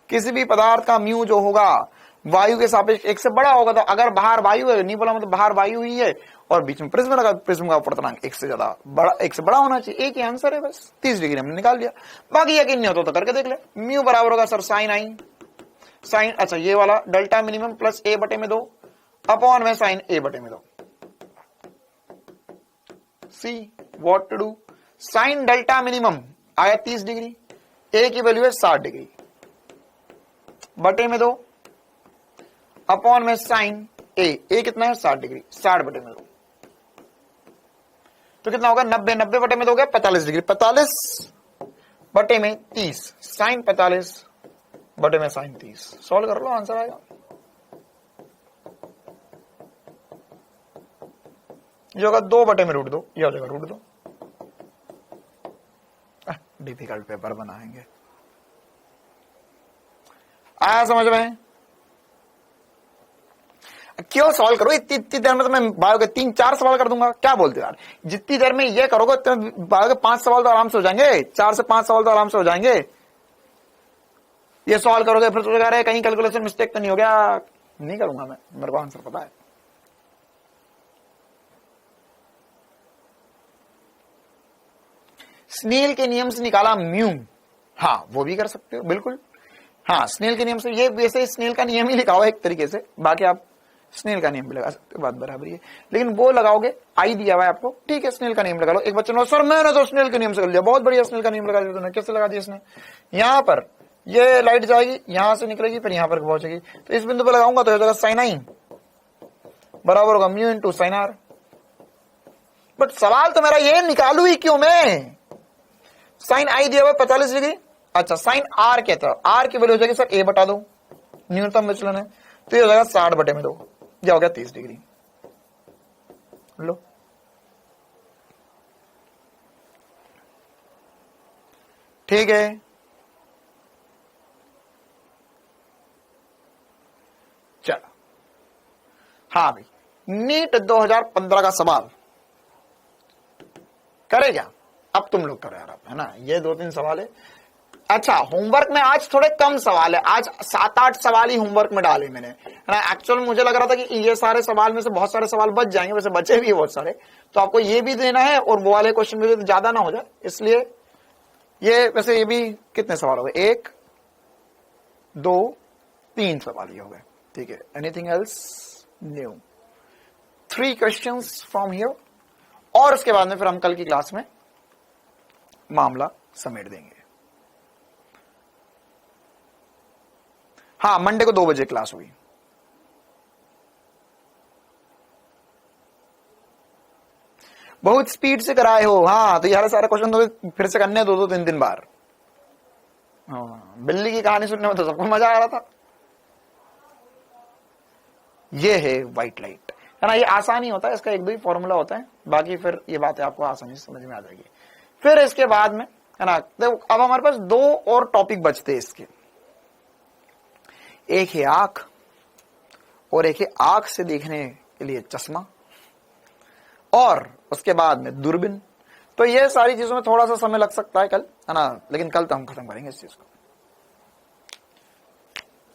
किसी भी पदार्थ का म्यू जो होगा वायु के सापेक्ष 1 से बड़ा होगा। तो अगर बाहर वायु है, नहीं बोला मतलब बाहर वायु ही है और बीच में प्रिज्म लगा, प्रिज्म का अपवर्तनांक 1 से ज्यादा बड़ा, 1 से बड़ा होना चाहिए। एक ही आंसर है बस, 30 डिग्री हमने निकाल लिया। बाकी यकीन नहीं होता तो करके देख ले। म्यू बराबर होगा सर साइन आई, साइन, अच्छा ये वाला delta minimum plus a/2 upon में sine a/2। See what to do. Sine delta minimum आया 30 डिग्री, a की वैल्यू है 60 डिग्री, /2 अपॉन में साइन a कितना है? 60 डिग्री, 60/2 तो कितना होगा? 90, 90/2 हो गया 45 डिग्री, 45/30, साइन 45/में साइन 30। सॉल्व कर लो, आंसर आएगा। ये होगा 2/√2, ये हो जाएगा √2। डिफिकल्ट पेपर बनाएंगे, आया समझ में? क्यों सवाल करो इतनी इतनी देर में? तो मैं बायो के 3-4 सवाल कर दूंगा। क्या बोलते हो यार, जितनी देर में ये करोगे तो बायो के 5 सवाल तो आराम से हो जाएंगे, 4 से 5 सवाल तो आराम से हो जाएंगे। ये सवाल करोगे फिर तो कह रहे कहीं कैलकुलेशन मिस्टेक तो नहीं हो गया। नहीं करूंगा मैं, मेरे को आंसर पता है। स्नेल के नियम से निकाला म्यू, हाँ वो भी कर सकते हो बिल्कुल। हाँ स्नेल के नियम से, ये वैसे स्नेल का नियम ही लिखा हुआ है एक तरीके से, बाकी आप स्नेल का नियम भी लगा सकते हो, बात बराबर है। लेकिन वो लगाओगे, आई दिया हुआ है आपको, ठीक है स्नेल का नियम लगा लो। एक बच्चे ने सर मैंने तो स्नेल के नियम से कर लिया, बहुत बढ़िया स्नेल का नियम लगा दिया तूने, कैसे लगा दिया इसने? यहां पर ये लाइट जाएगी, यहां से निकलेगी, फिर यहां पर पहुंचेगी, तो इस बिंदु पर लगाऊंगा तो हो जाएगा साइन आई बराबर होगा mu into sine R. But सवाल तो मेरा ये निकालू ही क्यों मैं? साइन आई दिया हुआ 45 डिग्री, अच्छा साइन आर कहता है, आर की वैल्यू हो जाएगी सर ए बटा 2, न्यूनतम विचलन है, तो ये हो जाएगा 60/2, क्या हो गया 30 डिग्री। लो ठीक है, चलो हाँ भाई, नीट 2015 का सवाल करे क्या? अब तुम लोग करो यार, अब है ना, ये 2-3 सवाल है। अच्छा होमवर्क में आज थोड़े कम सवाल है, आज 7-8 सवाल ही होमवर्क में डाले मैंने, है ना। एक्चुअल मुझे लग रहा था कि ये सारे सवाल में से बहुत सारे सवाल बच जाएंगे, वैसे बचे भी है बहुत सारे, तो आपको ये भी देना है और वो वाले क्वेश्चन भी तो ज्यादा ना हो जाए, इसलिए ये वैसे ये भी कितने सवाल हो गए, 1 2 3 सवाल ही हो गए, ठीक है। Anything else new? 3 questions from here, और उसके बाद में फिर हम कल की क्लास में मामला समेट देंगे। हाँ मंडे को 2 बजे क्लास हुई। बहुत स्पीड से कराए हो, हाँ तो यार सारा क्वेश्चन तो फिर से करने 2-3 बार। हाँ बिल्ली की कहानी सुनने में तो सबको मजा आ रहा था। ये है व्हाइट लाइट, है ना, ये आसान ही होता है, इसका 1-2 ही फॉर्मूला होता है, बाकी फिर ये बातें आपको आसानी से समझ में आ जाएगी। फिर इसके बाद में, है ना, देखो अब हमारे पास 2 और टॉपिक बचते हैं इसके, एक है आंख और एक है आंख से देखने के लिए चश्मा, और उसके बाद में दूरबीन। तो ये सारी चीजों में थोड़ा सा समय लग सकता है कल, है ना, लेकिन कल तो हम खत्म करेंगे इस चीज को।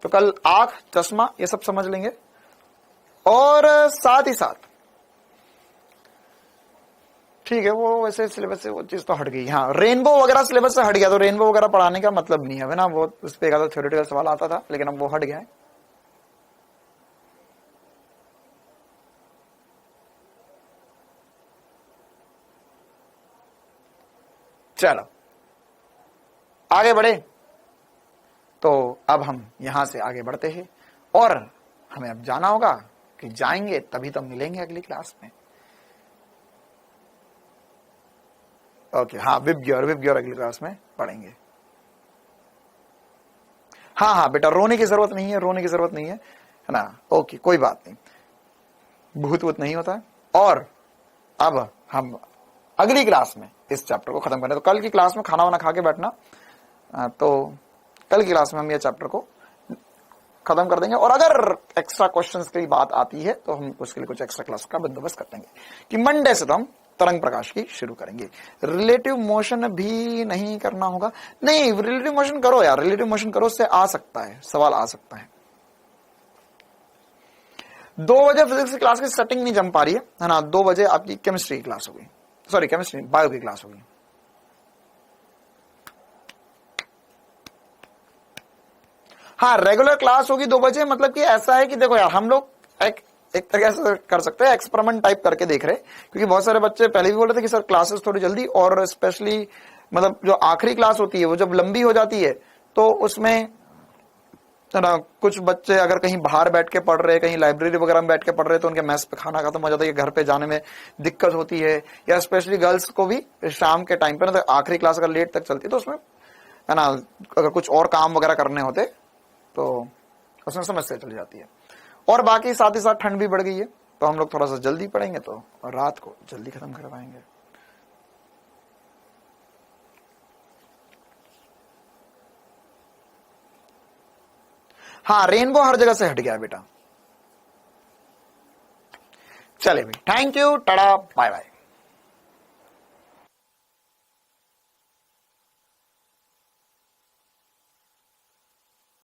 तो कल आंख चश्मा ये सब समझ लेंगे, और साथ ही साथ ठीक है वो वैसे सिलेबस से वो चीज तो हट गई। हाँ रेनबो वगैरह सिलेबस से हट गया, तो रेनबो वगैरह पढ़ाने का मतलब नहीं है ना, वो उस पर एक आधा थ्योरेटिकल सवाल आता था, लेकिन अब वो हट गया है। चलो आगे बढ़े, तो अब हम यहां से आगे बढ़ते हैं, और हमें अब जाना होगा कि जाएंगे तभी तो मिलेंगे अगली क्लास में। ओके हाँ विबग्योर अगली क्लास में पढ़ेंगे। हाँ हाँ बेटा रोने की जरूरत नहीं है, रोने की जरूरत नहीं है ना, ओके कोई बात नहीं, भूत नहीं होता है। और अब हम अगली क्लास में इस चैप्टर को खत्म करें, तो कल की क्लास में खाना वाना खा के बैठना, तो कल की क्लास में हम ये चैप्टर को खत्म कर देंगे, और अगर एक्स्ट्रा क्वेश्चंस की बात आती है तो हम उसके लिए कुछ एक्स्ट्रा क्लास का बंदोबस्त कर देंगे, कि मंडे से तो हम तरंग प्रकाश की शुरू करेंगे। रिलेटिव मोशन भी नहीं करना होगा, नहीं रिलेटिव मोशन करो यार, रिलेटिव मोशन करो, उससे आ सकता है सवाल, आ सकता है। 2 बजे फिजिक्स की क्लास की सेटिंग नहीं जम पा रही है ना, 2 बजे आपकी केमिस्ट्री की क्लास होगी, सॉरी केमिस्ट्री बायो की क्लास होगी। हाँ रेगुलर क्लास होगी 2 बजे, मतलब कि ऐसा है कि देखो यार हम लोग एक तरह से कर सकते हैं, एक्सपेरिमेंट टाइप करके देख रहे हैं, क्योंकि बहुत सारे बच्चे पहले भी बोल रहे थे कि सर क्लासेस थोड़ी जल्दी, और स्पेशली मतलब जो आखिरी क्लास होती है वो जब लंबी हो जाती है, तो उसमें ना कुछ बच्चे अगर कहीं बाहर बैठ के पढ़ रहे हैं, कहीं लाइब्रेरी वगैरह में बैठ के पढ़ रहे हैं, तो उनके मेस पे खाना खत्म हो जाता है, घर पे जाने में दिक्कत होती है, या स्पेशली गर्ल्स को भी शाम के टाइम पे ना, तो आखिरी क्लास अगर लेट तक चलती है तो उसमें है ना, अगर कुछ और काम वगैरह करने होते तो उसमें समस्या चली जाती है। और बाकी साथ ही साथ ठंड भी बढ़ गई है, तो हम लोग थोड़ा सा जल्दी पढ़ेंगे तो रात को जल्दी खत्म कर पाएंगे। हाँ रेनबो हर जगह से हट गया बेटा, चले भाई, thank you, tata, bye bye.